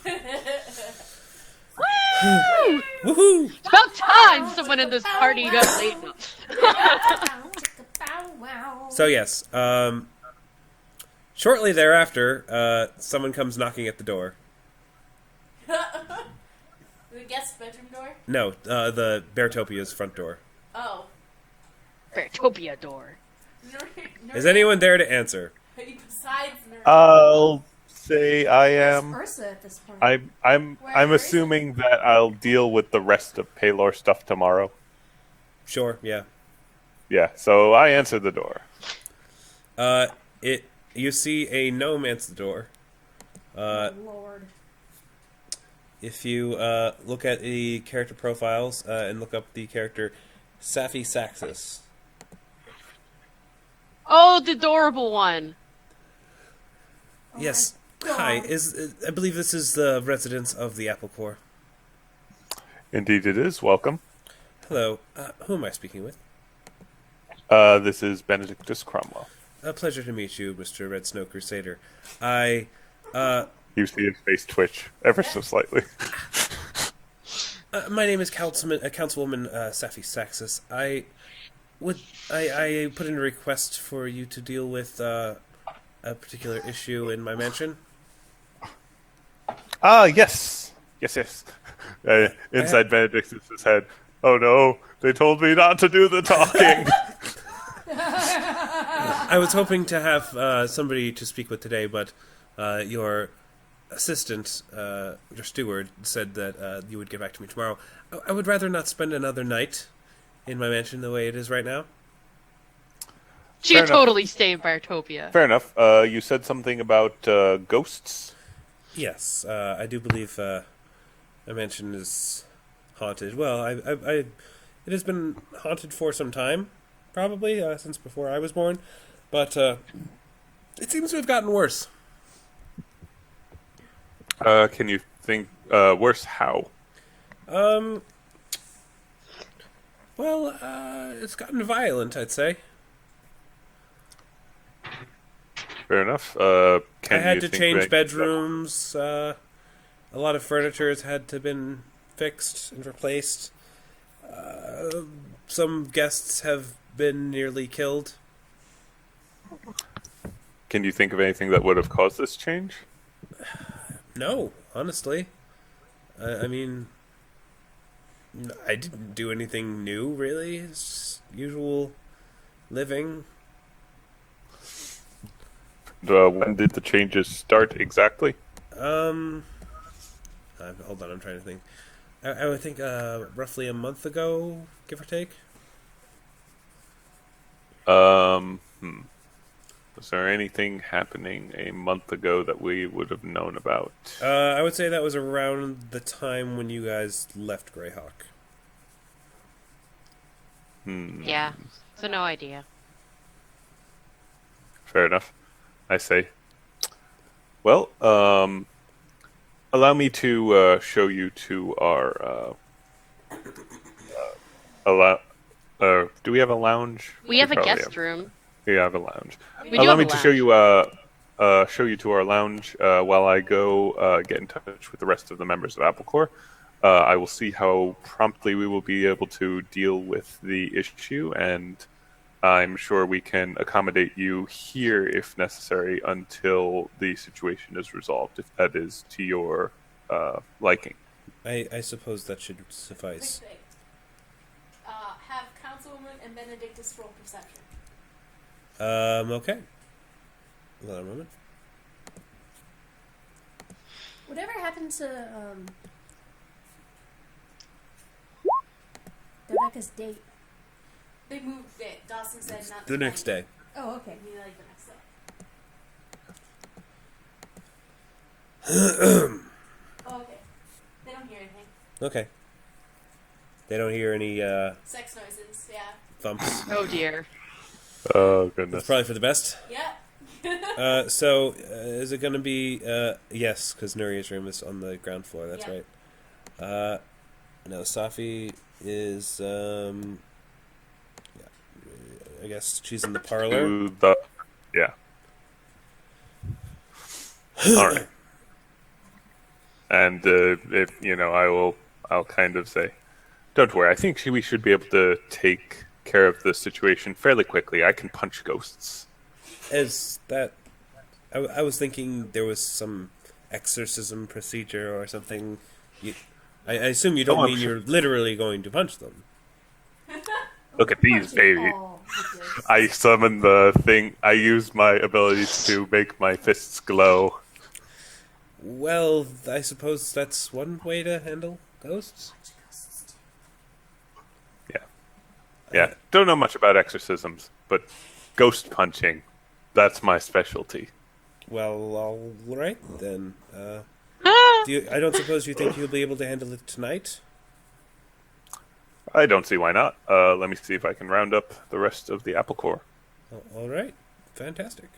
Woo! Woohoo! It's about time someone in this party got late. Wow. So yes, shortly thereafter, someone comes knocking at the door. The guest bedroom door? No, the Beartopia's front door. Oh. Beartopia door. Is anyone there to answer? Besides Nuria. I'll say I am. Ursa at this point. I'm Where is assuming that I'll deal with the rest of Paylor stuff tomorrow. Sure, yeah. Yeah, so I answer the door. You see a gnome answer the door. Lord. If you look at the character profiles and look up the character Safi Saxis. Oh, the adorable one. Yes. my God. Hi. I believe this is the residence of the Apple Core. Indeed it is. Welcome. Hello. Who am I speaking with? This is Benedictus Cromwell. A pleasure to meet you, Mr. Red Snow Crusader. You see his face twitch ever so slightly. My name is Councilwoman Safi Saxis. I put in a request for you to deal with a particular issue in my mansion. Ah, yes. Yes. Inside Benedictus' head. Oh no, they told me not to do the talking. I was hoping to have somebody to speak with today, but your assistant, your steward, said that you would get back to me tomorrow. I would rather not spend another night in my mansion the way it is right now. She Fair could enough. totally stay in Bartopia. Fair enough. You said something about ghosts? Yes, I do believe my mansion is haunted. Well, it has been haunted for some time, probably since before I was born, but it seems to have gotten worse. Can you think worse how? Well, it's gotten violent, I'd say. Fair enough. I Can had you to think of change anything bedrooms. A lot of furniture has had to been fixed and replaced. Some guests have been nearly killed. Can you think of anything that would have caused this change? No, honestly. I mean, I didn't do anything new, really. It's just usual living. When did the changes start exactly? Hold on, I'm trying to think. I would think roughly a month ago, give or take. Was there anything happening a month ago that we would have known about? I would say that was around the time when you guys left Greyhawk. Yeah, so no idea. Fair enough. I say. Well, allow me to show you to our do we have a lounge? We have a probably guest room. We have a lounge. We do Allow have me a to show you to our lounge while I go get in touch with the rest of the members of Apple Core. I will see how promptly we will be able to deal with the issue, and I'm sure we can accommodate you here if necessary until the situation is resolved, if that is to your liking. I suppose that should suffice. Quick thing. Have Councilwoman and Benedictus roll perception. Okay. Hold on a moment. Whatever happened to Dodeka's date? They moved it. Dawson said not The next day. Oh, okay. Maybe like the next day. Oh, okay. They don't hear anything. Okay. They don't hear any Sex noises, yeah. thumps. Oh dear. Oh, That's goodness. probably for the best. Yeah. So, is it going to be... yes, because Nuria's room is on the ground floor, that's Yeah. right. No, Safi is... I guess she's in the parlor. Yeah. All right. And if I'll kind of say, don't worry. I think we should be able to take care of the situation fairly quickly. I can punch ghosts. Is that... I was thinking there was some exorcism procedure or something. I assume you don't I'm mean sure. you're literally going to punch them. Look at these, baby. Oh, goodness. I summon the thing. I use my abilities to make my fists glow. Well, I suppose that's one way to handle ghosts. Yeah, don't know much about exorcisms, but ghost punching, that's my specialty. Well, all right then. Ah! I don't suppose you think you'll be able to handle it tonight? I don't see why not. Let me see if I can round up the rest of the apple core. All right. Fantastic.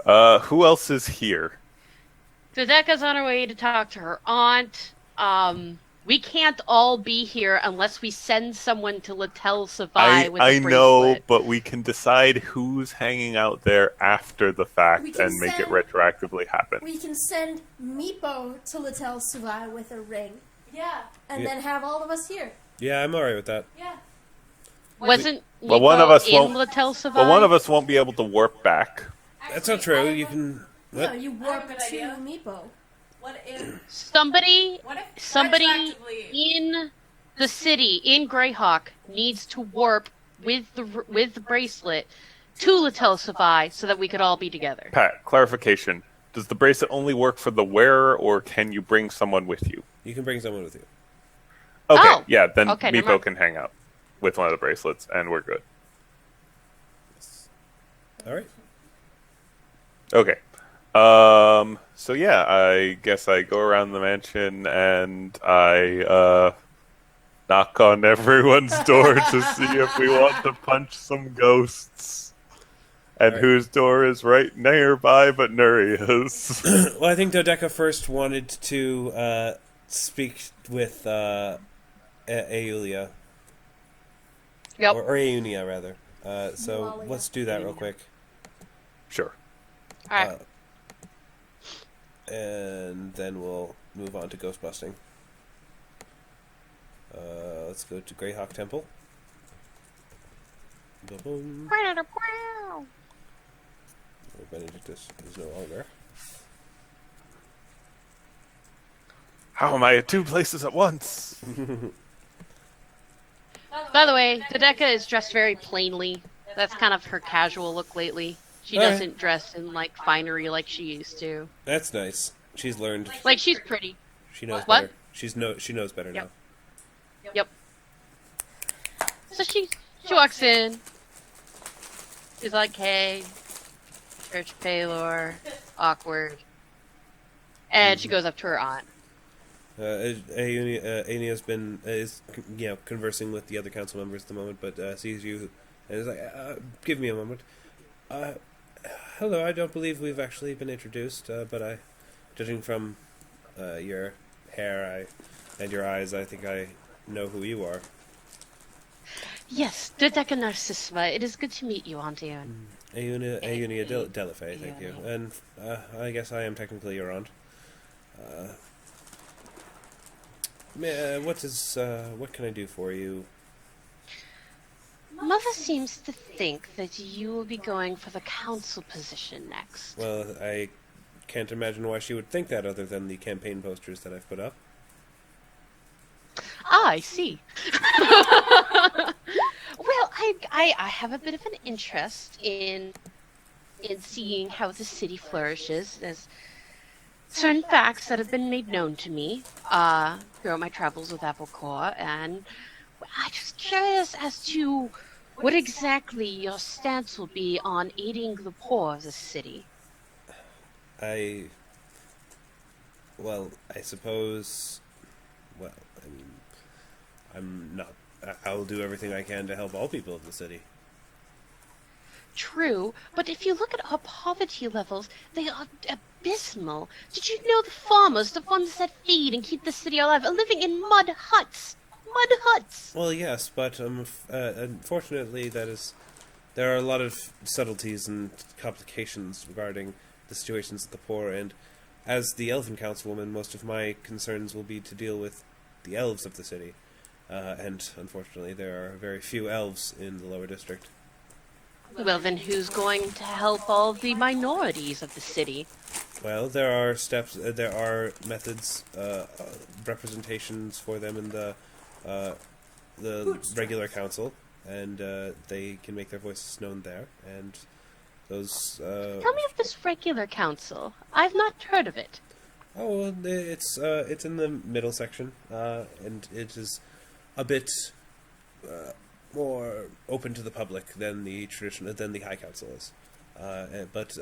Who else is here? Dodeka's on her way to talk to her aunt. We can't all be here unless we send someone to Littell Savai with a I bracelet. know, but we can decide who's hanging out there after the fact We can and make it send- retroactively happen. We can send Meepo to Littell Suvai with a ring, Yeah, and Yeah. then have all of us here. Yeah, I'm all right with that. yeah. Wasn't But one of Meepo us in won't- Littell Savai? But one of us won't be able to warp back. That's not Actually, true. I You have can. No, What? you I have warp a good to idea. Meepo. What if? Somebody What if? Somebody retroactively- in the city, in Greyhawk, needs to warp with the bracelet to Littell Savai so that we could all be together. Pat, clarification. Does the bracelet only work for the wearer, or can you bring someone with you? You can bring someone with you. Okay, Oh, yeah, then okay, never Meepo mind. can hang out with one of the bracelets, and we're good. All right. Okay. So yeah, I guess I go around the mansion and I knock on everyone's door to see if we want to punch some ghosts. And Alright. whose door is right nearby but Nuria's. Well, I think Dodeka first wanted to speak with Aulia. Yep. Or Aunia, rather. So Eulalia. let's do that real quick. Sure. All right. And then we'll move on to ghost busting. Let's go to Greyhawk Temple. Boom. Benedictus is no longer. How am I at two places at once? By the way, Dodeka is dressed very plainly. That's kind of her casual look lately. She Alright. doesn't dress in like finery like she used to. That's nice. She's learned. Like she's pretty. She knows What? better. She knows better Yep. now. Yep. So she walks in. She's like, "Hey, Church Paylor, awkward," and she goes up to her aunt. Ainia's been conversing with the other council members at the moment, but sees you and is like, "Give me a moment." Hello, I don't believe we've actually been introduced, but judging from your hair and your eyes, I think I know who you are. Yes, Dodeka Narcissima. It is good to meet you, Auntie. Aunia Delafay, thank you. And I guess I am technically your aunt. What can I do for you? Mother seems to think that you will be going for the council position next. Well, I can't imagine why she would think that other than the campaign posters that I've put up. Ah, I see. Well, I have a bit of an interest in seeing how the city flourishes. There's certain facts that have been made known to me throughout my travels with Applecore, and I'm just curious as to what exactly your stance will be on aiding the poor of the city. I suppose. Well, I mean, I'm not. I'll do everything I can to help all people of the city. True, but if you look at our poverty levels, they are abysmal. Did you know the farmers, the ones that feed and keep the city alive, are living in mud huts? Mud huts! Well, yes, but unfortunately, there are a lot of subtleties and complications regarding the situations of the poor, and as the Elven Councilwoman, most of my concerns will be to deal with the elves of the city. And unfortunately, there are very few elves in the lower district. Well, then who's going to help all the minorities of the city? Well, there are steps, there are methods, representations for them in the regular council, and they can make their voices known there. And those. Tell me of this regular council. I've not heard of it. Oh, well, it's in the middle section, and it is a bit more open to the public than the High Council is. But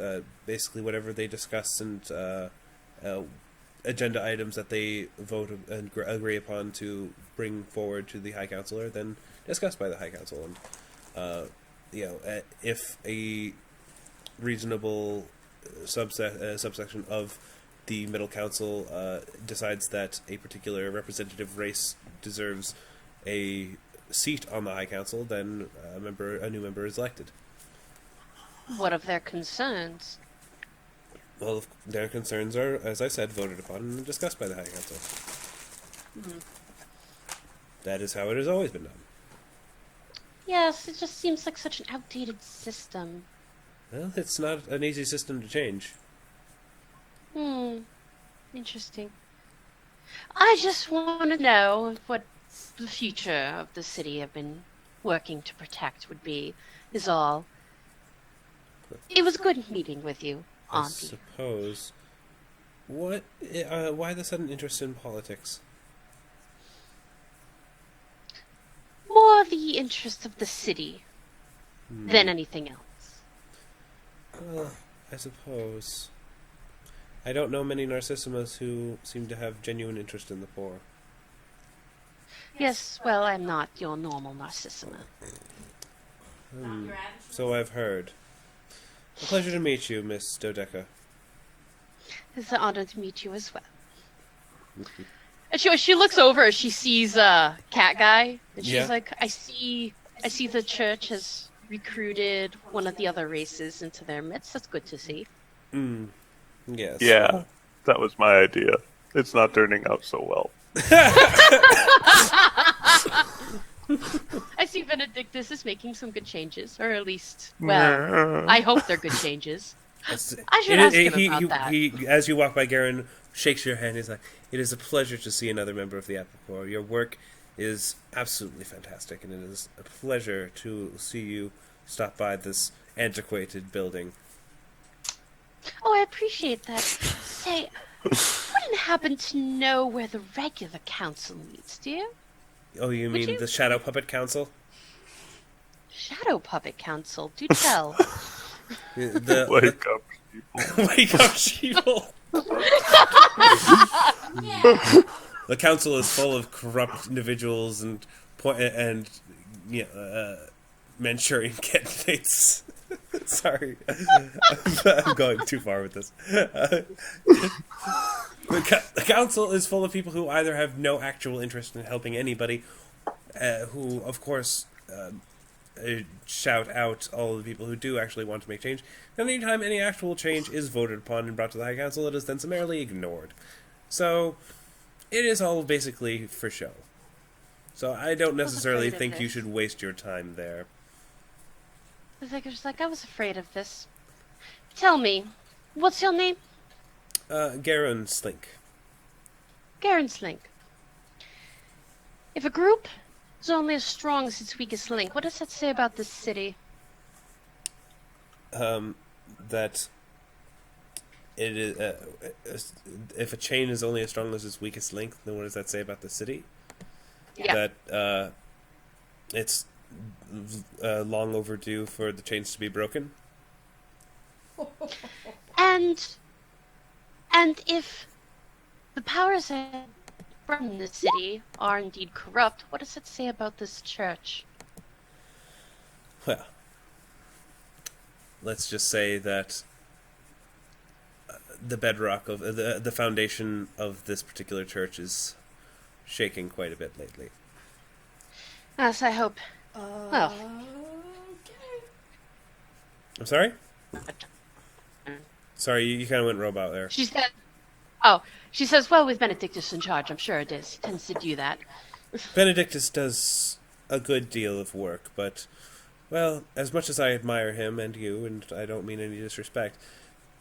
basically, whatever they discuss and agenda items that they vote and agree upon to bring forward to the High Council are then discussed by the High Council. And if a reasonable subsection of the Middle Council decides that a particular representative race deserves a seat on the High Council, then a new member is elected. What of their concerns? Well, their concerns are, as I said, voted upon and discussed by the High Council. That is how it has always been done. Yes, it just seems like such an outdated system. Well, it's not an easy system to change. Interesting. I just want to know what the future of the city I've been working to protect would be, is all. It was good meeting with you, I Auntie. suppose. Why the sudden interest in politics? More the interest of the city than anything else. Well, I suppose. I don't know many Narcissimas who seem to have genuine interest in the poor. Yes, well, I'm not your normal Narcissima. So I've heard. A pleasure to meet you, Miss Dodeka. It's an honor to meet you as well. And she looks over, she sees Cat Guy, and she's like, I see the church has recruited one of the other races into their midst. That's good to see. Yes. Yeah, that was my idea. It's not turning out so well. I see Benedictus is making some good changes, or at least, well, I hope they're good changes. I should ask him about that. He, as you walk by, Garen shakes your hand. He's like, "It is a pleasure to see another member of the Apple Corps. Your work is absolutely fantastic, and it is a pleasure to see you stop by this antiquated building." Oh, I appreciate that. Say, you wouldn't happen to know where the regular council meets, do you? Oh, you mean the Shadow Puppet Council? Shadow Puppet Council? Do tell. Wake up, people. Wake up, sheeple! The council is full of corrupt individuals and Manchurian candidates. Sorry, I'm going too far with this. The council is full of people who either have no actual interest in helping anybody, who, of course, shout out all of the people who do actually want to make change. And anytime any actual change is voted upon and brought to the High Council, it is then summarily ignored. So, it is all basically for show. So I don't necessarily think you should waste your time there. I was afraid of this. Tell me, what's your name? Garen Slink. Garen Slink. If a group is only as strong as its weakest link, what does that say about this city? That it is. If a chain is only as strong as its weakest link, then what does that say about the city? Yeah. That it's long overdue for the chains to be broken. And if the powers that run the city are indeed corrupt, what does it say about this church? Well, let's just say that the bedrock of the foundation of this particular church is shaking quite a bit lately. Yes, I hope. Well, I'm sorry? Sorry, you kind of went robot there. she says, well, with Benedictus in charge, I'm sure it is. He tends to do that. Benedictus does a good deal of work, but, well, as much as I admire him and you, and I don't mean any disrespect,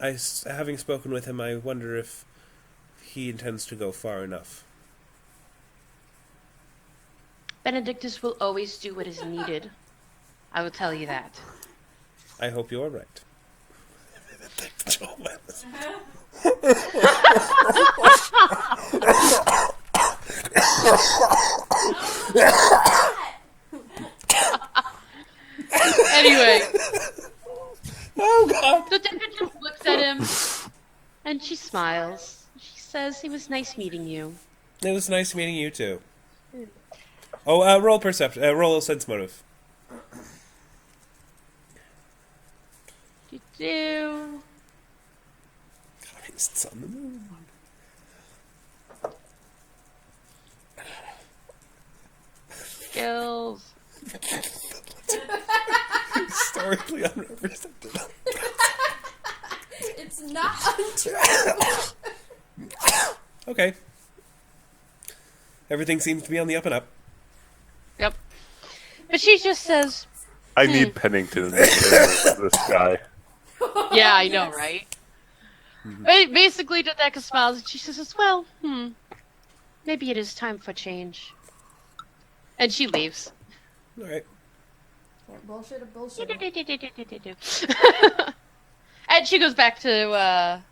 having spoken with him, I wonder if he intends to go far enough. Benedictus will always do what is needed. I will tell you that. I hope you are right. Anyway. Oh smiles. She says, it was nice meeting you. It was nice meeting you too. Oh, roll perception. Roll sense motive. Do. It's on the moon. Skills. Historically unrepresented. It's not untrue. Okay. Everything seems to be on the up and up. Yep. But she just says, I need Pennington in this guy. yeah, I know, right? Basically, Dodeka smiles and she says, well, maybe it is time for change. And she leaves. All right. Can't bullshit a bullshit. And she goes back to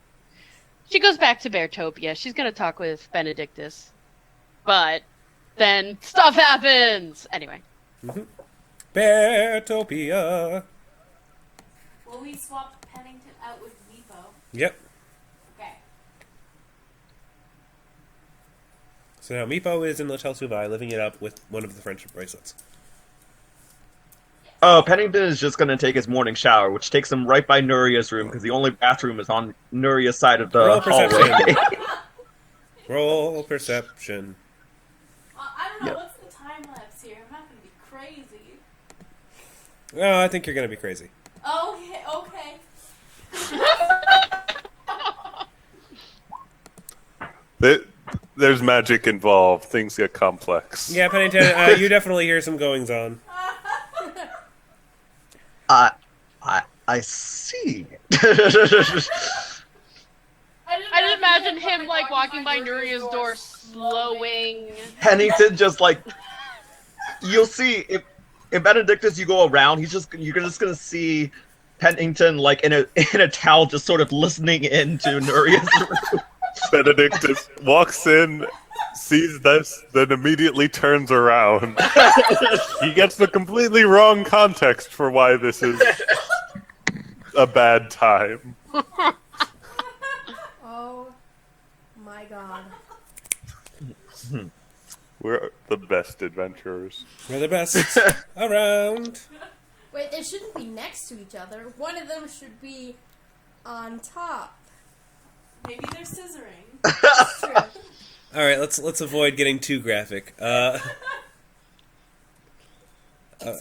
Beartopia. She's gonna talk with Benedictus. But then stuff happens! Anyway. Beartopia. Will we swap Pennington out with Vipo? Yep. Okay. So now Meepo is in L'Hotel Souvai, living it up with one of the friendship bracelets. Oh, Pennington is just gonna take his morning shower, which takes him right by Nuria's room, because the only bathroom is on Nuria's side of the Roll hallway. perception. Roll perception. I don't know, Yep. what's the time lapse here? I'm not gonna be crazy. Oh, I think you're gonna be crazy. Okay. There's magic involved. Things get complex. Yeah, Pennington, you definitely hear some goings on. I see. I just imagine him, like, walking by Nuria's door, slowing. Pennington just like, you'll see if Benedictus you go around, you're just gonna see Pennington like in a towel, just sort of listening into Nuria's room. Benedictus walks in, sees this, then immediately turns around. He gets the completely wrong context for why this is a bad time. Oh my god. We're the best adventurers. We're the best around. Wait, they shouldn't be next to each other. One of them should be on top. Maybe they're scissoring. That's true. All right, let's avoid getting too graphic. It's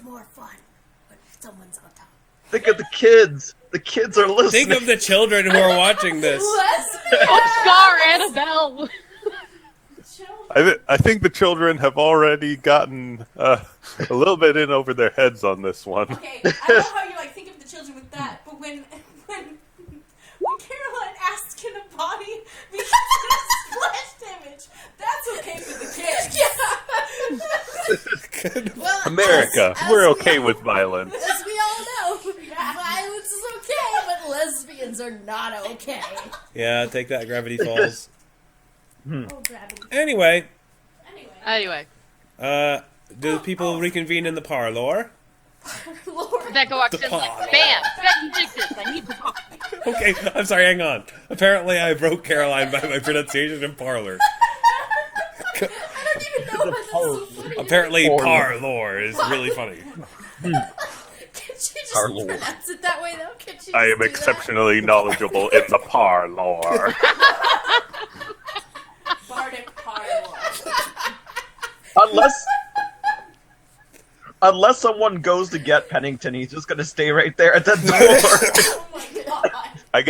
more fun when someone's on top. Think of the kids. The kids are listening. Think of the children who are watching this. Scar Annabelle! I think the children have already gotten a little bit in over their heads on this one. Okay, I know how you think of the children with that, but when Caroline asked in a body because it's splashed image, that's okay for the kids. Well, America, as we're we okay all- with violence. As we all know, violence is okay, but lesbians are not okay. Yeah, take that, Gravity Falls. Oh, gravity. Anyway, Anyway, do people reconvene in the parlor? Lord. Dodeka walks in like, pod. bam! Benedictus, I need to talk to you. Okay, I'm sorry, hang on. Apparently I broke Caroline by my pronunciation in parlor. I don't even know what this is so funny. Apparently Parlor. parlor is really funny. Can she just Parlor. pronounce it that way, though? Can she I just am do that? exceptionally knowledgeable in the parlor. Bardic parlor. Unless someone goes to get Pennington, he's just gonna stay right there at the door. Oh my god. I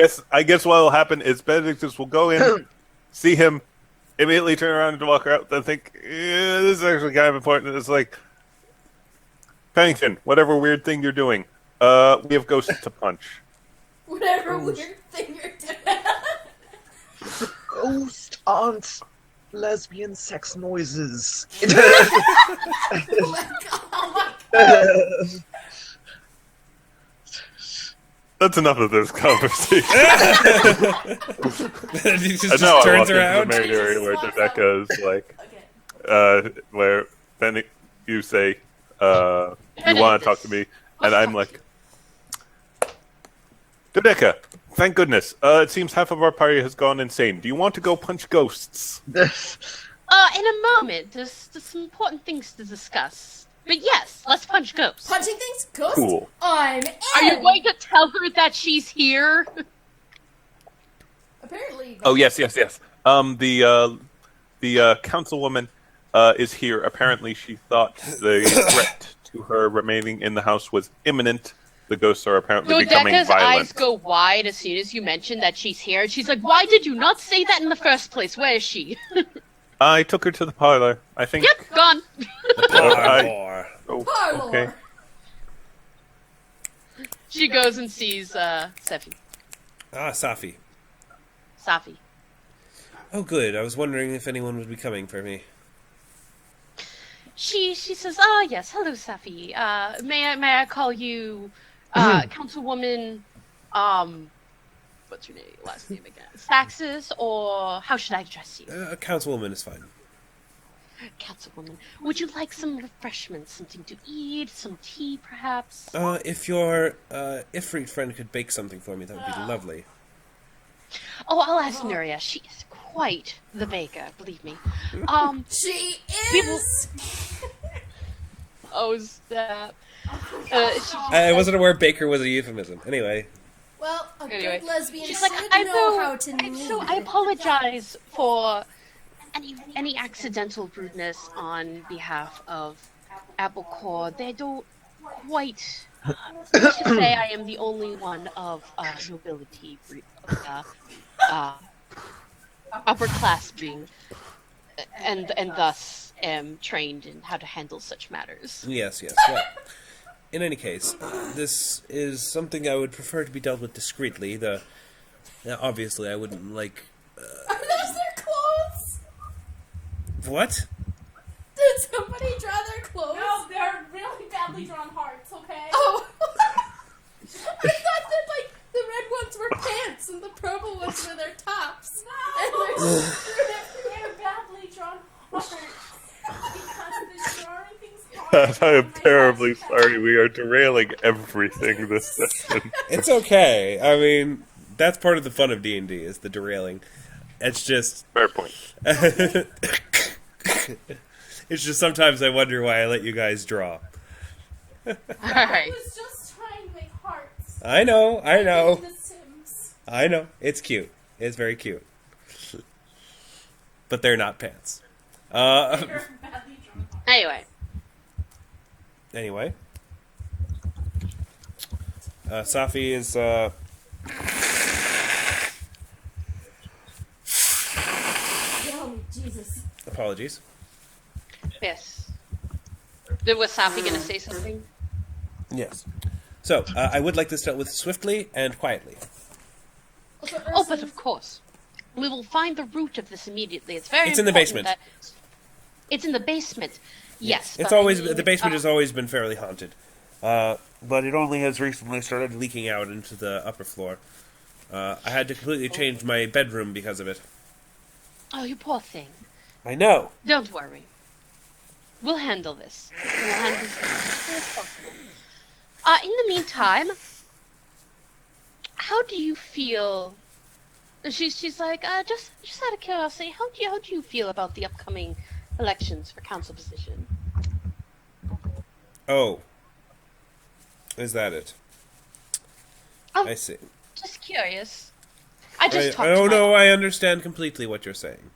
guess what will happen is Benedictus will go in, see him, immediately turn around and walk out, then think, this is actually kind of important. It's like, Pennington, whatever weird thing you're doing, we have ghosts to punch. Whatever weird thing you're doing. Ghost aren't lesbian sex noises. Oh my god. That's enough of this conversation. He just, And now I turns walk into the around. main area where Dodeka is like, Okay. where then you say, you want to talk to me, and I'm like, Dodeka, Thank goodness. It seems half of our party has gone insane. Do you want to go punch ghosts? In a moment. There's some important things to discuss. But yes, let's punch ghosts. Punching things? Ghost? Cool. I'm in! Are you going to tell her that she's here? Apparently. Oh, yes. The councilwoman is here. Apparently, she thought the threat to her remaining in the house was imminent. The ghosts are apparently becoming Dodeka's violent. eyes go wide as soon as you mention that she's here. She's like, why did you not say that in the first place? Where is she? I took her to the parlor. I think. Yep, gone. Parlor. Oh, okay. She goes and sees Safi. Ah, Safi. Safi. Oh, good. I was wondering if anyone would be coming for me. She says, "Ah, yes, hello, Safi. May I call you Councilwoman? What's your last name again? Saxis, or how should I address you? Councilwoman is fine. Councilwoman. Would you like some refreshments, something to eat, some tea, perhaps? If your Ifrit friend could bake something for me, that would be lovely. Oh, I'll ask Nuria. She is quite the baker, believe me. She we will- is! Oh, snap. I wasn't aware baker was a euphemism. Anyway. Well, a Anyway, good lesbian she's should like, I know know. how to knead. So I apologize for any accidental rudeness on behalf of Applecore. They don't quite. Let's just say I am the only one of nobility, upper class being, and thus am trained in how to handle such matters. Yes. Well, in any case, this is something I would prefer to be dealt with discreetly. Obviously, I wouldn't like... Are those their clothes? What? Did somebody draw their clothes? No, they're really badly drawn hearts, okay? Oh! I thought that, like, the red ones were pants and the purple ones were their tops. And They're badly drawn hearts. Because they're drawing things hard. I am terribly sorry. We are derailing everything this session. It's okay. I mean, that's part of the fun of D&D, is the derailing. It's just... Fair point. It's just sometimes I wonder why I let you guys draw. Alright. I was just trying to make hearts. I know. Like The Sims. I know. It's cute. It's very cute. But they're not pants. They're badly drawn hearts. Anyway. Safi is, oh, Jesus. apologies. Yes. Was Safi gonna say something? Yes. So, I would like this dealt with swiftly and quietly. Also, Oh, but of course. We will find the root of this immediately. It's very It's in the important basement. that- It's in the basement. Yes. It's but always I mean, the basement has always been fairly haunted, but it only has recently started leaking out into the upper floor. I had to completely change my bedroom because of it. Oh, you poor thing. I know. Don't worry. We'll handle this. We'll handle this as soon as possible. In the meantime, how do you feel? She's like, just out of curiosity, how do you feel about the upcoming elections for council position? Oh, is that it? Oh, I see. just curious. I just talked oh to no, I understand completely what you're saying.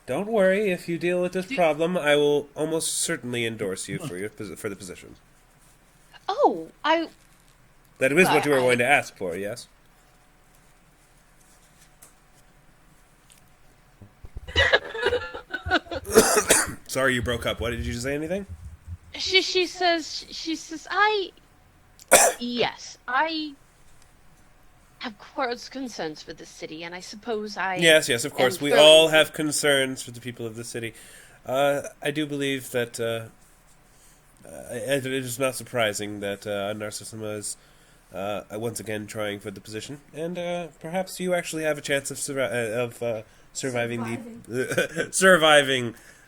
Don't worry. If you deal with this problem, I will almost certainly endorse you for the position. Oh, That is what you were going to ask for, yes? Sorry you broke up. What, did you say anything? She says, yes, I have close concerns for the city, and I suppose I... Yes, of course. We all have concerns for the people of the city. I do believe that it is not surprising that Narcissima is once again trying for the position, and perhaps you actually have a chance of surviving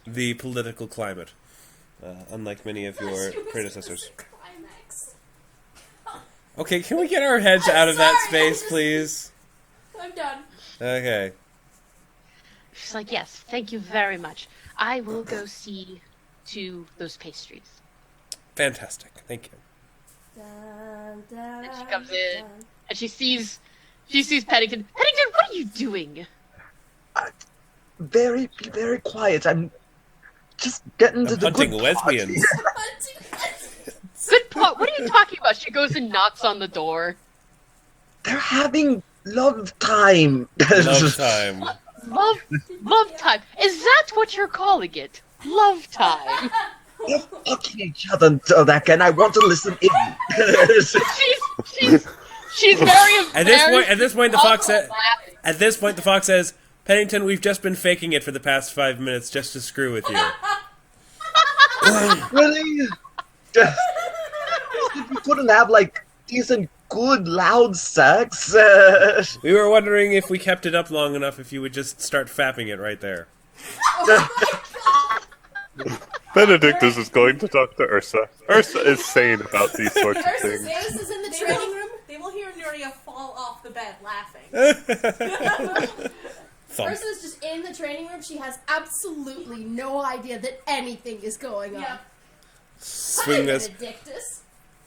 the political climate, unlike many of your predecessors. Climax. Okay, can we get our heads out of that Sorry, space, please? I'm done. Okay. She's like, yes, thank you very much. I will go see to those pastries. Fantastic. Thank you. Dun, dun, And she comes in. dun. And she sees Pennington. Pennington, what are you doing? Be very quiet. I'm just getting to I'm the hunting good lesbians. Good point. What are you talking about? She goes and knocks on the door. They're having love time. Love time. Love time. Is that what you're calling it? Love time. They're fucking each other, Dodeka, and I want to listen in. She's very embarrassed. At this point, the fox said. At this point, the fox says, "Pennington, we've just been faking it for the past 5 minutes just to screw with you." Really? We couldn't have, like, decent, good, loud sex? We were wondering if we kept it up long enough, if you would just start fapping it right there. Benedictus is going to talk to Ursa. Ursa is sane about these sorts of things. This is in the training room. They will hear Nuria fall off the bed laughing. Thump. Ursa's just in the training room. She has absolutely no idea that anything is going on. Yeah. Swing Hi, this. Benedictus.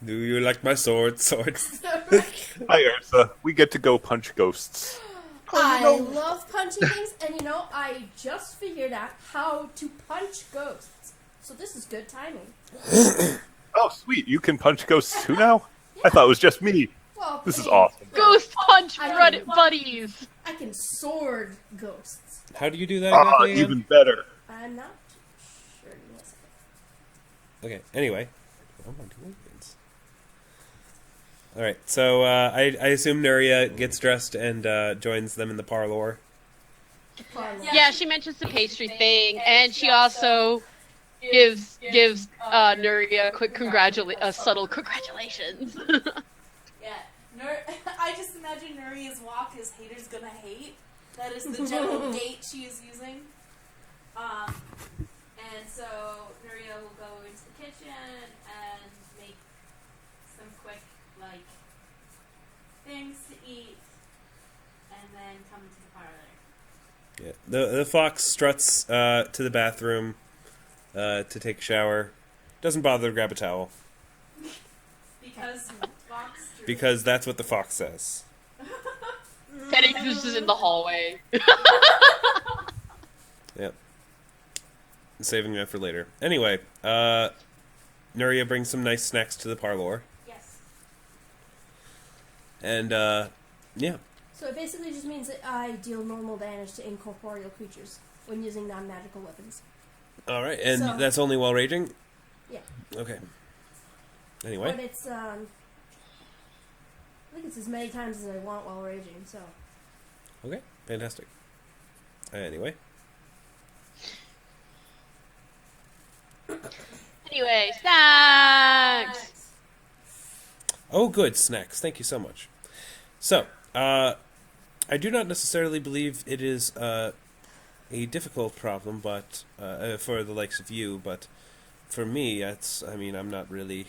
Do you like my sword? Hi, Ursa. We get to go punch ghosts. I love punching things, and I just figured out how to punch ghosts. So this is good timing. Oh, sweet. You can punch ghosts too now? I thought it was just me. Well, This is hey, awesome. Ghost punch I Reddit mean- buddies. I can sword ghosts. How do you do that Ah, exactly? again? even better. I'm not sure. Yes. Okay, anyway. What am I doing? Alright, so I assume Nuria gets dressed and joins them in the parlor. Yeah, she mentions the pastry thing, and she also gives Nuria a subtle congratulations. Yeah. I just imagine Nuria's walk is haters gonna hate. That is the general gait she is using. And so Nuria will go into the kitchen and make some quick, things to eat, and then come into the parlor. Yeah. The fox struts to the bathroom to take a shower. Doesn't bother to grab a towel. Because Fox drew. Because that's what the fox says. Pennington is in the hallway. Yep. Saving that for later. Anyway, Nuria brings some nice snacks to the parlor. Yes. And, yeah. So it basically just means that I deal normal damage to incorporeal creatures when using non-magical weapons. Alright, and So- that's only while raging? Yeah. Okay. But Anyway. it's, I think it's as many times as I want while raging, so. Okay, fantastic. Anyway. Anyway, snacks! Oh, good, snacks. Thank you so much. So, I do not necessarily believe it is a difficult problem, but for the likes of you, but for me, I'm not really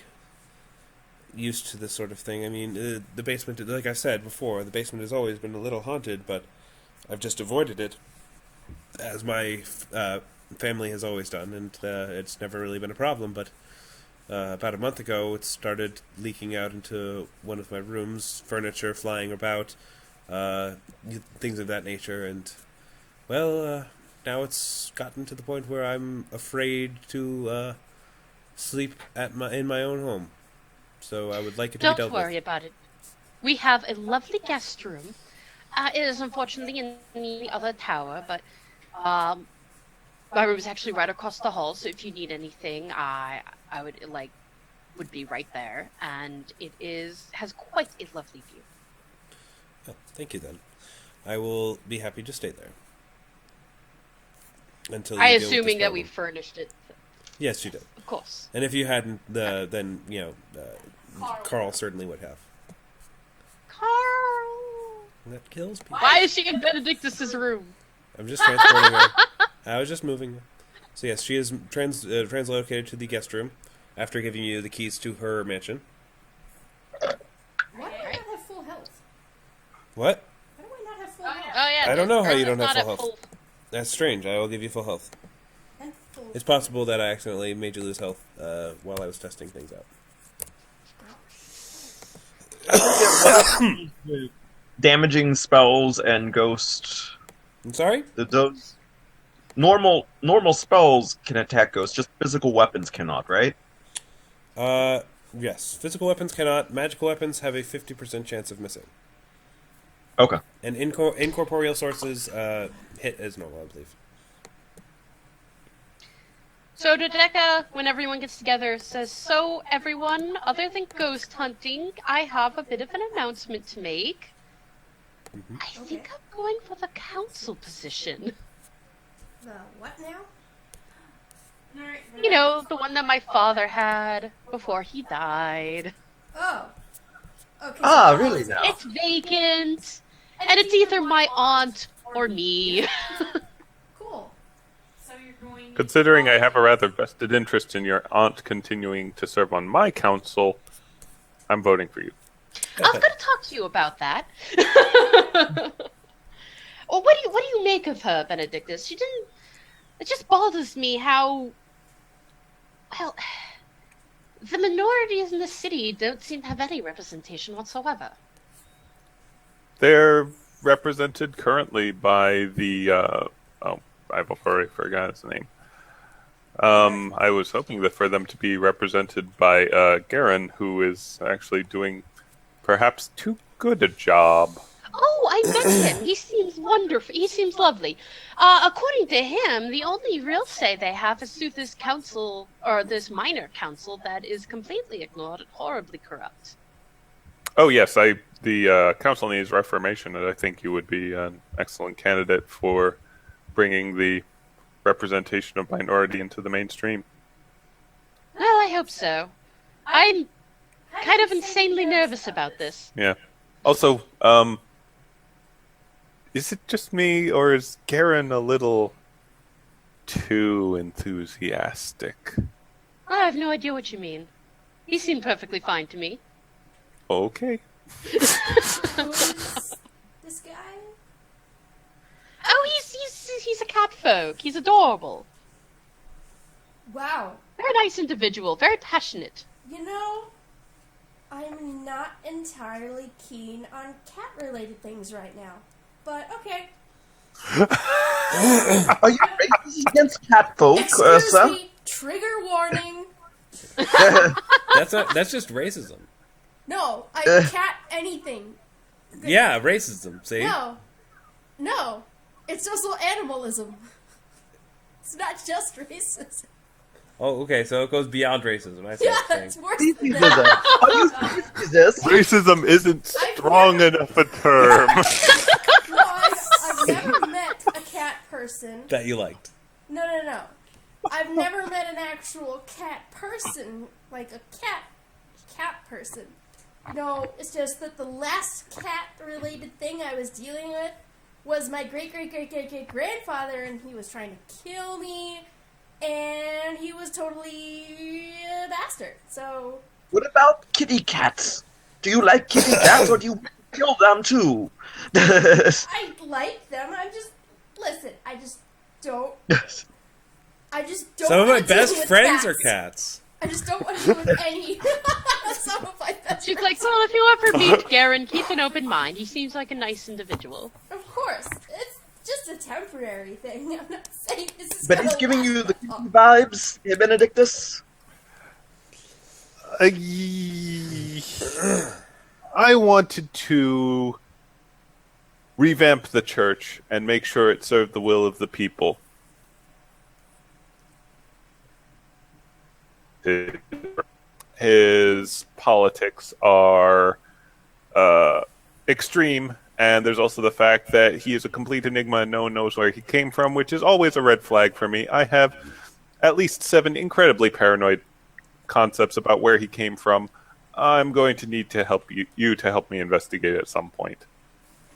used to this sort of thing. I mean, the basement, like I said before, the basement has always been a little haunted, but I've just avoided it, as my family has always done, and it's never really been a problem, but about a month ago, it started leaking out into one of my rooms, furniture flying about, things of that nature, and, well, now it's gotten to the point where I'm afraid to sleep in my own home. So I would like it to be Don't dealt worry with. about it. We have a lovely guest room. It is unfortunately in the other tower, but my room is actually right across the hall. So if you need anything, I would be right there, and it has quite a lovely view. Oh, thank you then. I will be happy to stay there. Until you I deal with this assuming that we problem. furnished it, Yes, you did. of course. And if you hadn't, then Carl certainly would have. Carl. And that kills people. Why is she in Benedictus's room? I'm just transporting her. I was just moving her. So yes, she is translocated to the guest room after giving you the keys to her mansion. What? How do I not have full health? Oh yeah. I don't know how you Ursa's don't have not full at health. That's strange. I will give you full health. And full. It's possible that I accidentally made you lose health while I was testing things out. Damaging spells and ghost. I'm sorry? Those normal spells can attack ghosts. Just physical weapons cannot, right? Yes. Physical weapons cannot. Magical weapons have a 50% chance of missing. Okay. And incorporeal sources hit as normal, I believe. So Dodeka, when everyone gets together, says, "So everyone, other than ghost hunting, I have a bit of an announcement to make. I think I'm going for the council position. The what now? You know, the one that my father had before he died. Oh. Okay. Ah, really now? It's vacant, and it's either my aunt or me." Cool. So you're going. Considering I have a rather vested interest in your aunt continuing to serve on my council, I'm voting for you. I was going to talk to you about that. Well, what do you make of her, Benedictus? She didn't. It just bothers me how. Well, the minorities in the city don't seem to have any representation whatsoever. They're represented currently by the. I've already forgot his name. I was hoping for them to be represented by Garen, who is actually doing perhaps too good a job. Oh, I met him. He seems wonderful. He seems lovely. According to him, the only real say they have is through this council, or this minor council, that is completely ignored and horribly corrupt. Oh yes, the council needs reformation, and I think you would be an excellent candidate for bringing the representation of minority into the mainstream. Well, I hope so. I'm kind of insanely nervous about this. Yeah. Also, is it just me, or is Garen a little too enthusiastic? I have no idea what you mean. He seemed perfectly fine to me. Okay. Who's this guy? Oh, he's a cat folk. He's adorable. Wow. Very nice individual. Very passionate. You know, I'm not entirely keen on cat-related things right now. But, okay. Are you racist against cat folk, Excuse Ursa? me, trigger warning. That's just racism. No, I cat anything. Yeah, racism. See? No. It's also animalism. It's not just racism. Oh, okay. So it goes beyond racism. I see Yeah, what you're it's saying. worse than Racism. that. Are you racist? Racism isn't strong enough a term. No, I've never met a cat person. That you liked. No. I've never met an actual cat person, like a cat person. No, it's just that the last cat-related thing I was dealing with was my great-great-great-great-great-grandfather, and he was trying to kill me, and he was totally a bastard, so... What about kitty cats? Do you like kitty cats, or do you kill them too? I like them, I just don't Some of my wanna deal best with friends cats. are cats. I just don't want to deal with any... Some of my best She's friends. like, well, if you ever meet Garen, keep an open mind. He seems like a nice individual. Of course, it's just a temporary thing. I'm not saying this is But gonna he's giving last you the long. vibes, hey, Benedictus? I wanted to revamp the church and make sure it served the will of the people. His politics are extreme, and there's also the fact that he is a complete enigma and no one knows where he came from, which is always a red flag for me. I have at least 7 incredibly paranoid concepts about where he came from. I'm going to need to help you to help me investigate at some point.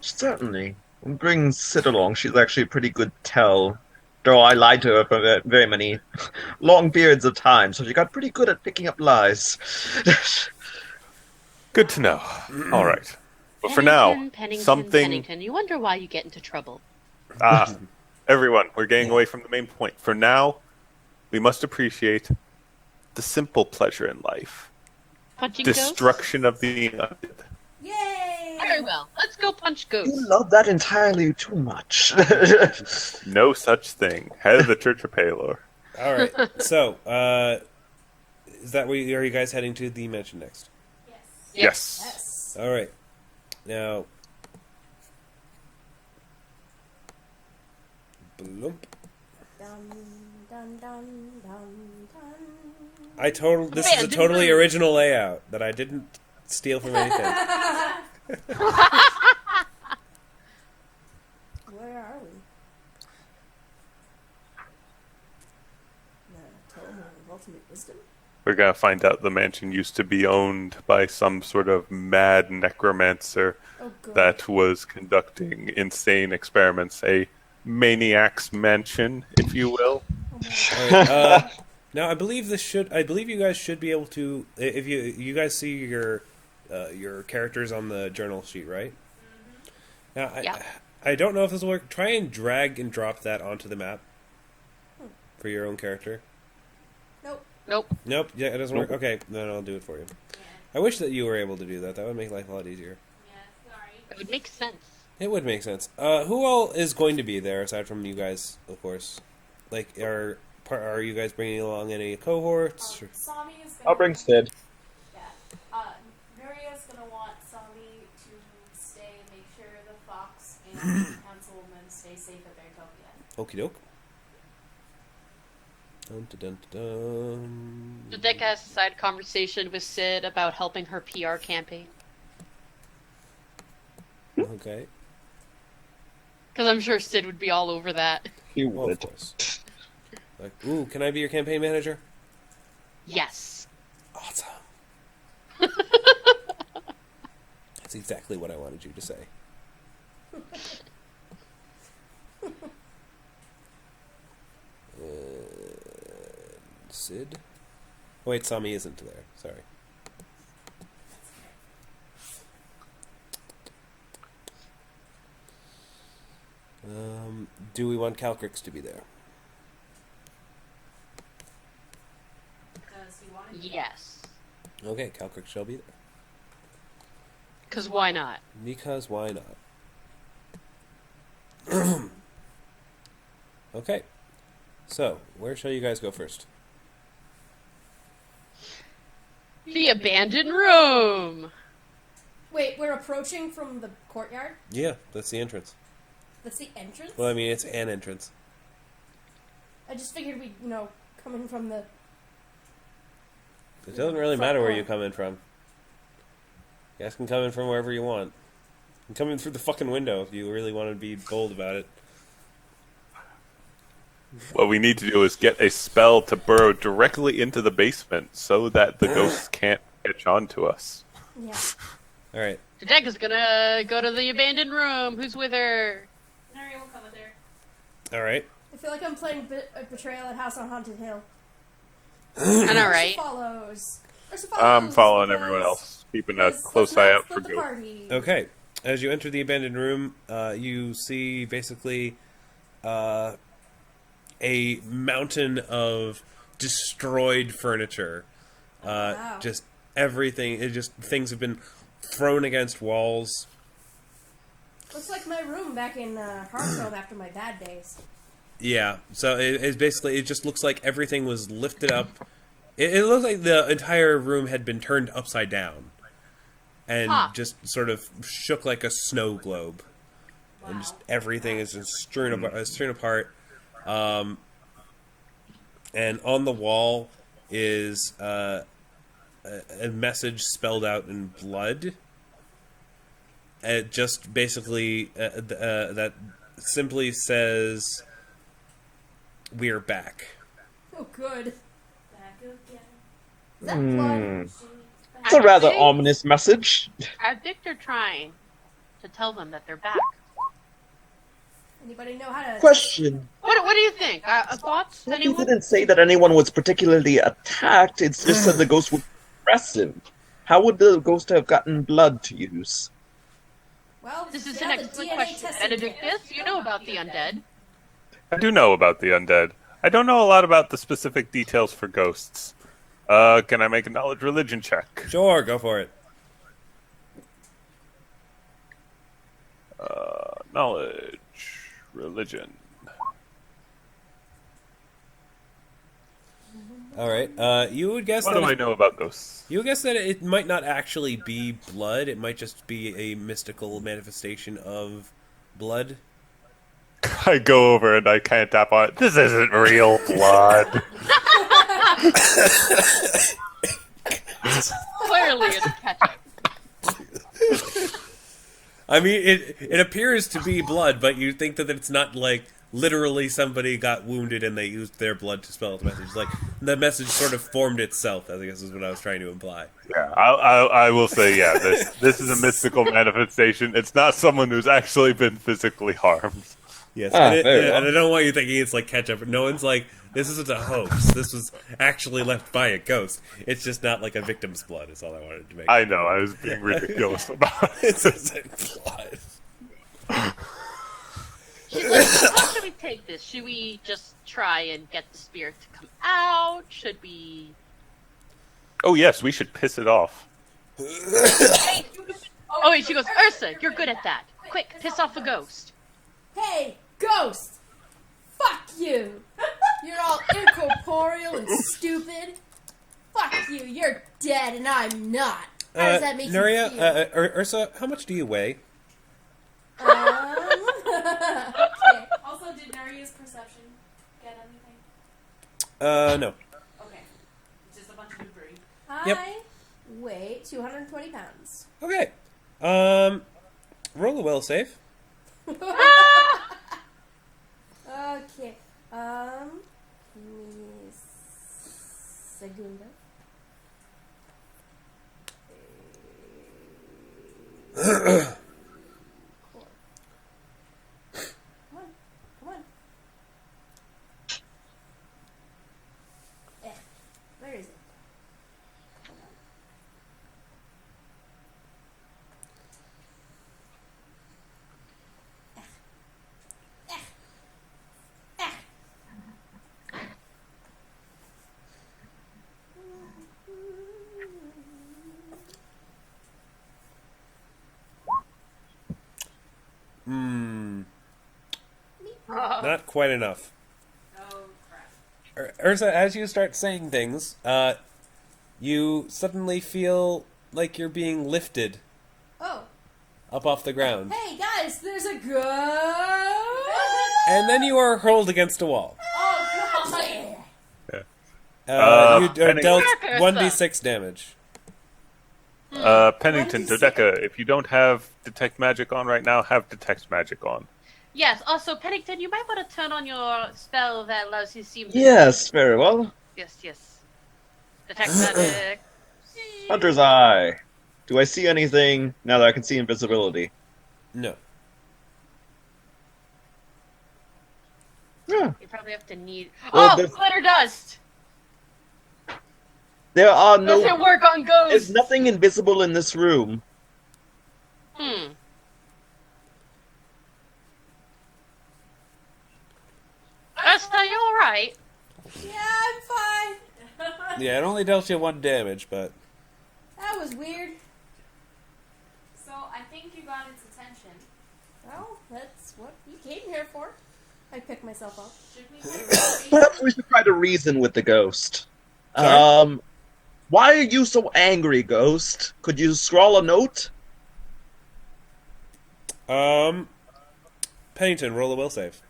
Certainly. Bring Sid along. She's actually a pretty good tell. Though I lied to her for very many long periods of time, so she got pretty good at picking up lies. Good to know. All right. But for now, Pennington, Pennington. You wonder why you get into trouble. Everyone, we're getting away from the main point. For now, we must appreciate the simple pleasure in life. Punching Destruction of the unedited. Yay! Very well. Let's go punch ghosts. You love that entirely too much. No such thing. Head of the Church of Palor. All right. So, is that where are you guys heading to the mansion next? Yes. Yes. All right. Now, bloop. Dun, dun, dun, dun, dun. This is a totally original layout that I didn't steal from anything. Where are we? The Tome of Ultimate Wisdom? We're gonna find out the mansion used to be owned by some sort of mad necromancer Oh, God. that was conducting insane experiments. A maniac's mansion, if you will. All right, now, I believe you guys should be able to. If you guys see your characters on the journal sheet, right? Now, I don't know if this will work. Try and drag and drop that onto the map for your own character. Nope. Nope. Yeah, it doesn't work. Okay, then I'll do it for you. I wish that you were able to do that. That would make life a lot easier. It would make sense. It would make sense. Who all is going to be there aside from you guys, of course? Like, are you guys bringing along any cohorts? Or? Sami is gonna I'll bring Sid. Yeah. Nuria's gonna want Sami to stay and make sure the fox and the councilwoman stay safe at Beartopia. Okie doke. Dun, dun, dun, dun. Dodeka has a side conversation with Sid about helping her PR campaign. Okay. Because I'm sure Sid would be all over that. You Well, of would. course. Like, ooh, can I be your campaign manager? Yes. Awesome. That's exactly what I wanted you to say. Sid? Oh, wait, Sami isn't there. Sorry. Do we want Calcrix to be there? Does he want to? Yes. Okay, Calcrix shall be there. Because why not? Because why not? Okay. So, where shall you guys go first? The abandoned room! Wait, we're approaching from the courtyard? Yeah, that's the entrance. That's the entrance? Well, I mean, it's an entrance. I just figured we'd, come in from the... It doesn't really matter where you come in from. You guys can come in from wherever you want. You can come in through the fucking window if you really want to be bold about it. What we need to do is get a spell to burrow directly into the basement so that the ghosts can't catch on to us. Yeah. Alright. Dodeka's gonna go to the abandoned room. Who's with her? Nuria will come with her. Alright. I feel like I'm playing Betrayal at House on Haunted Hill. I know, right? Ursa follows. I'm following because- everyone else, keeping a because close let's eye not out for split the ghosts. party. Okay. As you enter the abandoned room, you see basically a mountain of destroyed furniture. Wow. Just everything. Things have been thrown against walls. Looks like my room back in Hearthstone after my bad days. Yeah. So it's basically, it just looks like everything was lifted up. It looks like the entire room had been turned upside down. And just sort of shook like a snow globe. Wow. And just everything is just strewn apart. And on the wall is a message spelled out in blood. It just basically that simply says, "We're back." Oh, good. Back again. Is that blood? It's a rather ominous message. I think they're trying to tell them that they're back. Anybody know how to... Question. What do you think? Thoughts? It Anyone? didn't say that anyone was particularly attacked. It just said the ghost was aggressive. How would the ghost have gotten blood to use? Well, This is yeah, an the excellent DNA question. testing Benedictus, you know about the undead. I do know about the undead. I don't know a lot about the specific details for ghosts. Can I make a knowledge religion check? Sure, go for it. Knowledge religion. All right. You would guess What that do I know about ghosts? you would guess that it might not actually be blood. It might just be a mystical manifestation of blood. I go over and I can't tap on it. This isn't real blood. Clearly it's ketchup. I mean, it appears to be blood, but you think that it's not like literally somebody got wounded and they used their blood to spell out the message. Like the message sort of formed itself. I guess is what I was trying to imply. Yeah, I will say, yeah, this is a mystical manifestation. It's not someone who's actually been physically harmed. Yes, very well. and I don't want you thinking it's like ketchup. No one's like, this isn't a hoax. This was actually left by a ghost. It's just not like a victim's blood. Is all I wanted to make. I know, I was being ridiculous about it. This isn't blood. She's like, how should we take this? Should we just try and get the spirit to come out? Should we... Oh yes, we should piss it off. Oh, wait, she goes, Ursa, you're good at that. Quick, piss off a ghost. Hey, ghost! Fuck you! You're all incorporeal and stupid. Fuck you, you're dead and I'm not. How does that make Nuria, you feel? Ursa, how much do you weigh? Okay. Also, did Nuria's perception get anything? No. Okay. It's just a bunch of debris. Yep. I weigh 220 pounds. Okay. Roll a will save. Okay. Mi segunda. Come on. Come on. Where is it? Hold on. Not quite enough. Oh, crap. Ursa, as you start saying things, you suddenly feel like you're being lifted Oh. up off the ground. Hey guys, there's a ghost! And then you are hurled against a wall. Oh god! You are Pennington. dealt Ursa. 1d6 damage. Pennington, 1d6. Dodeka, if you don't have Detect Magic on right now, have Detect Magic on. Yes, also, Pennington, you might want to turn on your spell that allows you to see... Yes, very well. Yes, yes. Detect magic. Hunter's Eye. Do I see anything now that I can see invisibility? No. Yeah. You probably have to need... Well, Oh, there's- glitter dust! There are no. Doesn't work on ghosts! There's nothing invisible in this room. Ursa, you alright? Yeah, I'm fine. Yeah, it only dealt you 1 damage, but... That was weird. So, I think you got its attention. Well, that's what you came here for. I picked myself up. Should we Perhaps we should try to reason with the ghost. Sorry? Why are you so angry, ghost? Could you scrawl a note? Pennington, roll a will save.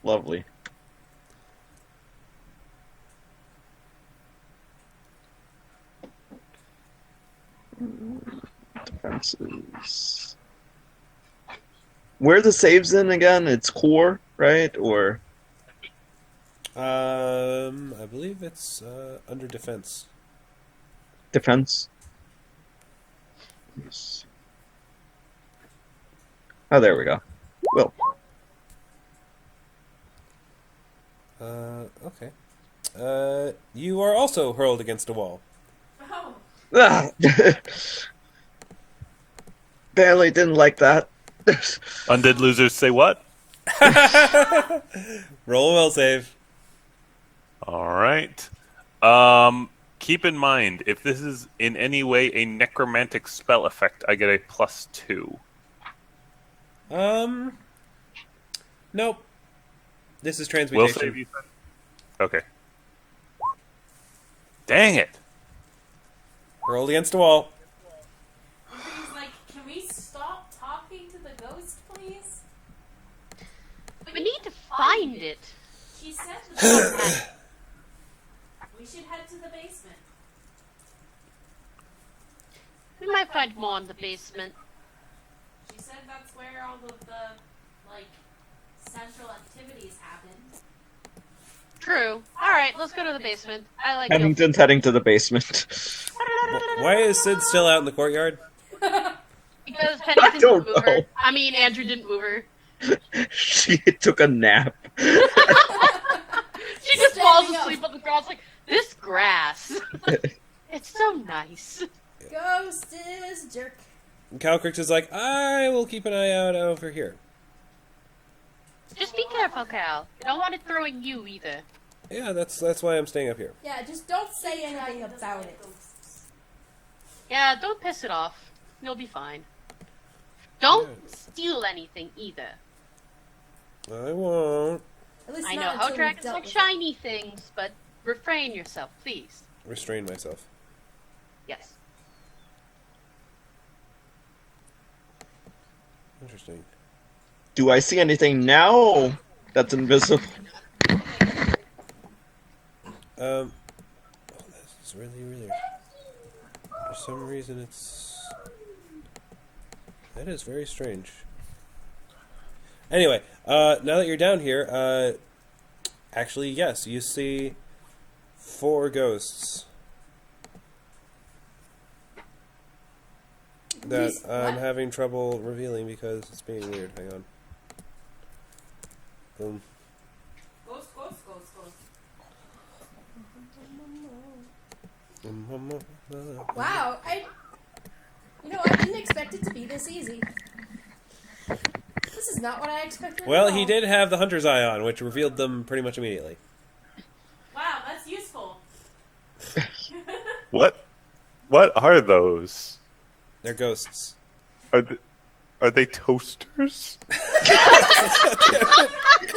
Lovely. Defenses. Where are the saves in again? It's core, right? Or I believe it's under defense. defense? Yes. Oh, there we go. Well, Okay. You are also hurled against a wall. Oh. Ah. Barely didn't like that. Undead losers say what? Roll a will save. All right. Keep in mind, if this is in any way a necromantic spell effect, I get a +2. Nope. This is Will transmutation. save, you said? Okay. Dang it. Rolled against a wall. He's like, can we stop talking to the ghost, please? We need to find it. She said the we should head to the basement. We might find more in the basement. She said that's where all of the, like, central activities happen. True. Alright, let's go to the basement. I like it. Pennington's heading to the basement. Why is Sid still out in the courtyard? Because Pennington don't didn't move her. know. I mean, Andrew didn't move her. She took a nap. She just falls Standing up. asleep on the grass like, this grass. It's so nice. Ghost is a jerk. And Calcrix is like, I will keep an eye out over here. Just be careful, Cal. You don't want it throwing you either. Yeah, that's why I'm staying up here. Yeah, just don't say anything about it. Yeah, don't piss it off. You'll be fine. Don't steal anything either. I won't. At least I not know until how we've dragons dealt like with shiny things, but refrain yourself, please. Restrain myself. Yes. Interesting. Do I see anything now that's invisible? Oh, that's really weird. For some reason, that is very strange. Anyway, now that you're down here, actually, yes, you see 4 ghosts that These- I'm what? having trouble revealing because it's being weird. Hang on. Boom. Ghost, ghost, ghost, ghost. Wow, I didn't expect it to be this easy. This is not what I expected. Well, at he all. did have the Hunter's Eye on, which revealed them pretty much immediately. Wow, that's useful. What are those? They're ghosts. Are they toasters?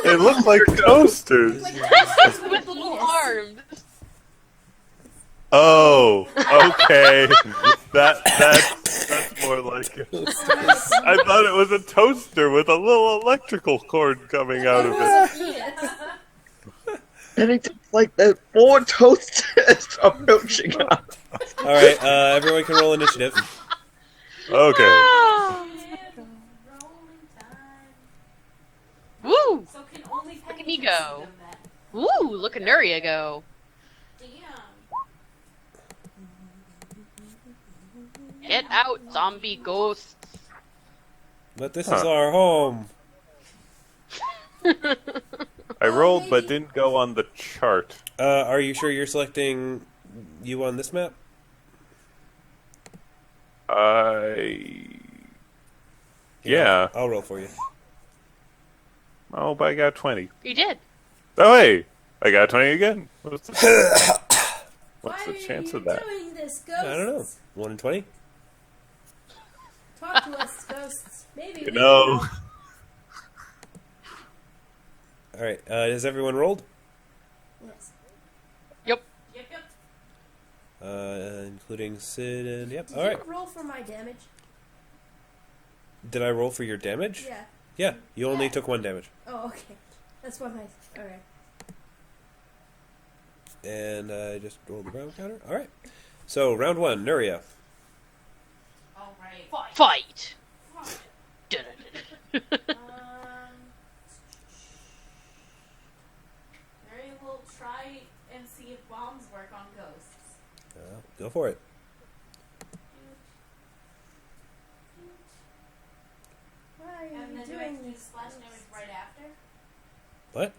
They look like toasters. Like, With little arms. Oh, okay. That's more like it. I thought it was a toaster with a little electrical cord coming out of it. Pennington's like the 4 toasters approaching us. All right, everyone can roll initiative. Okay. Ah. Rolling time. Woo! So can only Look at Penny me see go. them then. Woo! Look at Nuria go. Damn. Get out, zombie ghosts. But this is our home. I rolled but didn't go on the chart. Are you sure you're selecting you on this map? Yeah. I'll roll for you. Oh, but I got 20. You did. Oh, hey! I got 20 again. What's the Why chance are of you that? doing this, ghosts? I don't know. 1 in 20? Talk to us, ghosts. Maybe You we know. can All right, has everyone rolled? help. Yes. Yep. Yep, yep. Including Sid and... Yep, Did all right. you roll for my damage? Did I roll for your damage? Yeah. Yeah, you only Yeah. took 1 damage. Oh, okay. That's what I... Alright. And I just rolled the round counter. All right. So, round 1, Nuria. Alright. Fight. Mary will try and see if bombs work on ghosts. Go for it. Why are And you then do I doing have to do this? splash damage right after? What?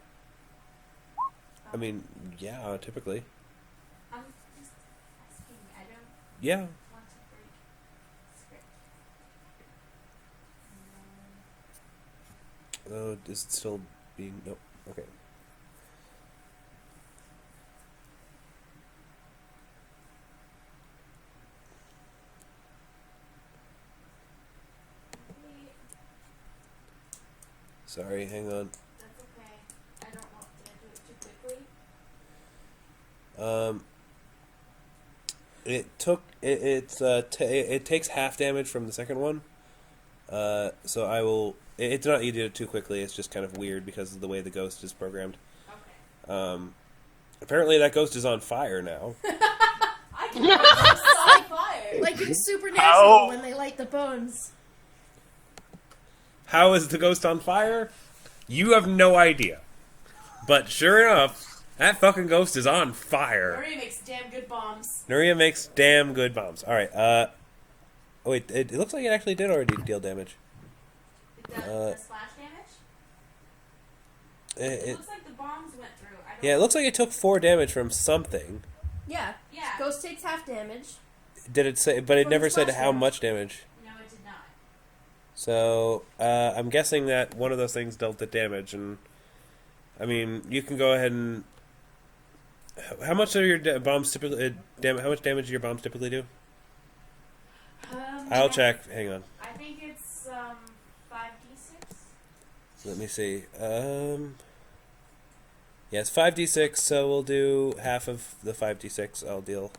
I mean, yeah, typically. I'm just asking. I don't. Yeah. 1, 2, 3. Oh, is it still being... Nope. Okay. Sorry, hang on. That's okay. I don't want to do it too quickly. It takes half damage from the second one. So I will... It's not you did it too quickly, it's just kind of weird because of the way the ghost is programmed. Okay. Apparently that ghost is on fire now. I can light on fire. Like in Supernatural when they light the bones. How is the ghost on fire? You have no idea. But sure enough, that fucking ghost is on fire. Nuria makes damn good bombs. Nuria makes damn good bombs. Alright, oh wait, it looks like it actually did already deal damage. It does splash damage? It looks like the bombs went through. I don't Yeah, it looks like it took 4 damage from something. Yeah. Yeah. Ghost takes half damage. Did it say? But it From never the said splash how damage. much damage. No, it did not. So I'm guessing that one of those things dealt the damage, and I mean you can go ahead and. How much are your bombs typically? How much damage do your bombs typically do? I'll check. Hang on. I think it's 5d6. Let me see. Yeah, it's 5d6, so we'll do half of the 5d6. I'll deal.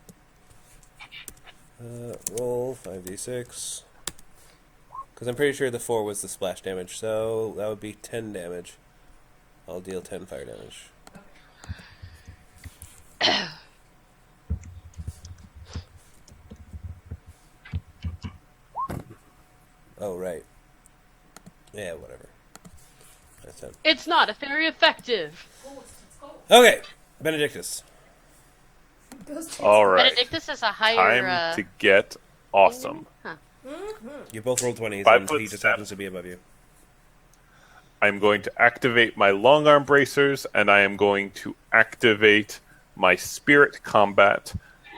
Roll 5d6. Because I'm pretty sure the 4 was the splash damage, so that would be 10 damage. I'll deal 10 fire damage. Oh, right. Yeah, whatever. That's 10. It's not very effective. Okay, Benedictus. Ghost takes All right. Benedictus is a higher. Time to get awesome. You both rolled 20s, 5 and foot he just step. happens to be above you. I'm going to activate my long arm bracers, and I am going to activate my spirit combat.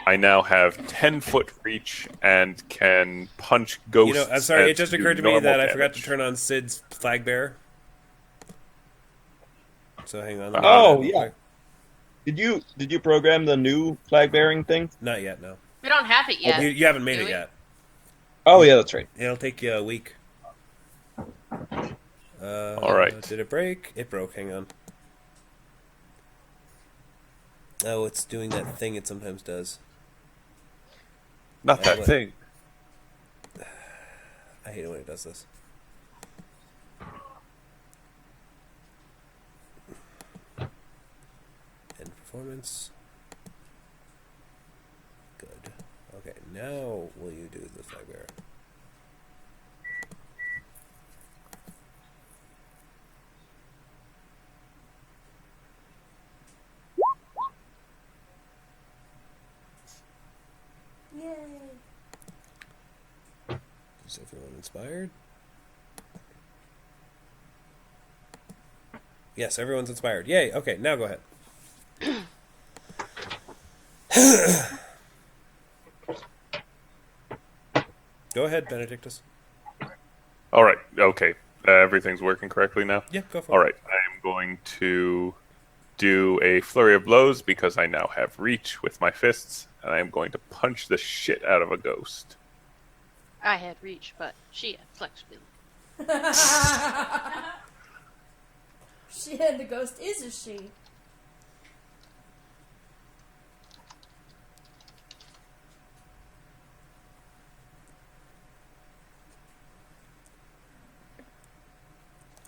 I now have 10-foot reach and can punch ghosts. You know, I'm sorry, and it just do occurred to me normal that I forgot to damage. turn on Sid's flag bearer. So hang on. Oh, yeah. Did you program the new flag bearing thing? Not yet, no. We don't have it yet. You haven't made Do it we? yet. Oh yeah, that's right. It'll take you a week. All right. Did it break? It broke. Hang on. Oh, it's doing that thing it sometimes does. Not that what? thing. I hate it when it does this. End performance. Good. Okay, now will you do the flag bearer? Yay. Is everyone inspired? Yes, everyone's inspired. Yay! Okay, now go ahead. Go ahead, Benedictus. All right. Okay. Everything's working correctly now. Yeah, go for All it. right. I am going to do a flurry of blows because I now have reach with my fists, and I am going to punch the shit out of a ghost. I had reach, but she had flexibility. She and the ghost is a she.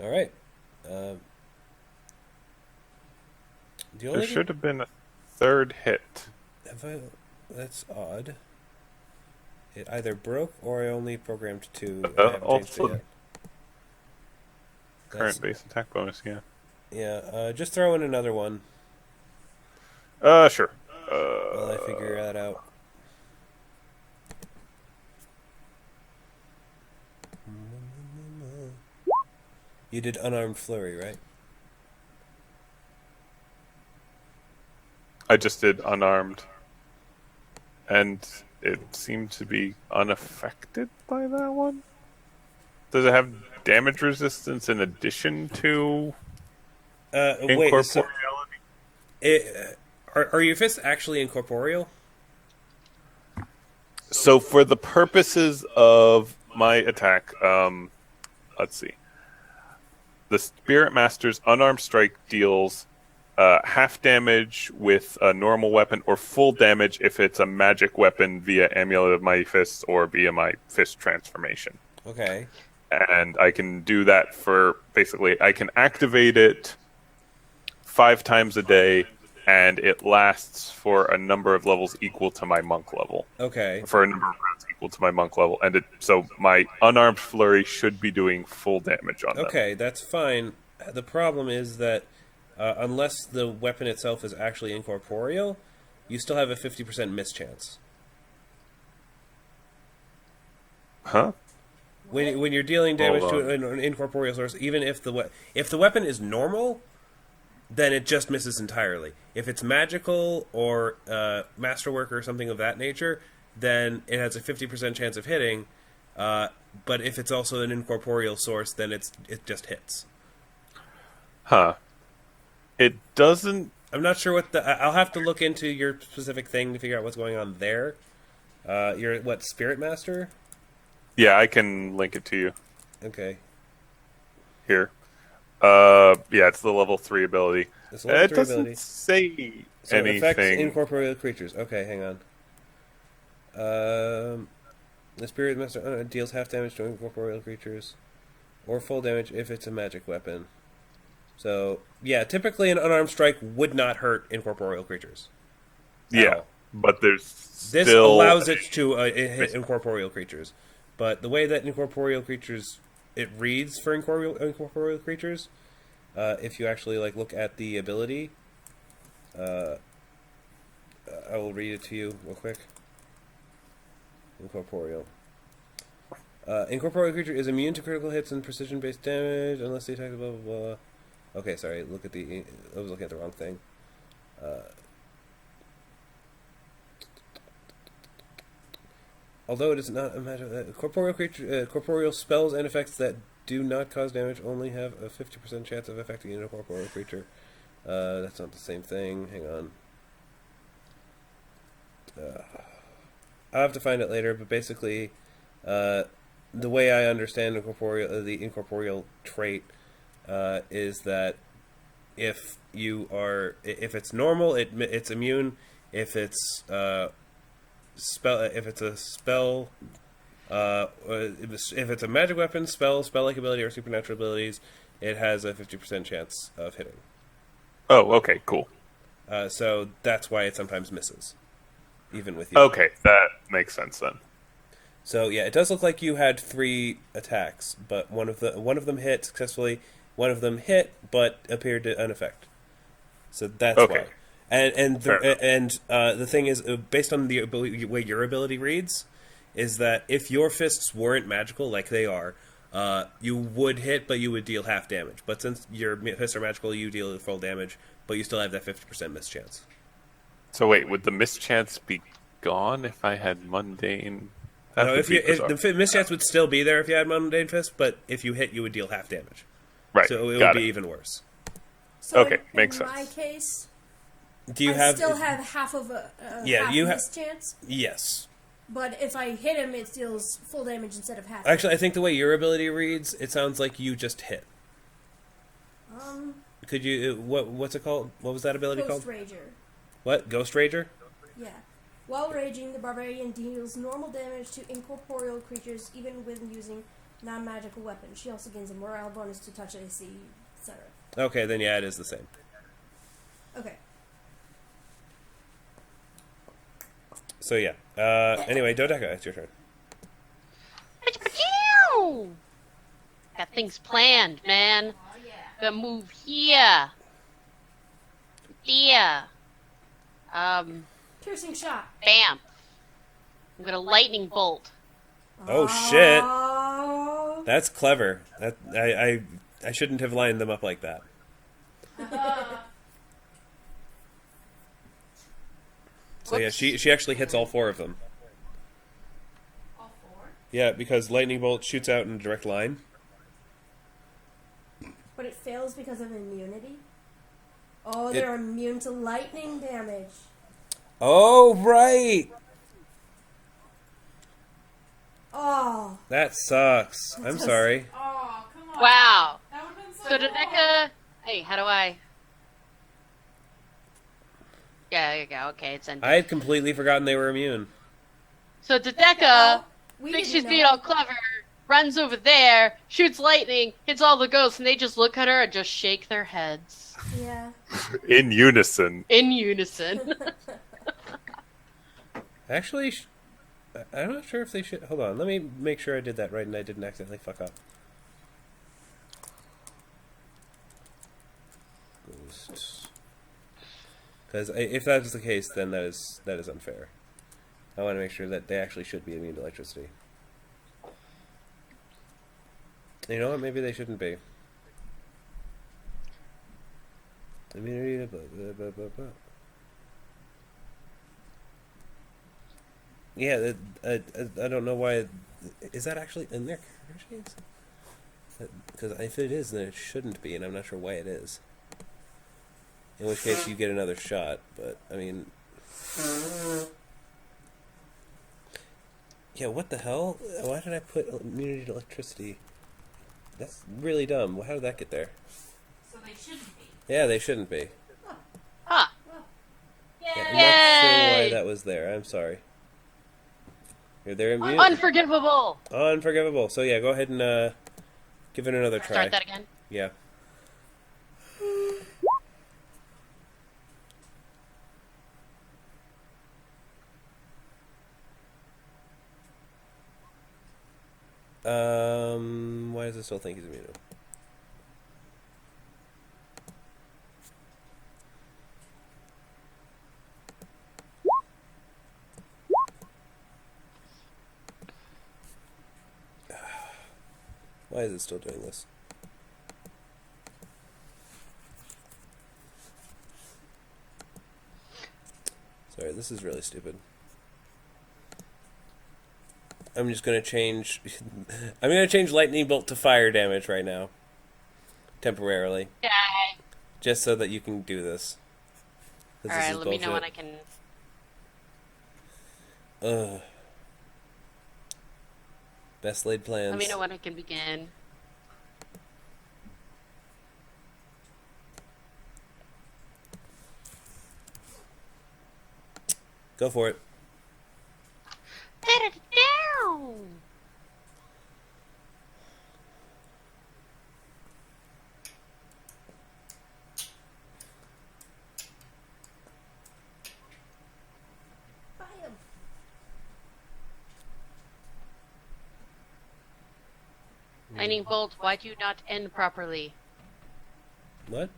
All right. The only There should have been a third hit. That's odd. It either broke or I only programmed 2. I haven't changed Also, it yet. current That's- base attack bonus, yeah. Yeah, just throw in another one Sure. while I figure that out. You did unarmed flurry, right? I just did unarmed. And it seemed to be unaffected by that one. Does it have damage resistance in addition to Wait, so incorporeality? are your fists actually incorporeal? So for the purposes of my attack, let's see. The Spirit Master's unarmed strike deals half damage with a normal weapon, or full damage if it's a magic weapon via Amulet of Mighty Fists or via my fist transformation. Okay. And I can do that for basically, I can activate it 5 times a day, and it lasts for a number of levels equal to my monk level. Okay. For a number of rounds equal to my monk level, and so my unarmed flurry should be doing full damage on them. Okay, that's fine. The problem is that unless the weapon itself is actually incorporeal, you still have a 50% miss chance. Huh? When you're dealing damage Hold to an incorporeal source, even if the weapon is normal, then it just misses entirely. If it's magical or masterwork or something of that nature, then it has a 50% chance of hitting. But if it's also an incorporeal source, then it just hits. Huh. It doesn't... I'm not sure what I'll have to look into your specific thing to figure out what's going on there. You're what, Spirit Master? Yeah, I can link it to you. Okay. Here. Yeah, it's the level 3 ability. It's level It 3 doesn't ability. say So it affects anything. incorporeal creatures. Okay, hang on. The Spirit Master deals half damage to incorporeal creatures, or full damage if it's a magic weapon. So, yeah, typically an unarmed strike would not hurt incorporeal creatures. Yeah, but there's This still... allows it to hit incorporeal creatures. But the way that incorporeal creatures... It reads for incorporeal creatures, if you actually look at the ability... I will read it to you real quick. Incorporeal. Incorporeal creature is immune to critical hits and precision-based damage unless they attack blah blah blah. Okay, sorry. I was looking at the wrong thing. Although it is not a matter corporeal spells and effects that do not cause damage only have a 50% chance of affecting an incorporeal creature. That's not the same thing. Hang on. I'll have to find it later, but basically, the way I understand the incorporeal trait is that if it's normal, it's immune. If it's a spell, if it's a magic weapon, spell-like ability, or supernatural abilities, it has a 50% chance of hitting. Oh, okay, cool. So that's why it sometimes misses, even with you. Okay, that makes sense then. So yeah, it does look like you had 3 attacks, but one of them hit successfully. One of them hit, but appeared to unaffect. So that's Okay. why. And the thing is, based on the way your ability reads, is that if your fists weren't magical like they are, you would hit, but you would deal half damage. But since your fists are magical, you deal full damage, but you still have that 50% miss chance. So wait, would the mischance be gone if I had mundane? That No, would be bizarre. the miss chance would still be there if you had mundane fist, but if you hit, you would deal half damage. Right, So it got would be even worse. So Okay, makes in sense. my case, Do you I still have half of a miss chance. Yes. But if I hit him, it deals full damage instead of half. Actually, I think the way your ability reads, it sounds like you just hit. Could you? What's it called? What was that ability Ghost called? Rager. What? Ghost Rager? Yeah. While raging, the barbarian deals normal damage to incorporeal creatures, even when using non-magical weapons. She also gains a morale bonus to touch AC, etc. Okay, then yeah, it is the same. Okay. So yeah. Anyway, Dodeka, it's your turn. Got things planned, man. Gonna move here. There. Piercing shot. Bam. I'm gonna lightning bolt. Oh shit! Oh. That's clever. That I shouldn't have lined them up like that. So yeah, she actually hits all 4 of them. Yeah, because lightning bolt shoots out in a direct line. But it fails because of immunity? Oh, they're immune to lightning damage. Oh, right! Oh. That sucks. I'm sorry. Oh, come on. Wow. That would have been so So cool. Dodeka, hey, how do I? Yeah, there you go. Okay, it's ended. I had completely forgotten they were immune. So Dodeka We thinks didn't she's being know. all clever, runs over there, shoots lightning, hits all the ghosts, and they just look at her and just shake their heads Yeah. In unison. in unison. Actually, I'm not sure if they should... Hold on, let me make sure I did that right and I didn't accidentally fuck up. Ghosts. Because if that's the case, then that is unfair. I want to make sure that they actually should be immune to electricity. You know what? Maybe they shouldn't be. Immunity to blah, blah, blah, blah. Yeah, I don't know why. Is that actually in their character sheets? Because if it is, then it shouldn't be, and I'm not sure why it is. In which case, you get another shot. But I mean, yeah, what the hell? Why did I put immunity to electricity? That's really dumb. How did that get there? So they shouldn't be. Yeah, they shouldn't be. Huh. Yeah, I'm not sure why Yay! that was there. I'm sorry. They're immune. Unforgivable! Unforgivable. So yeah, go ahead and give it another try. Start that again. Yeah. Why does it still think he's immune? Why is it still doing this? Sorry, this is really stupid. I'm just gonna change... I'm gonna change lightning bolt to fire damage right now. Temporarily. Yay! Just so that you can do this. 'Cause this Alright, is let me know when bullshit. I can... Ugh. Best laid plans. Let me know when I can begin. Go for it. Down! Bam. Lightning bolt, why do you not end properly? What?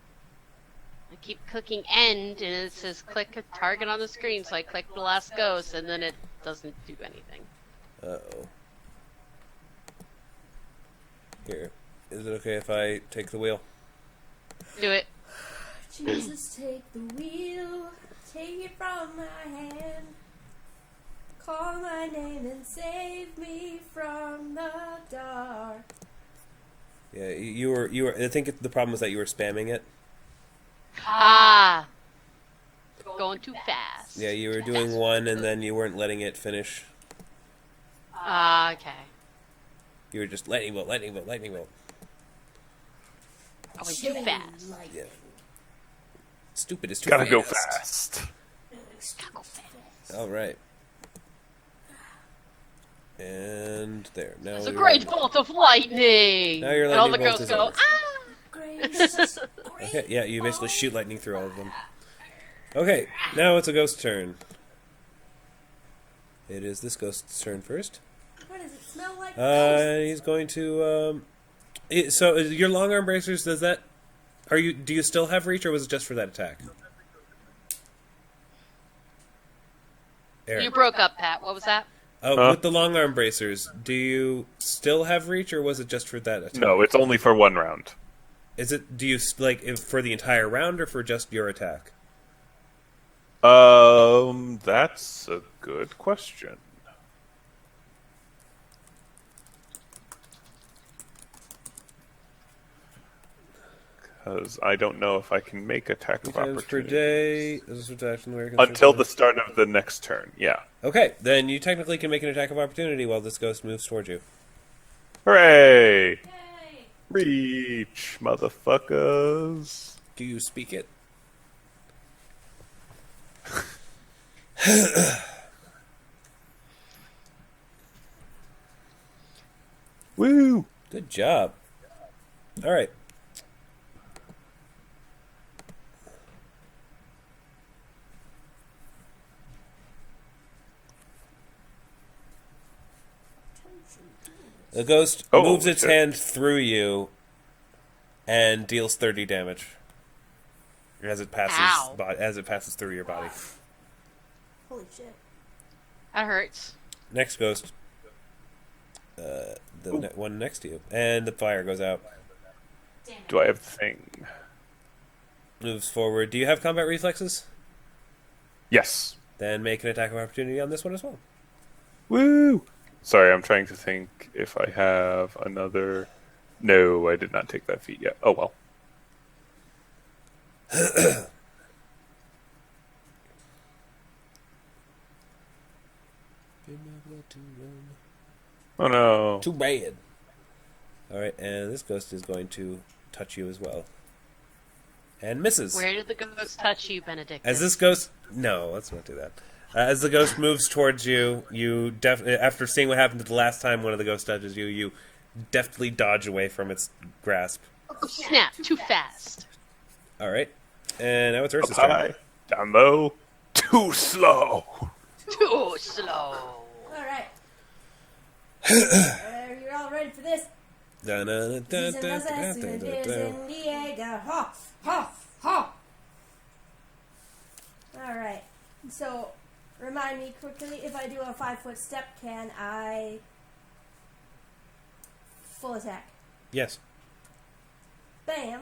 I keep clicking end, and it says click a target on the screen, so I click the last ghost, and then it doesn't do anything. Uh-oh. Here. Is it okay if I take the wheel? Do it. Jesus, take the wheel, take it from my hand. Call my name and save me from the dark. Yeah, you were. I think the problem was that you were spamming it. Ah! Going too fast. Yeah, you were doing one and then you weren't letting it finish. Ah, okay. You were just lightning bolt, lightning bolt, lightning bolt. I went too fast. Yeah. Stupid is too Gotta fast. go fast. Gotta go fast. All right. And there. Now It's a we're- great bolt of lightning! Now your and all the lightning bolt ghosts is go, over. ah! Gracious, Okay, yeah, you basically shoot lightning through all of them. Okay, now it's a ghost turn. It is this ghost's turn first. What does it smell like? He's going to. So your long arm bracers, does that? Do you still have reach, or was it just for that attack? Eric. You broke up, Pat. What was that? With the long arm bracers, do you still have reach, or was it just for that attack? No, it's only for one round. Is it? Do you for the entire round, or for just your attack? That's a good question. because I don't know if I can make attack of Times per opportunity day. This is action where until the start of the next turn. Yeah. Okay, then you technically can make an attack of opportunity while this ghost moves towards you. Hooray! Yay! Reach, motherfuckers! Do you speak it? Woo! Good job. All right. The ghost Oh, moves its shit. hand through you and deals 30 damage as it passes Ow. as it passes through your body. Holy shit. That hurts. Next ghost, one next to you, and the fire goes out. Damn it. Do I have the thing? Moves forward. Do you have combat reflexes? Yes. Then make an attack of opportunity on this one as well. Woo! Sorry, I'm trying to think if I have another. No, I did not take that feat yet. Oh well. Oh no. Too bad. All right, and this ghost is going to touch you as well, and misses. Where did the ghost touch you, Benedictus? As this ghost, no, let's not do that. As the ghost moves towards you, you after seeing what happened the last time one of the ghosts touches you, you deftly dodge away from its grasp. Snap, too fast. All right, and now it's Ursa's Up turn. high, down low, too slow. Too slow. Alright. You're all ready for this? Ha! Ha! Ha! Alright. So, remind me quickly, if I do a 5-foot step, can I full attack? Yes. Bam.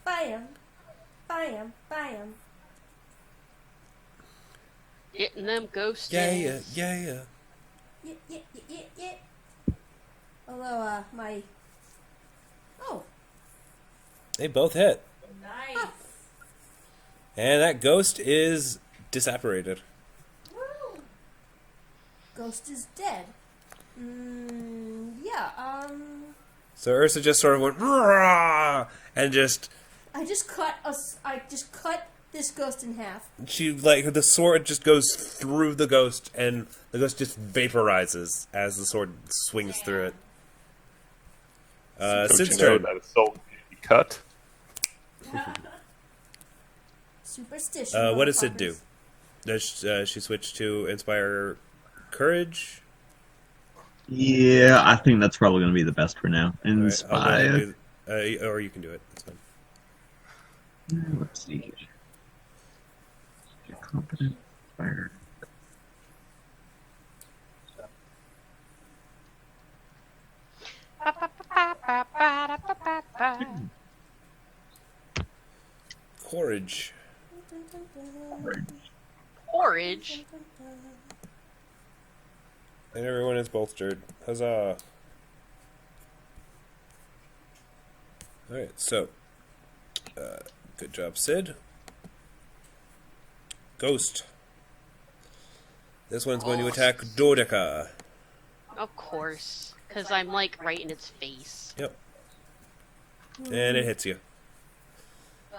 Bam. Bam. Bam. Getting them ghosts. Yeah. Yeah. Although, my... Oh. They both hit, Nice. and that ghost is disapparated. Woo. Ghost is dead. Yeah, So Ursa just sort of went "Rah!" and just I just cut this ghost in half. she like the sword just goes through the ghost, and the ghost just vaporizes as the sword swings through it. Don't Sid's you know turn. that a soul can be cut? Superstition. What does Sid do? motherfuckers. Does she switch to inspire courage? Yeah, I think that's probably going to be the best for now. All right, I'll go ahead Inspire. and or you can do it. It's fine. Let's see here. You're competent. Inspire. Courage. Porridge. And everyone is bolstered. Huzzah. Alright, so. Good job, Sid. Ghost. This one's going to attack Dodeka. Of course. Because I'm like right in its face. Yep. And it hits you.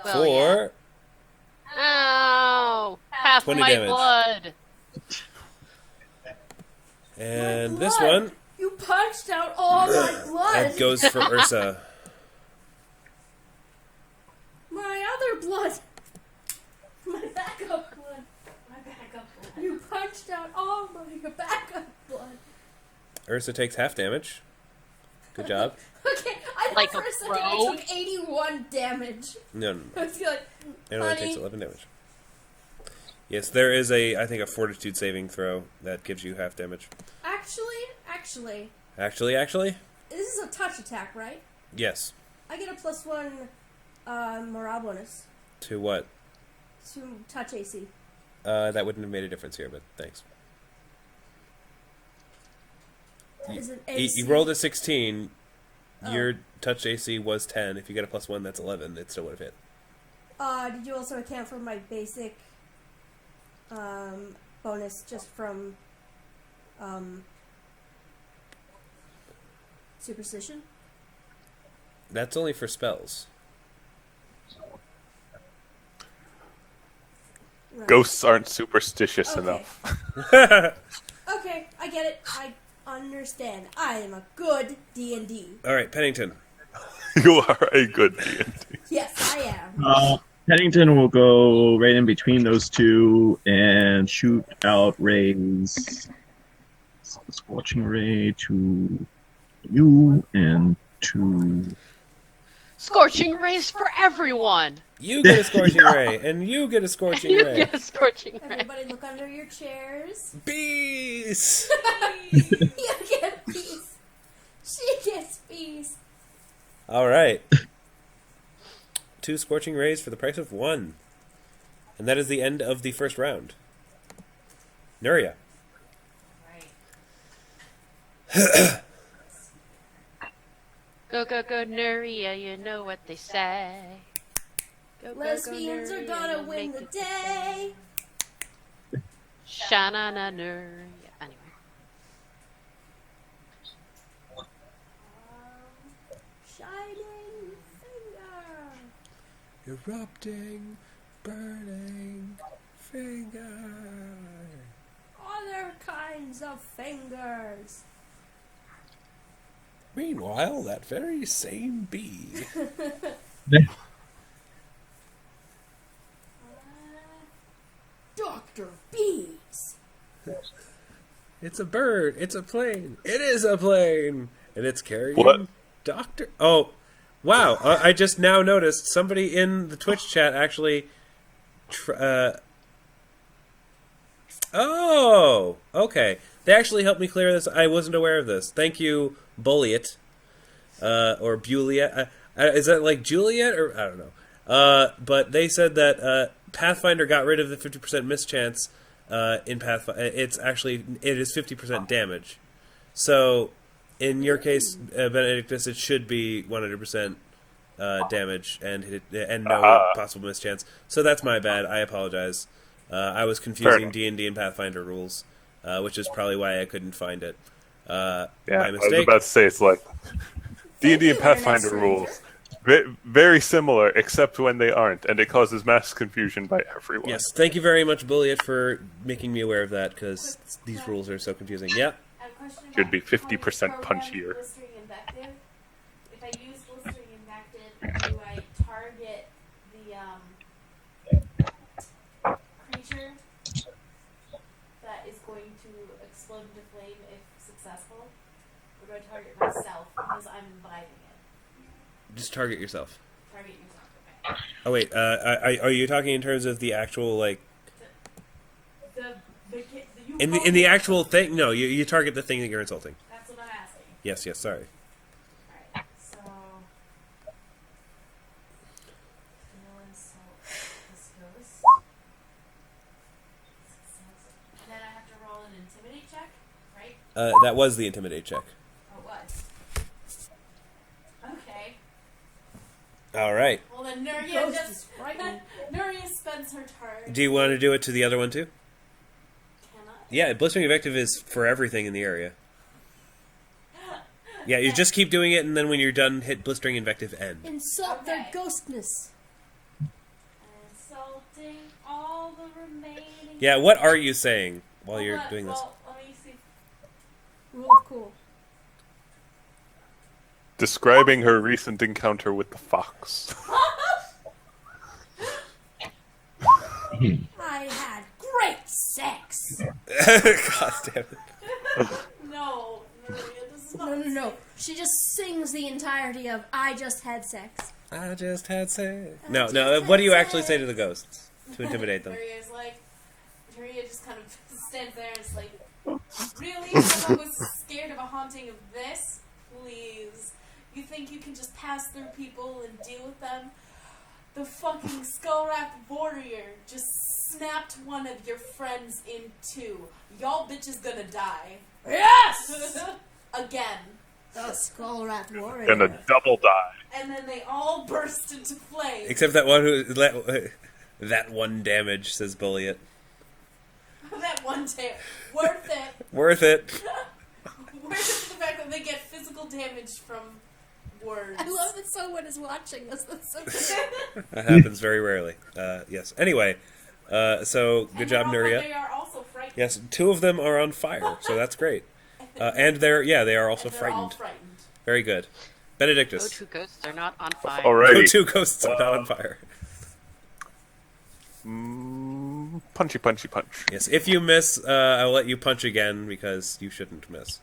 Well, yeah. For Ow! Half 20 my damage. blood. and My this blood. one You punched out all my blood. that goes for Ursa. My other blood. My backup blood. My backup blood. You punched out all my backup blood. Ursa takes half damage. Good job. Okay, I thought Like for a a second pro? I took 81 damage. No. I was like, It only honey, takes 11 damage. Yes, there is I think a fortitude saving throw that gives you half damage. actually, Actually? this is a touch attack, right? Yes. I get a +1 morale bonus To what? to touch AC. That wouldn't have made a difference here, but thanks. Is it You AC? rolled a 16. your touch AC was 10. If you get a +1, that's 11. It still would have hit. Did you also account for my basic bonus just from superstition? That's only for spells. Right. Ghosts aren't superstitious Okay. enough. Okay, I get it. I understand. I am a good D&D. All right, Pennington. You are a good D&D. Yes, I am. Pennington will go right in between those two and shoot out rays. Scorching ray to you and to. Scorching rays for everyone. You get a scorching ray, and you get a scorching You ray. get a scorching ray. Everybody look under your chairs. Bees! You get peace. She gets peace. All right. 2 scorching rays for the price of 1. And that is the end of the first round. Nuria. Right. Go, go, go, Nuria, you know what they say. Go, go, Lesbians go, are Nuria, gonna you'll win make the it. day. Sha-na-na, Nuria. Anyway. Shining finger. Erupting, burning finger. Other kinds of fingers. Meanwhile, that very same bee. Dr. Bees. It's a bird. It's a plane. It is a plane. And it's carrying What? Doctor. Oh, wow. I just now noticed somebody in the Twitch chat actually. Oh, okay. They actually helped me clear this. I wasn't aware of this. Thank you, Bulliet. Or Buliet. Is that like Juliet? Or I don't know. But they said that Pathfinder got rid of the 50% mischance in Pathfinder. It is 50% damage. So, in your case, Benedictus, it should be 100% damage and no possible mischance. So that's my bad. I apologize. I was confusing D&D and Pathfinder rules, which is probably why I couldn't find it. Yeah, my I was mistake. about to say it's like D&D and Internet Pathfinder stranger. rules. Very similar, except when they aren't, and it causes mass confusion by everyone. Yes, thank you very much, Bulliet, for making me aware of that, because these rules are so confusing. Yeah. I have a question about Should be how you 50% program punchier. Blistering Invective. If I use Blistering Invective, do I target the creature that is going to explode into flame if successful? Or do I target myself because I'm inviting it? Just target yourself. Target yourself, okay. Oh, wait, are you talking in terms of the actual, like... In the actual thing? No, you target the thing that you're insulting. That's what I'm asking. Yes, sorry. Alright, so. No insult this ghost. And then I have to roll an intimidate check, right? That was the intimidate check. Oh, it was. Okay. All right. Well, then Nuria Ghost just. is frightening. Nuria spends her turn. Do you want to do it to the other one, too? Can I? Yeah, Blistering Invective is for everything in the area. Yeah, you just keep doing it, and then when you're done, hit Blistering Invective end. Insult their Okay. ghostness. Insulting all the remaining. Yeah, what are you saying while Hold you're on, doing this? well, let me see. Rule of cool. Describing her recent encounter with the fox. I had great sex. God damn it. No, Nuria, this is not. No. She just sings the entirety of "I just had sex." I just had sex. No, what do you actually say to the ghosts to intimidate them? Nuria just kind of stands there and is like, really? Someone was scared of a haunting of this? Please. You think you can just pass through people and deal with them? The fucking skull-wrapped warrior just snapped one of your friends in two. Y'all bitches gonna die. Yes. Again. Oh, Skull Rat Warrior. Gonna double die. And then they all burst into flames. Except that one who that one damage, says Bulliet. That one day. Worth it. Worth it. Worth the fact that they get physical damage from words. I love that someone is watching this. That's so good. That happens very rarely. Yes. Anyway, so good job, Nuria. They are also frightened. Yes, 2 of them are on fire, so that's great. And they are also They're frightened. all frightened. Very good. Benedictus. Go-to ghosts are not on fire. Alrighty. Go-to ghosts are not on fire. Punchy, punchy, punch. Yes, if you miss, I'll let you punch again because you shouldn't miss.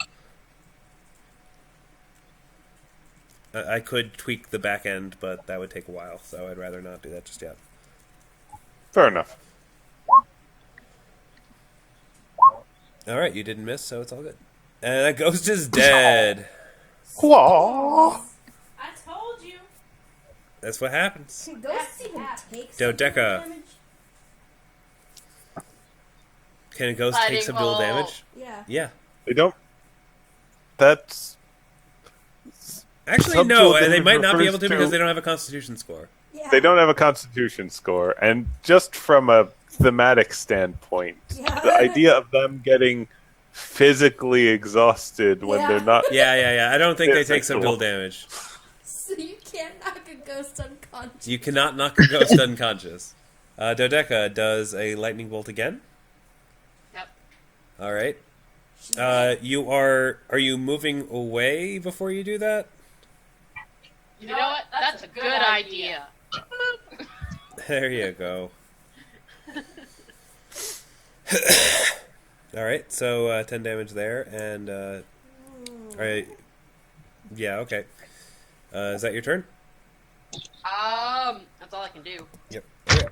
I could tweak the back end, but that would take a while, so I'd rather not do that just yet. Fair enough. Alright, you didn't miss, so it's all good. And that ghost is dead. Whoa. I told you. That's what happens. Can ghosts even take Dodeka. damage? Can a ghost take Fighting subdual all. damage? Yeah. Yeah. They don't. That's. Actually, Subdual no, and they damage might not be refers able to to- because they don't have a constitution score. Yeah. They don't have a constitution score, and just from a thematic standpoint, Yeah. the idea of them getting physically exhausted when Yeah. they're not. Yeah. I don't think they take Physical. subdual damage. So you can't knock a ghost unconscious. You cannot knock a ghost unconscious. Dodeka does a lightning bolt again. Yep. All right. Are you moving away before you do that? You know what? That's a good idea. There you go. All right, so 10 damage there, and all right, yeah, okay. Is that your turn? That's all I can do. Yep. Okay.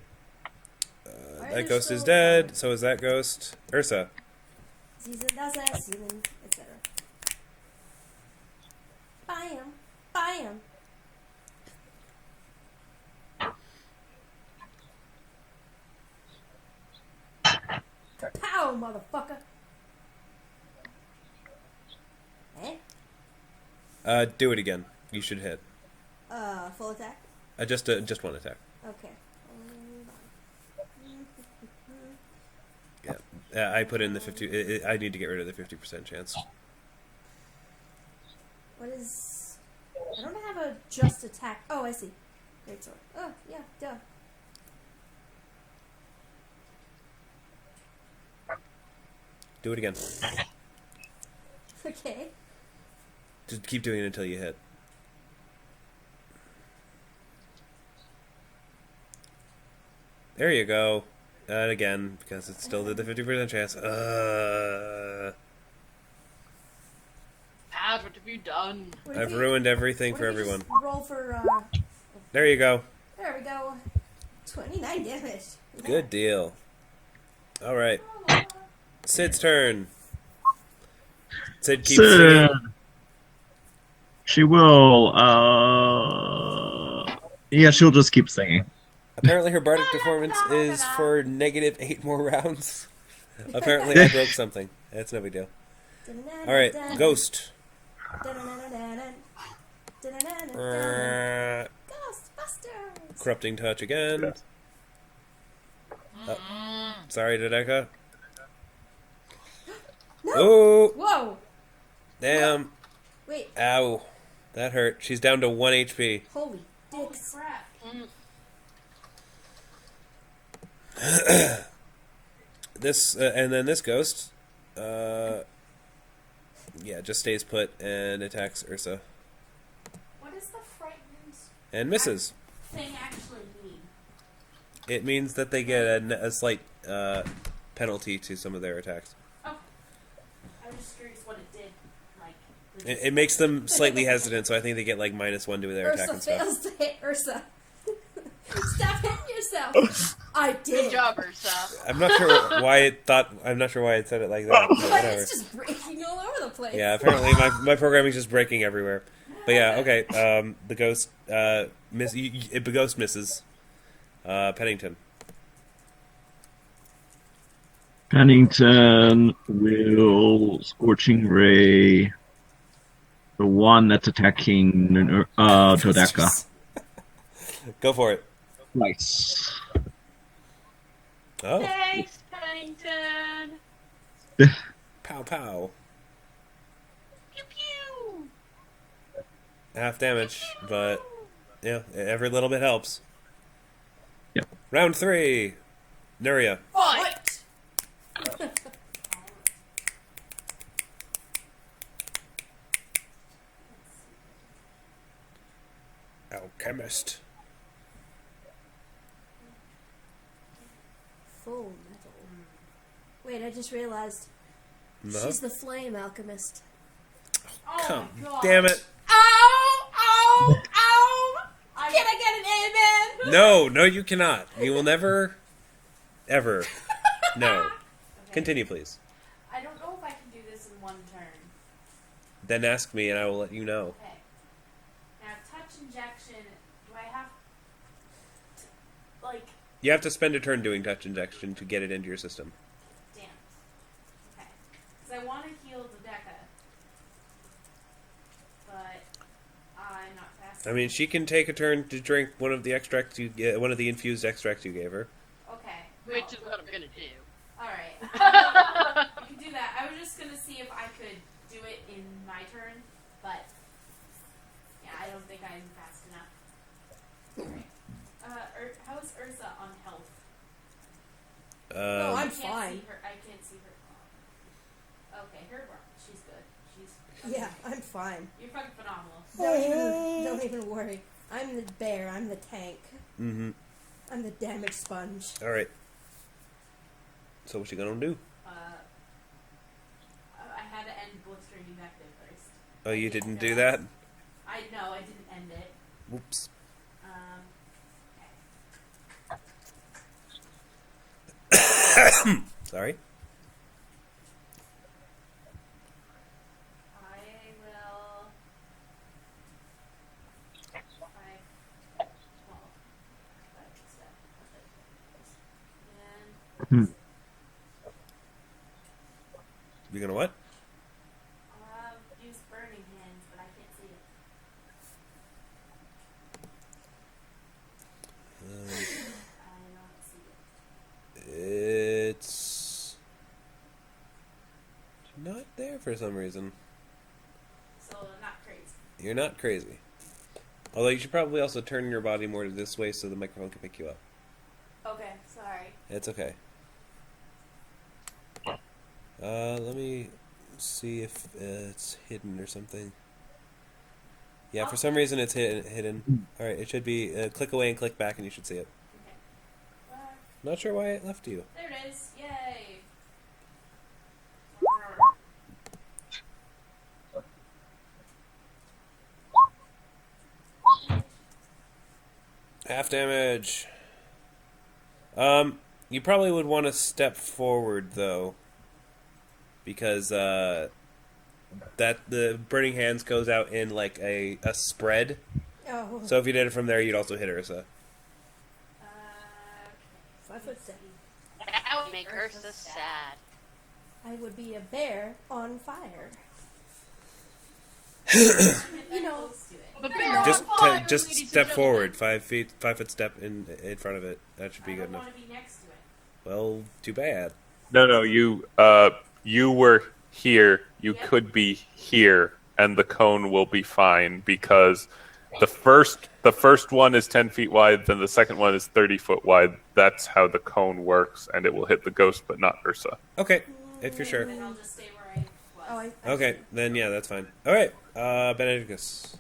That ghost is dead. So is that ghost. Ursa. Season does it, season, etc. Bam, bam. Pow, motherfucker. Eh? Do it again. You should hit. Full attack? Just one attack. Okay. Yeah. I put in the 50. I need to get rid of the 50% chance. What is... I don't have a just attack. Oh, I see. Great sword. Oh, yeah, duh. Do it again. Okay. Just keep doing it until you hit. There you go. And again, because it still did the 50% chance. Pat, what have you done? What if I've we- ruined everything what for if we everyone. just roll for, There you go. there we go. 29 damage. Good deal. Alright. Sid's turn. Sid keeps Sid. singing. She will. Yeah, she'll just keep singing. Apparently her bardic performance is for -8 more rounds. Apparently I broke something. That's no big deal. Alright, Ghost. Ghostbusters. Corrupting touch again. Sorry, Dodeka. No. Oh, Whoa. damn. Wait. Ow. That hurt. She's down to 1 HP. Holy Holy dicks. crap. This and then this ghost, yeah, just stays put and attacks Ursa What does the frightened and misses. thing actually mean? It means that they get a slight penalty to some of their attacks. Oh. I was just curious what it did. Like, It makes them slightly hesitant, so I think they get like -1 to their attack Ursa and stuff. fails to hit Ursa. Stop hitting yourself. I did. Good job, Ursa. I'm not sure why it said it like that. But But whatever. it's just breaking all over the place. Yeah, apparently my programming's just breaking everywhere. But yeah, okay. The ghost the ghost misses. Pennington. Pennington will Scorching Ray The one that's attacking Dodeka. Go for it. Nice. Oh, Thanks, Pennington. pow pow. Pew pew. Half damage, but yeah, every little bit helps. Yep. Round 3. Nuria. What? Alchemist. Full metal. Wait, I just realized No. she's the flame alchemist. Oh Come, my god. damn it. Ow! Ow! Ow! Can I get an amen? No, you cannot. You will never, ever. No. Okay. Continue, please. I don't know if I can do this in one turn. Then ask me and I will let you know. Okay. Now, touch injection. Do I have to, like, You have to spend a turn doing touch injection to get it into your system. damn. Okay. Because I want to heal Dodeka. But I'm not fast I mean, she can take a turn to drink one of the extracts one of the infused extracts you gave her. Okay. Which is what I'm gonna do. Alright. You can do that. I was just going to see if I could do it in my turn. But, yeah, I don't think I'm fast enough. Alright. How is Ursa on health? No, I'm I can't fine. see her. I can't see her. Okay, she's good. She's Yeah, I'm fine. You're fucking phenomenal. Don't even worry. I'm the bear. I'm the tank. Mm-hmm. I'm the damage sponge. All right. So what you gonna do? I had to end blistering invective first. Oh, you didn't do that? I didn't end it. Whoops. Okay. Sorry. I will. 5, 12. 5 step. And You gonna what? use burning hands, but I can't see it. I don't see it. It's not there for some reason. So not crazy. You're not crazy. Although you should probably also turn your body more this way so the microphone can pick you up. Okay, sorry. It's okay. Let me see if it's hidden or something. Yeah, for some reason it's hidden. Alright, it should be click away and click back and you should see it. Okay. Not sure why it left you. There it is. Yay. Half damage. You probably would want to step forward though, because that the burning hands goes out in like a spread. Oh, So if you did it from there, you'd also hit Ursa. 5 foot 7. That would make Ursa sad. I would be a bear on fire. You know. The bear Just on fire, just ladies and step gentlemen. forward, 5 foot step in front of it. That should be I good don't enough. want to be next to it. Well, too bad. No, you were here. You could be here, and the cone will be fine because the first one is 10 feet wide, then the second one is 30 foot wide. That's how the cone works, and it will hit the ghost, but not Ursa. Okay, if you're sure. And I'll just stay where I was. Oh, Okay, then yeah, that's fine. All right, Benedictus.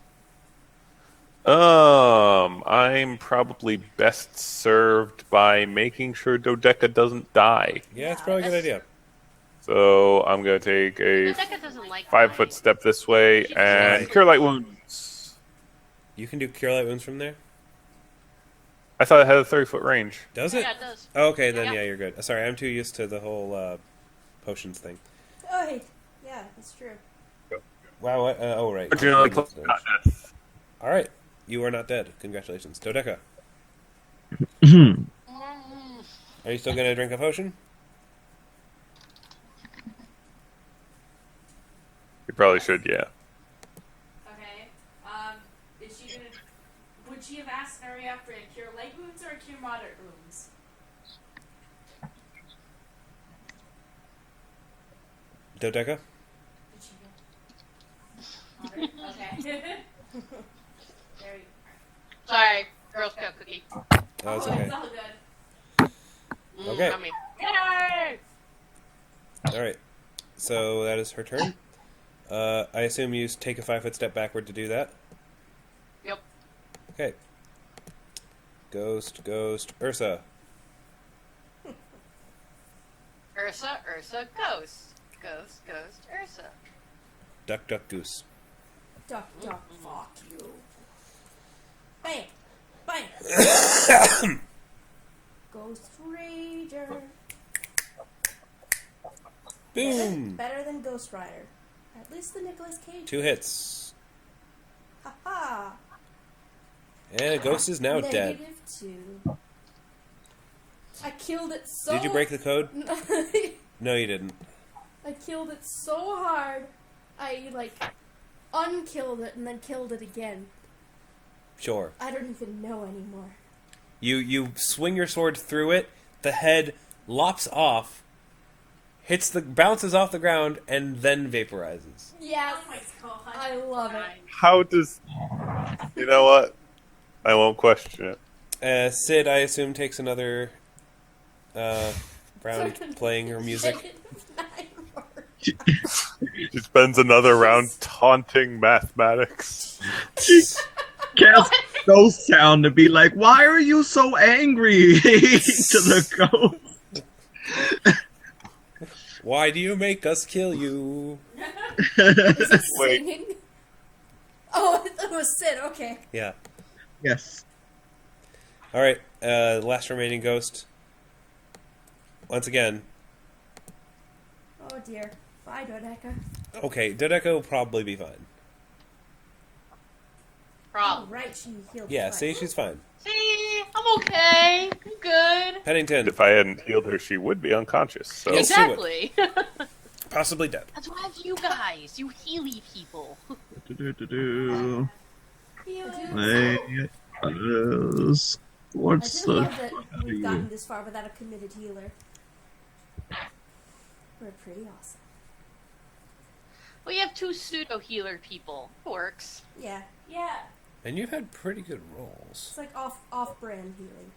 I'm probably best served by making sure Dodeka doesn't die. Yeah, it's probably a good idea. So I'm gonna take a Dodeka doesn't like 5 foot step this way and Right. cure light wounds. You can do cure light wounds from there. I thought it had a 30-foot range. Does it? Yeah, it does. Oh, okay, then Yeah. yeah, you're good. Sorry, I'm too used to the whole potions thing. Oh, hey. Yeah, that's true. Wow. What? Oh, right. Originally not death. All right, you are not dead. Congratulations, Dodeka. Mm. Are you still gonna drink a potion? You probably should, yeah. would she have asked Nuria for a cure light wounds or a cure moderate wounds? Dodeka? Did she get moderate? Okay. There you Sorry, Girl Scout cookie. Oh, it's Oh, okay. it's all good. Okay. Yummy. Yay! Alright. So that is her turn. I assume you take a 5-foot step backward to do that. Yep. Okay. Ghost, Ursa. Ursa, ghost. Ghost, Ursa. Duck, goose. Duck, fuck you. Bam! Bam! Ghost Rager. Boom! Better than Ghost Rider. At least the Nicolas Cage. 2 hits. Ha-ha! And a ghost is now dead. -2. I killed it so... Did you break the code? No, you didn't. I killed it so hard, I, unkilled it and then killed it again. Sure. I don't even know anymore. You swing your sword through it, the head lops off, bounces off the ground, and then vaporizes. Yes! Oh my god. I love it. How does... You know what? I won't question it. Sid, I assume, takes another round playing her music. She spends another round taunting mathematics. Cast ghost sound to be like, why are you so angry? To the ghost. Why do you make us kill you? Is it Wait. singing? Oh, it was Sid, okay. Yeah. Yes. Alright, last remaining ghost. Once again. Oh dear. Bye, Dodeka. Okay, Dodeka will probably be fine. Oh, Problem. right, she healed Yeah, twice. see, she's fine. See, I'm okay. I'm good. Pennington, If I hadn't healed her, she would be unconscious. So Yes. Exactly. possibly dead. That's why I have you guys, you Healy people. Do-do-do-do. Heal. What's I just the... love that we've gotten this far without a committed healer. We're pretty awesome. We have 2 pseudo healer people. Works. Yeah, Yeah. And you've had pretty good rolls. it's like off-brand healing.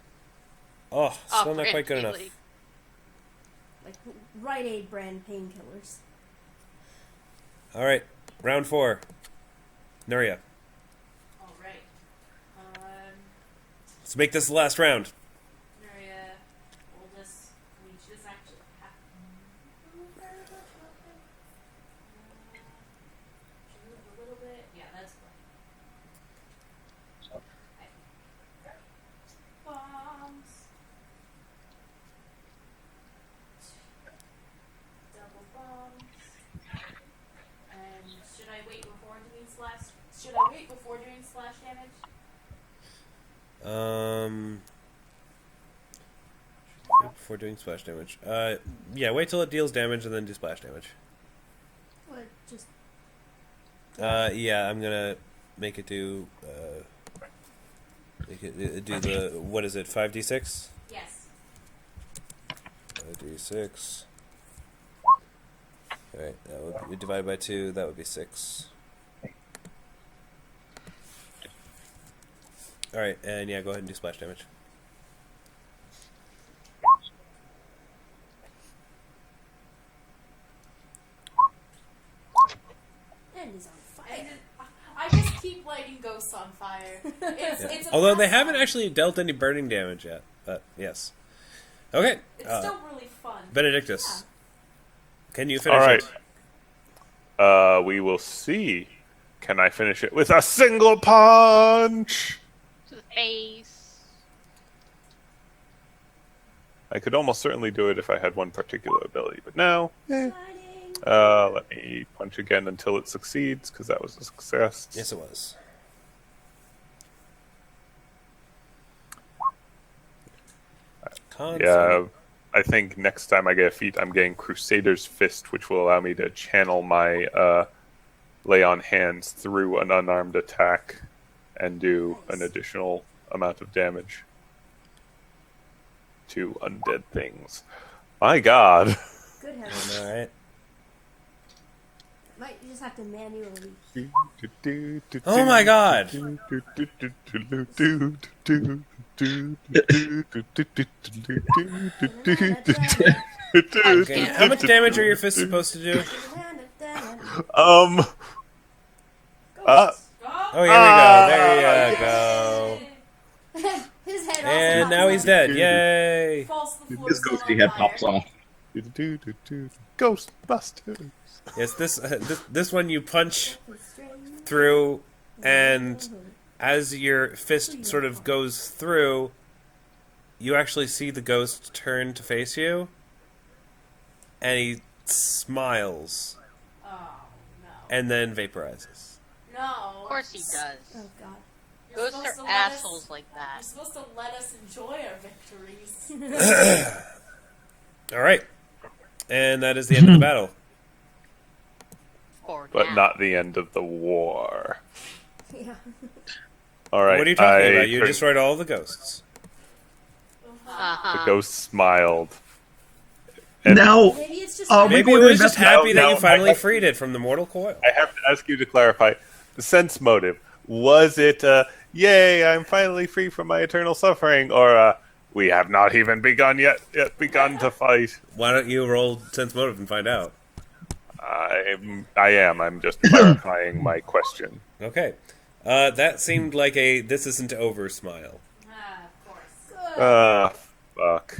Oh, still not Off-brand quite good enough. Healy. Like Rite Aid brand painkillers. Alright, round 4. Nuria. Alright. Let's make this the last round. Nuria will just... We just actually have... Should we move a little bit? Yeah, that's fine. Okay. Bombs. Double bombs. And should I wait before doing slash? Should I wait before doing slash damage? Before doing splash damage. Yeah, wait till it deals damage and then do splash damage. What? Just Yeah, I'm gonna make it do, do the, what is it, 5d6? Yes. 5d6. Alright, that would be divided by 2, that would be 6. Alright, and yeah, go ahead and do splash damage. and he's on fire. And I just keep lighting ghosts on fire. It's a Although they pastime. haven't actually dealt any burning damage yet, but yes. Okay, It's still really fun. Benedictus. Can you finish all right. it? We will see. Can I finish it with a single punch? To the face. I could almost certainly do it if I had one particular ability, but no. Sliding. Let me punch again until it succeeds, because that was a success. Yes, it was. Yeah, I think next time I get a feat, I'm getting Crusader's Fist, which will allow me to channel my lay on hands through an unarmed attack and do an additional amount of damage to undead things. My God. Good heavens. All right. Might you just have to manually. Oh my God! Okay, how much damage are your fists supposed to do? Um. Ghosts. Oh, here we go. There you go. His head And also now he's dead. Yay! Falls to the floor. His ghosty head pops off. Ghostbusters. Yes, this one you punch through, and as your fist sort of goes through, you actually see the ghost turn to face you, and he smiles, Oh, no. and then vaporizes. No. Of course he does. Oh god. You're Ghosts supposed to are let assholes us, like You're that. supposed to let us enjoy our victories. All right, and that is the end of the battle. Or But now. not the end of the war. Yeah. All right. What are you talking I about? You turned- destroyed all the ghosts. The Uh-huh. ghost smiled. And Now, Maybe it's just. Oh, Maybe it going to was just invest- happy that No, you no, finally I- freed it from the mortal coil. I have to ask you to clarify the sense motive. Was it, yay, I'm finally free from my eternal suffering, or, we have not even begun to fight? Why don't you roll sense motive and find out? I am. I'm just clarifying my question. Okay. That seemed like a this isn't over smile. Of course. Fuck.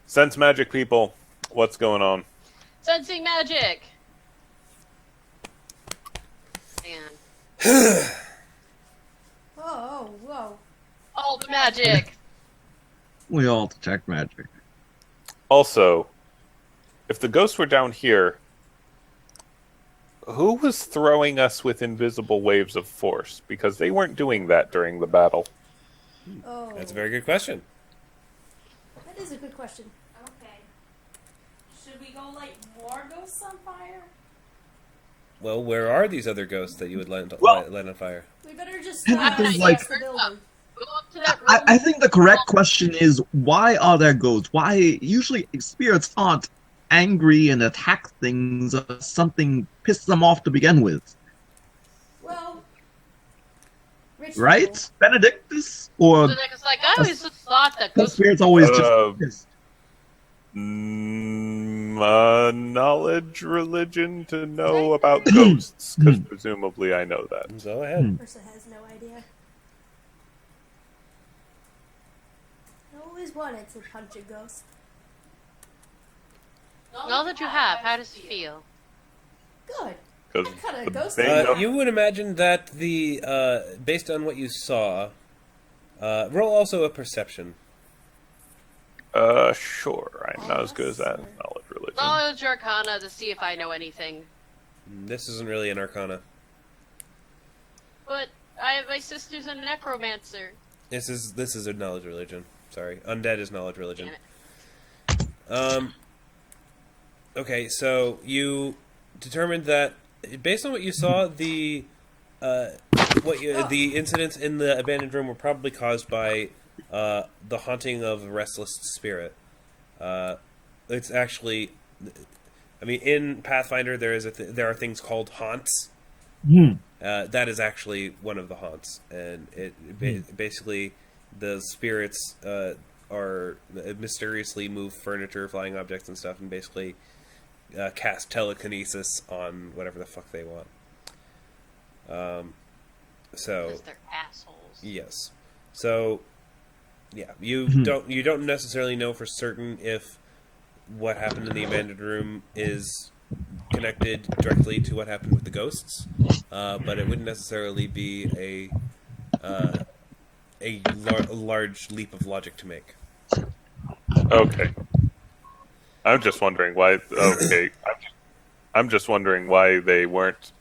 Sense magic people, what's going on? Sensing magic! Man. Whoa. All the magic! we all detect magic. Also, if the ghosts were down here, who was throwing us with invisible waves of force? Because they weren't doing that during the battle. Oh. That's a very good question. That is a good question. Okay. Should we go light more ghosts on fire? Well, where are these other ghosts that you would light Well- on fire? We better just I think, like- the building. Go up to that room. I think the correct question is, why are there ghosts? Why usually spirits aren't angry and attack things unless something pisses them off to begin with, Well, rich right? Benedictus or So it's like, I always thought that the ghosts spirits always Uh, just pissed. Knowledge religion to know about ghosts, because presumably I know that. Go ahead. people. Ursa has no idea. I always wanted to punch a ghost. All that you have, how does it feel? Good. Because What kind of ghost? You would imagine that based on what you saw, roll also a perception. sure, I'm not as good as that. Knowledge religion. Knowledge Arcana to see if I know anything. This isn't really an arcana. But my sister's a necromancer. This is a knowledge religion. Sorry, undead is knowledge religion. Okay, so you determined that based on what you saw, the incidents in the abandoned room were probably caused by the haunting of a restless spirit. It's actually, I mean, in Pathfinder there are things called haunts. That is actually one of the haunts, and basically the spirits are mysteriously move furniture, flying objects, and stuff, and basically cast telekinesis on whatever the fuck they want. So Because they're assholes. yes, so yeah, you don't necessarily know for certain if what happened in the abandoned room is connected directly to what happened with the ghosts, but it wouldn't necessarily be a large leap of logic to make. Okay. I'm just wondering why. Okay, I'm just wondering why they weren't.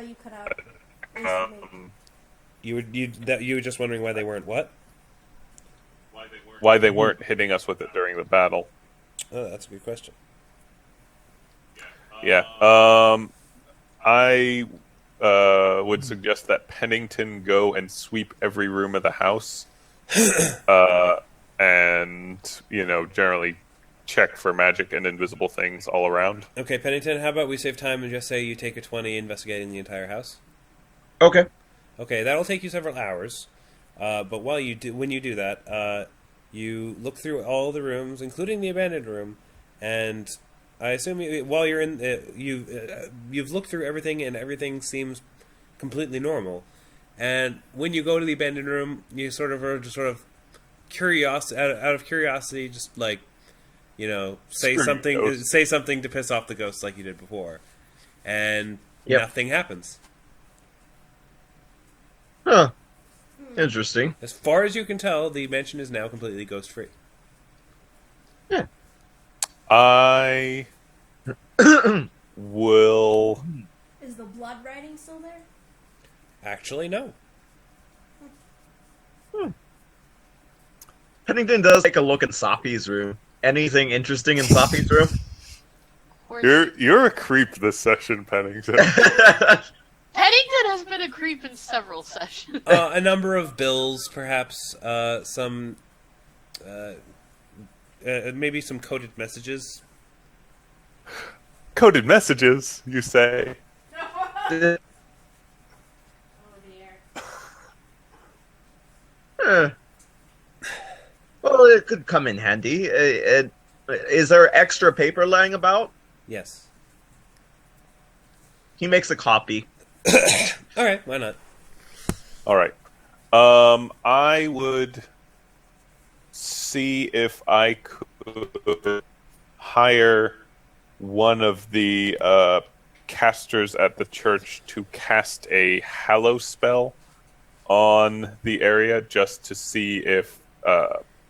You cut out. Instantly. You were just wondering why they weren't what? Why they weren't hitting us with it during the battle. Oh, that's a good question. Yeah. I would suggest that Pennington go and sweep every room of the house, and generally check for magic and invisible things all around. Okay, Pennington, how about we save time and just say you take a 20 investigating the entire house? Okay. Okay, that'll take you several hours. But when you do that, you look through all the rooms, including the abandoned room, and I assume while you're in, you've looked through everything, and everything seems completely normal. And when you go to the abandoned room, you sort of curious out of curiosity, just like say something to piss off the ghosts like you did before, and nothing happens. Huh. Interesting. As far as you can tell, the mansion is now completely ghost-free. Yeah. I will... Is the blood writing still there? Actually, no. Pennington does take a look in Sapi's room. Anything interesting in Sapi's room? You're a creep this session, Pennington. Pennington has been a creep in several sessions. A number of bills, perhaps. Some... maybe some coded messages. Coded messages, you say? Oh dear. Well, it could come in handy. Is there extra paper lying about? Yes. He makes a copy. Alright, why not? Alright. I would see if I could hire one of the casters at the church to cast a hallow spell on the area, just to see if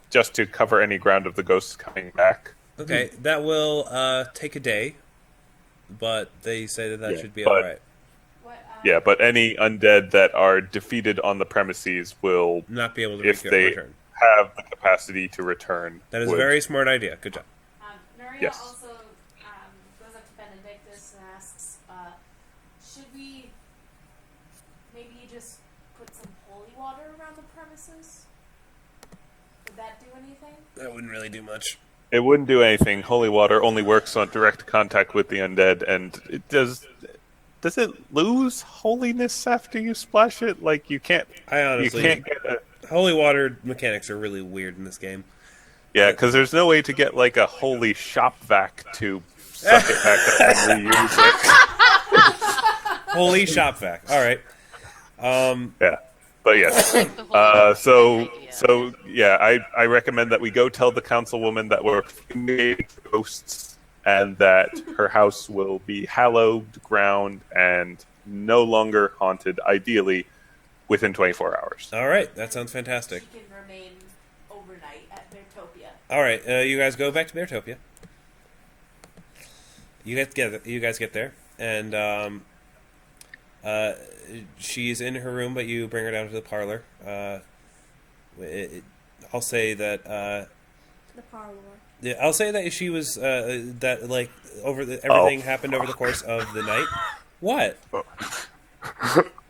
just to cover any ground of the ghosts coming back. Okay, that will take a day, but they say that should be but- alright. Yeah, but any undead that are defeated on the premises will, Not be able to if they return. have the capacity to return. That is a would- very smart idea. Good job. Nuria Yes. also goes up to Benedictus and asks, should we maybe just put some holy water around the premises? Would that do anything? That wouldn't really do much. It wouldn't do anything. Holy water only works on direct contact with the undead, and it does. Does it lose holiness after you splash it? Like you can't. I honestly... You can't get a. Holy water mechanics are really weird in this game. Yeah, because there's no way to get like a holy shop vac to suck it back up and reuse it. Holy shop vac. Alright. Yeah, but yes. So yeah, I recommend that we go tell the councilwoman that we're fumigating ghosts and that her house will be hallowed ground and no longer haunted, ideally within 24 hours. Alright, that sounds fantastic. She can remain overnight at Beartopia. Alright, you guys go back to Beartopia. You guys get there, and she's in her room, but you bring her down to the parlor. I'll say that... The parlor. Yeah, I'll say that she was that like everything happened over the course of the night. What?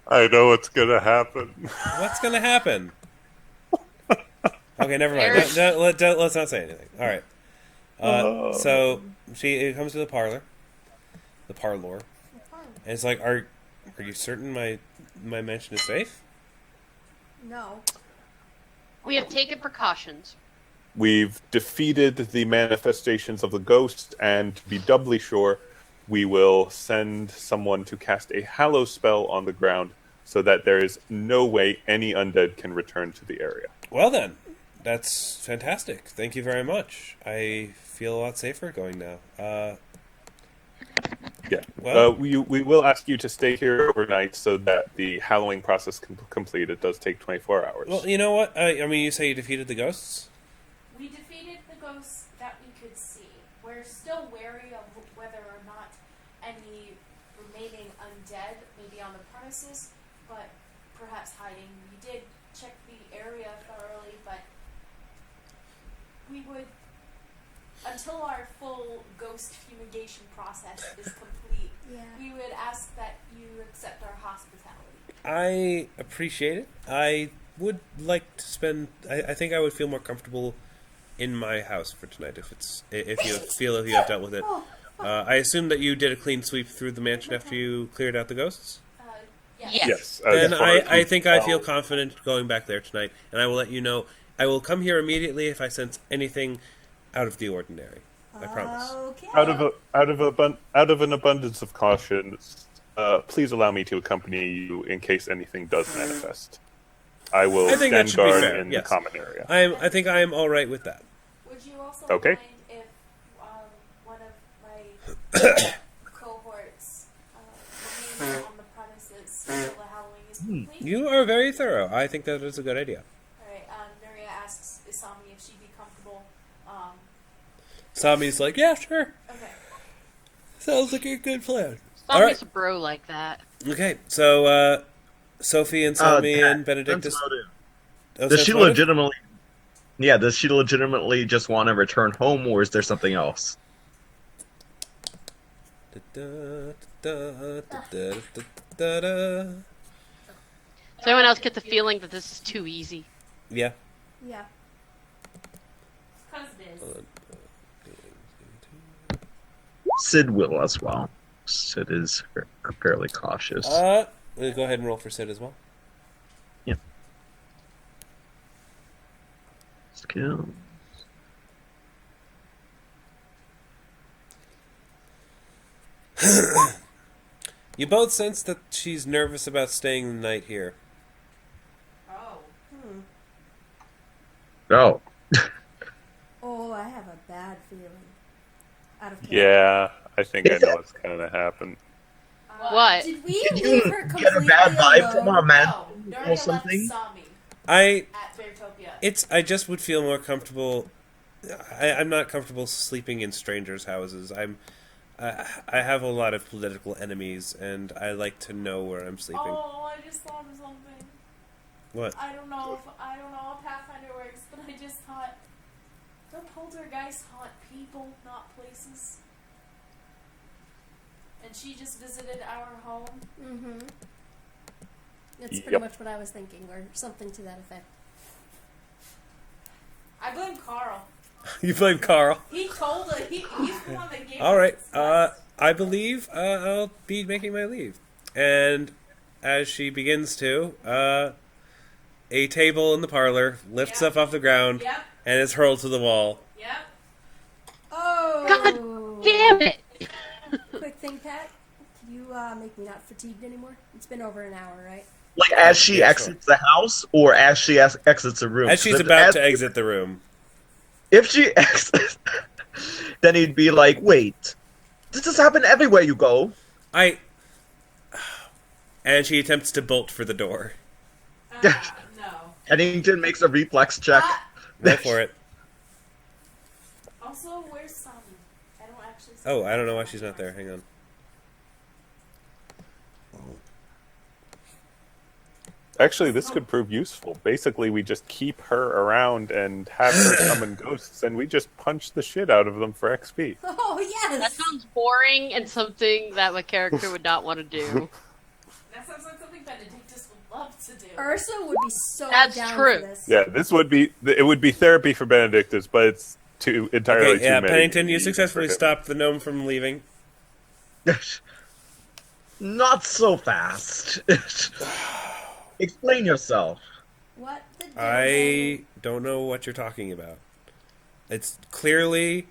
I know what's gonna happen. What's gonna happen? Okay, never mind. Let's not say anything. All right. So she comes to the parlor, and it's like, are you certain my mansion is safe? No. We have taken precautions. We've defeated the manifestations of the ghost, and to be doubly sure, we will send someone to cast a hallow spell on the ground so that there is no way any undead can return to the area. Well then, that's fantastic. Thank you very much. I feel a lot safer going now. Yeah. Well- We will ask you to stay here overnight so that the hallowing process can complete. It does take 24 hours. Well, you know what? I mean, you say you defeated the ghosts? We defeated the ghosts that we could see. We're still wary of whether or not any remaining undead may be on the premises, but perhaps hiding. We did check the area thoroughly, but we would, until our full ghost fumigation process is complete, we would ask that you accept our hospitality. I appreciate it. I would like to spend. I think I would feel more comfortable in my house for tonight if you have dealt with it. I assume that you did a clean sweep through the mansion after you cleared out the ghosts. Yes. Yes. Then as far as I think I feel well. confident going back there tonight, and I will let you know. I will come here immediately if I sense anything out of the ordinary. I promise. Okay. Out of an abundance of caution, please allow me to accompany you in case anything does manifest. I will I think that stand should be guard fair, in yes. the common area. I think I am all right with that. Would you also Okay. mind if one of my cohorts remains on the premises until the Halloween is complete? You are very thorough. I think that is a good idea. Alright, Nuria asks Isami if she'd be comfortable. Sami's like, yeah, sure. Okay. Sounds like a good plan. Some All right. a bro like that. Okay, so Sophie and Sami Pat, and Benedictus. sense motive. Oh, Does sense she motive? legitimately? Yeah, does she legitimately just want to return home, or is there something else? Da-da, da-da, da-da, da-da. Does anyone else get the feeling that this is too easy? Yeah. Yeah. Because it is. Sid will as well. Sid is fairly cautious. We'll go ahead and roll for Sid as well. Skill. You both sense that she's nervous about staying the night here. Oh. Oh. Oh, I have a bad feeling. Out of character. Yeah, I think I know what's going to happen. What? Did we Did leave you her completely get a bad vibe from alone? our man No, Nuria or left something? Sami I at Beartopia. I just would feel more comfortable. I'm not comfortable sleeping in strangers' houses. I have a lot of political enemies, and I like to know where I'm sleeping. Oh, I just thought of something. What? I don't know how Pathfinder works, but I just thought, don't poltergeists haunt people, not places? And she just visited our home. Mm-hmm. That's pretty Yep. much what I was thinking, or something to that effect. I blame Carl. You blame Carl. He told her. He's the one that gave All right. us this. I believe I'll be making my leave. And as she begins to, a table in the parlor lifts Yep. up off the ground Yep. and is hurled to the wall. Yep. Oh! Damn it! Quick thing, Pat. Can you make me not fatigued anymore? It's been over an hour, right? Like as she Yeah, exits the house, or as she exits the room? As she's 'Cause about to exit the room. If she exits, then he'd be like, "Wait, does this happen everywhere you go?" And she attempts to bolt for the door. No. Pennington makes a reflex check. Go for it. Also, where's Sami? I don't actually. See Oh, I don't know why she's not there. Hang on. Actually, this could prove useful. Basically, we just keep her around and have her summon ghosts, and we just punch the shit out of them for XP. Oh, yes! That sounds boring and something that my character would not want to do. That sounds like something Benedictus would love to do. Ursa would be so That's down true. for this. Yeah, it would be therapy for Benedictus, but it's entirely Okay, yeah, too many. Pennington, you successfully for him. stopped the gnome from leaving. Not so fast. Explain yourself. What the devil? I don't know what you're talking about. It's clearly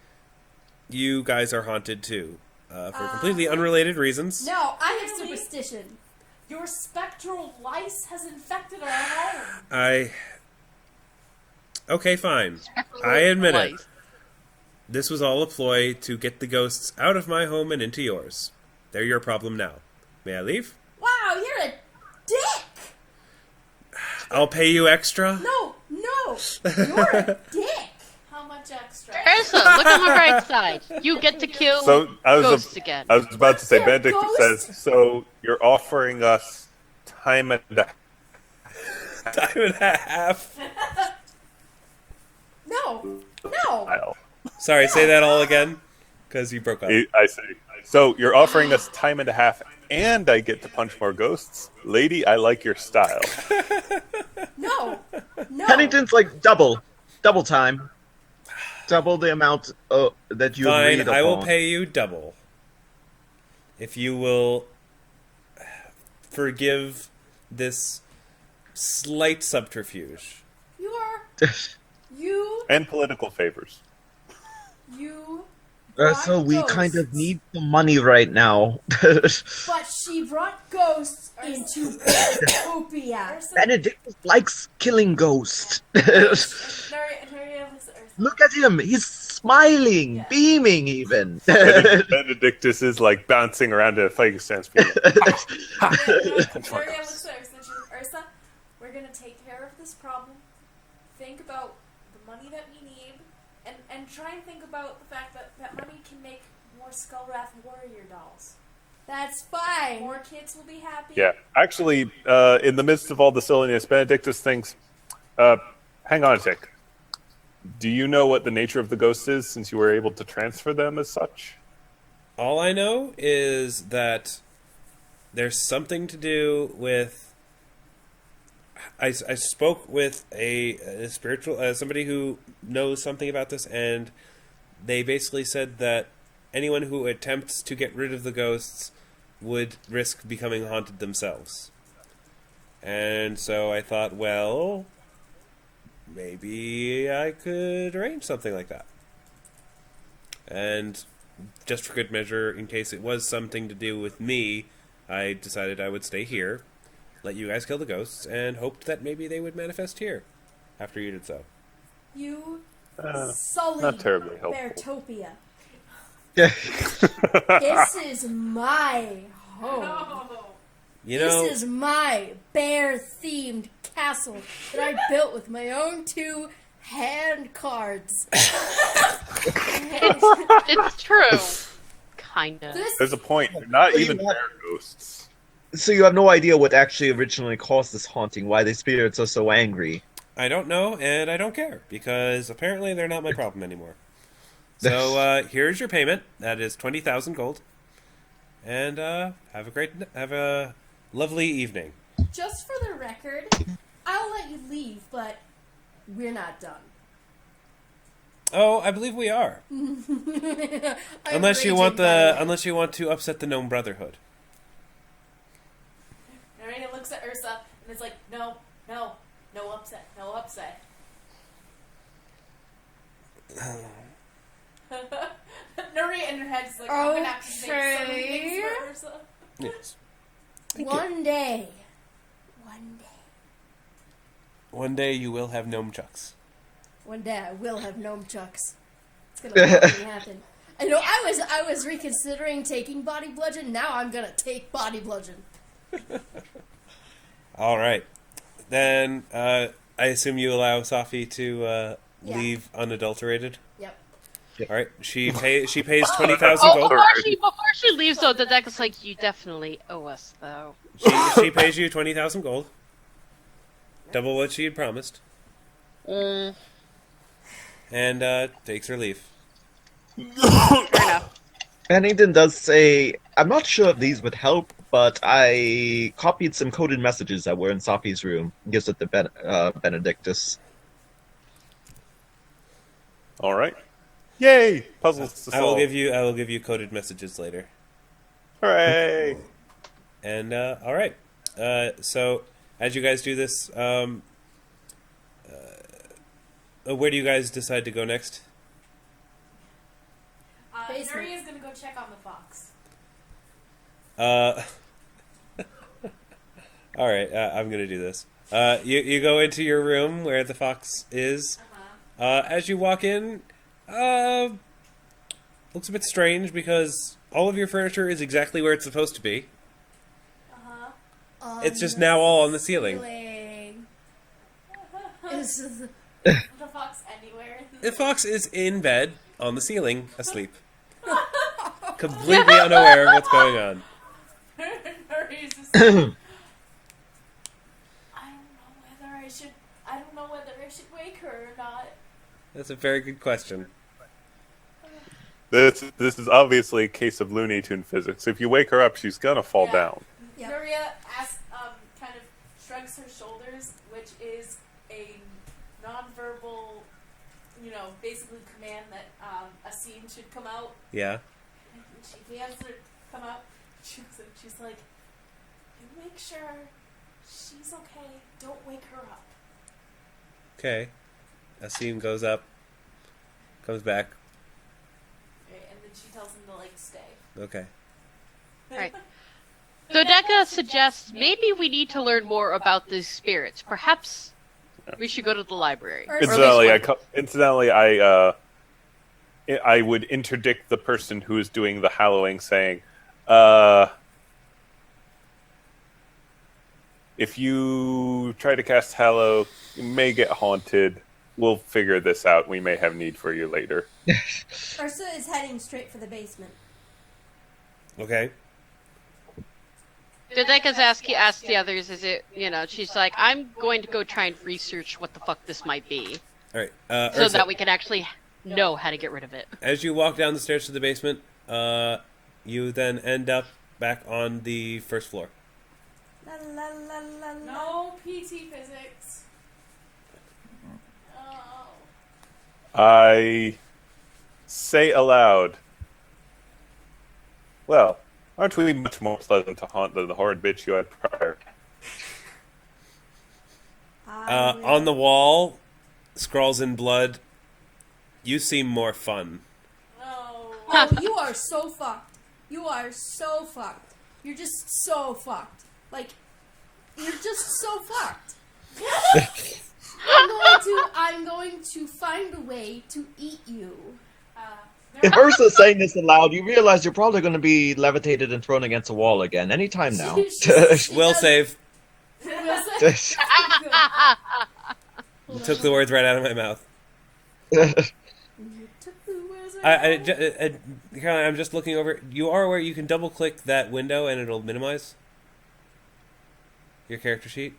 you guys are haunted too, for completely unrelated reasons. No, I have Really? superstition. Your spectral lice has infected our home. Okay, fine. I admit it. This was all a ploy to get the ghosts out of my home and into yours. They're your problem now. May I leave? Wow, you're a dick! I'll pay you extra. No, you're a dick! How much extra? Ursa, look on the bright side. You get to kill So ghosts again. I was about to say, They're Benedictus ghosts. says, so you're offering us time and a Time and a half. No! while. Sorry, say that all again, because you broke up. I see. so you're offering us time and a half, and I get to punch more ghosts? Lady, I like your style. No. Pennington's like double time. Double the amount that you agreed Fine, upon. I will pay you double. If you will forgive this slight subterfuge. You are. You. And political favors. You. So we brought kind of ghosts. need the money right now. But she brought ghosts into Utopia. Benedictus likes killing ghosts. Nuria looks at Ursa. Look at him. He's smiling, Yeah. beaming even. Benedictus is like bouncing around in a fighting stance. Nuria looks at Ursa and she's like, Ursa, we're gonna take care of this problem. Think about the money that we need, and try and think about the fact that that money can make more Skullwrath warrior dolls. That's fine. More kids will be happy. Yeah, actually, in the midst of all the silliness, Benedictus thinks, hang on a sec. Do you know what the nature of the ghost is, since you were able to transfer them as such? All I know is that there's something to do with. I spoke with a spiritual somebody who knows something about this, and they basically said that anyone who attempts to get rid of the ghosts would risk becoming haunted themselves. And so I thought, well, maybe I could arrange something like that. And just for good measure, in case it was something to do with me, I decided I would stay here, let you guys kill the ghosts, and hoped that maybe they would manifest here after you did so. You Not sullied terribly helpful. Beartopia. Yeah. This is my home. Oh. You know, This is my bear-themed castle that I built with my own 2 hand cards. It's true. Kinda. This There's a point. They're not Well, you even know- bear ghosts. So you have no idea what actually originally caused this haunting, why the spirits are so angry. I don't know, and I don't care, because apparently they're not my problem anymore. So here's your payment. That is 20,000 gold. And have a lovely evening. just for the record, I'll let you leave, but we're not done. Oh, I believe we are. Unless you want to upset the Gnome Brotherhood. Nuria looks at Ursa and it's like, no upset. Nuria in her head is like, I'm gonna have to say so many things for Ursa. Yes. One day. One day you will have gnome chucks. One day I will have gnome chucks. It's gonna fucking happen. I know. I was reconsidering taking body bludgeon. Now I'm gonna take body bludgeon. All right. Then I assume you allow Safi to leave unadulterated. Yep. All right. She pays 20,000 Oh, gold. before she leaves, though, the deck is like, you definitely owe us, though. She pays you 20,000 gold. Double what she had promised. Mm, And takes her leave. fair enough. Pennington does say, I'm not sure if these would help, but I copied some coded messages that were in Safi's room. Gives it to Benedictus. All right. Yay! Puzzles to I will solve. give you coded messages later. Hooray! And all right. So as you guys do this, where do you guys decide to go next? Basement. Nuria's gonna go check on the fox. All right. I'm gonna do this. You go into your room where the fox is. As you walk in, looks a bit strange because all of your furniture is exactly where it's supposed to be. It's just now all on the ceiling. This is- The fox anywhere. The fox is in bed on the ceiling, asleep, completely unaware of what's going on. Nuria's just like, I don't know whether I should wake her or not. That's a very good question. This is obviously a case of Looney Tune physics. If you wake her up, she's gonna fall Yeah. down. Yep. Nuria kind of shrugs her shoulders, which is a nonverbal, basically command that a scene should come out. Yeah. And she hands her come out. She's like, "You make sure she's okay. Don't wake her up." Okay. Asim goes up, comes back. Okay, and then she tells him to stay. Okay. Right. Dodeka suggests maybe we need to learn more about these spirits. Perhaps we should go to the library. Or- Incidentally, I would interdict the person who is doing the hallowing, saying, if you try to cast Hallow, you may get haunted. We'll figure this out. We may have need for you later. Ursa is heading straight for the basement. Okay. Dodeka's asked the others, she's like, I'm going to go try and research what the fuck this might be. All right. So Ursa, that we can actually know how to get rid of it. as you walk down the stairs to the basement, you then end up back on the first floor. La la la la la. No PT physics. Oh. I say aloud, well, aren't we much more pleasant to haunt than the horrid bitch you had prior? On the wall, scrawls in blood. You seem more fun. No. Oh, you are so fucked. You are so fucked. You're just so fucked. You're just so fucked. I'm going to find a way to eat you. If Ursa's saying this aloud, you realize you're probably going to be levitated and thrown against a wall again anytime now. Will save. Will say- You took the words right out of my mouth. You took the words right out. Caroline, I'm just looking over. You are aware you can double click that window and it'll minimize your character sheet?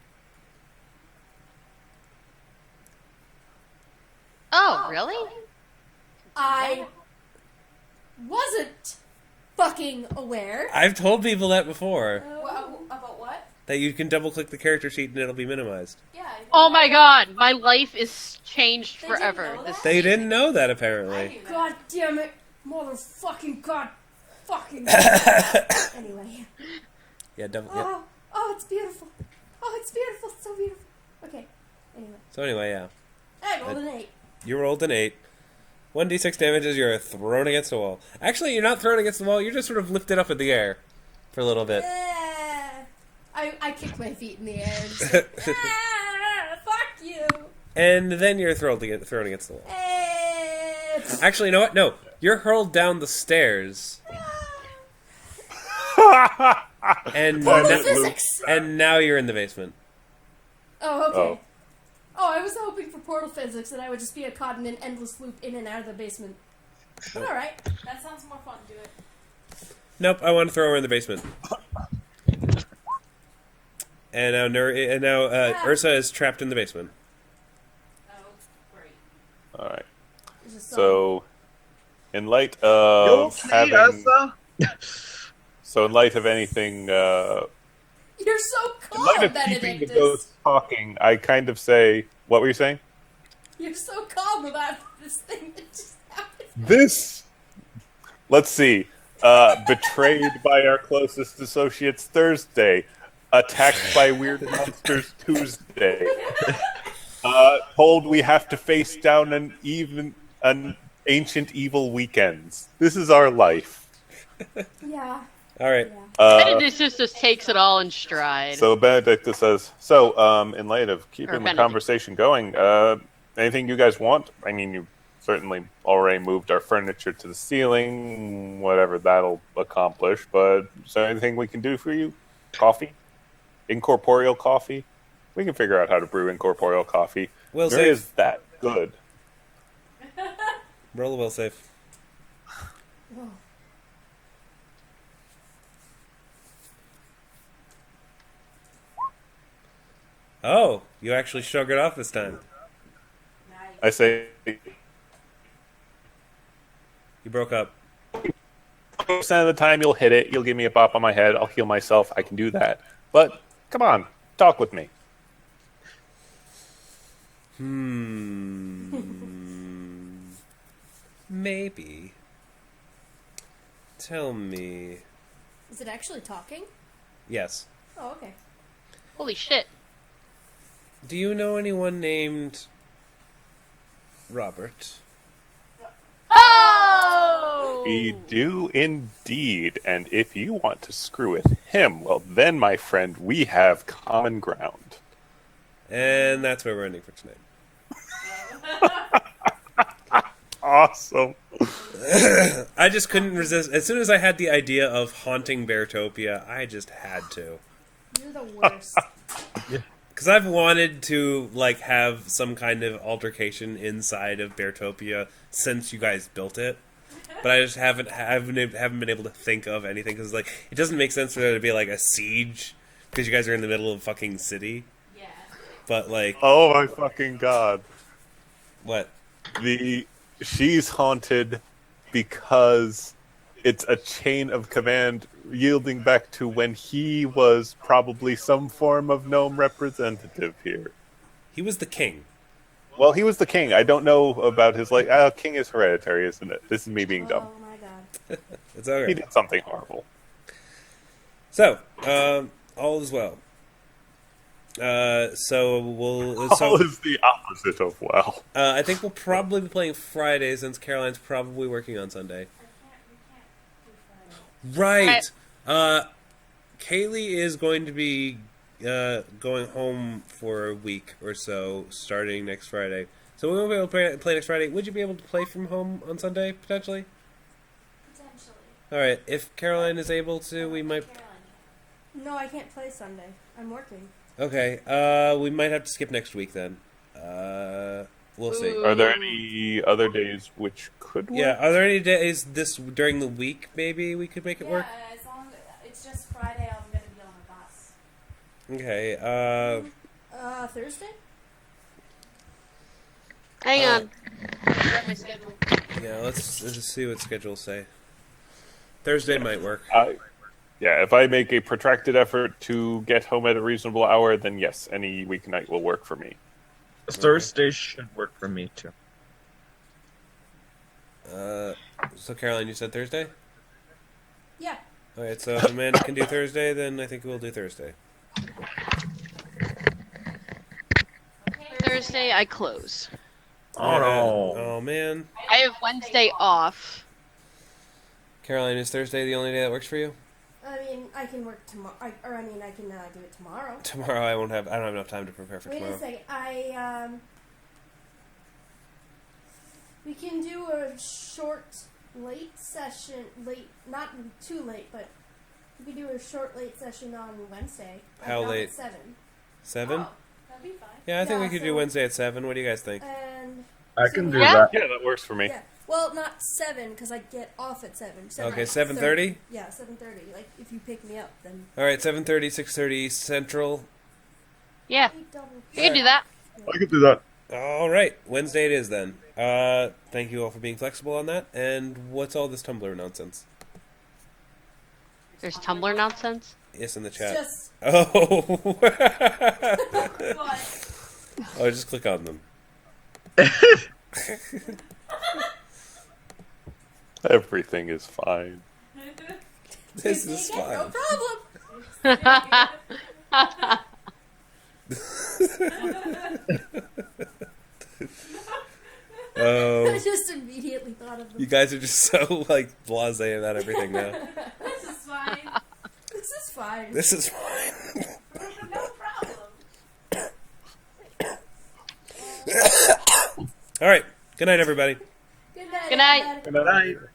Oh, really? I wasn't fucking aware. I've told people that before. About what? That you can double click the character sheet and it'll be minimized. Yeah. Oh my god, my life is changed They didn't forever. know This that? They didn't know that I apparently. knew that. God damn it. Motherfucking god. Fucking. Anyway. Yeah, double. Yeah. Oh, it's beautiful. Oh, it's beautiful. It's so beautiful. Okay. Anyway. So anyway, yeah. I rolled an 8. You rolled an 8. 1d6 damage as you're thrown against a wall. Actually, you're not thrown against the wall. You're just sort of lifted up in the air for a little bit. I kick my feet in the air and just like, fuck you. And then you're thrown against the wall. Actually, you know what? No. You're hurled down the stairs. And Physics. and now you're in the basement. Oh, okay. Oh. Oh, I was hoping for portal physics and I would just be caught in an endless loop in and out of the basement. But alright. That sounds more fun. Do it. Nope, I want to throw her in the basement. And now Ursa is trapped in the basement. Oh, great. All right. It's just So, in light You of okay, having, Ursa? so in light of anything, You're so in light calm, of keeping the Benedictus. ghosts talking, I kind of say, what were you saying? You're so calm about this thing that just happened. This, let's see, betrayed by our closest associates Thursday, attacked by weird monsters Tuesday, told we have to face down an ancient evil weekends. This is our life. Yeah. All right. Yeah. Benedictus just takes it all in stride. So Benedictus says, in light of keeping the Benedict. conversation going, anything you guys want? I mean, you certainly already moved our furniture to the ceiling, whatever that'll accomplish, but is there anything we can do for you? Coffee? Incorporeal coffee? We can figure out how to brew incorporeal coffee. Will There save. is that good. Roll a will save. Whoa. Oh, you actually shrugged it off this time. Nice. I say, You broke up. Percent of the time you'll hit it, you'll give me a bop on my head, I'll heal myself, I can do that. But come on, talk with me. Maybe. Tell me. Is it actually talking? Yes. Oh, okay. Holy shit. Do you know anyone named Robert? Oh! We do indeed, and if you want to screw with him, well then, my friend, we have common ground. And that's where we're ending for tonight. Awesome. I just couldn't resist. As soon as I had the idea of haunting Beartopia, I just had to. You're the worst. Because I've wanted to have some kind of altercation inside of Beartopia since you guys built it, but I just haven't been able to think of anything because it doesn't make sense for there to be a siege because you guys are in the middle of a fucking city. Yeah. But Oh my fucking god. what? She's haunted because it's a chain of command yielding back to when he was probably some form of gnome representative here. He was the king. Well, he was the king. I don't know about his king is hereditary, isn't it? This is me being dumb. Oh my god. It's alright. He did something horrible. So, all is well. So we'll. All is the opposite of well. I think we'll probably be playing Friday since Caroline's probably working on Sunday. Right. Kaylie is going to be going home for a week or so, starting next Friday. So we won't be able to play next Friday. Would you be able to play from home on Sunday potentially? Potentially. All right. If Caroline is able to, we might. No, I can't play Sunday. I'm working. Okay. We might have to skip next week then. We'll see. Are there any other days which could work? Yeah. Are there any days during the week maybe we could make it work? Yeah, as long as it's just Friday, I'm gonna be on the bus. Okay. Thursday? Hang on. Grab my schedule. Yeah. Let's just see what schedules say. Thursday might work. Yeah, if I make a protracted effort to get home at a reasonable hour, then yes, any weeknight will work for me. Thursday should work for me too. So Caroline, you said Thursday? Yeah. Alright, so if Amanda can do Thursday, then I think we'll do Thursday. Thursday, I close. Oh no. Oh man. I have Wednesday off. Caroline, is Thursday the only day that works for you? I mean, I can work tomorrow. I can do it tomorrow. Tomorrow I don't have enough time to prepare for Wait tomorrow. a second. We can do a short, late session. Not too late, but we can do a short, late session on Wednesday. How not late? At 7. 7? Oh, that'd be fine. Yeah, I think Yeah, we could do so- Wednesday at 7. What do you guys think? And I can do Yeah. that. Yeah, that works for me. yeah, well, not 7 because I get off at 7. Okay, 7:30? Yeah, 7:30. Like if you pick me up, then. Alright, 7:30, 6:30 Central. Yeah, Double. you can do that. I can do that. Alright, Wednesday it is then. Thank you all for being flexible on that. And what's all this Tumblr nonsense? There's Tumblr nonsense. Yes, in the It's chat. just Oh! What? Oh, just click on them. Everything is fine. This is no fine. problem. Oh, I just immediately thought of you them. guys are just so blasé about everything now. This is fine. This is fine. This is fine. No problem. All right. Good night, everybody. Good night. Good night. everybody. Good night.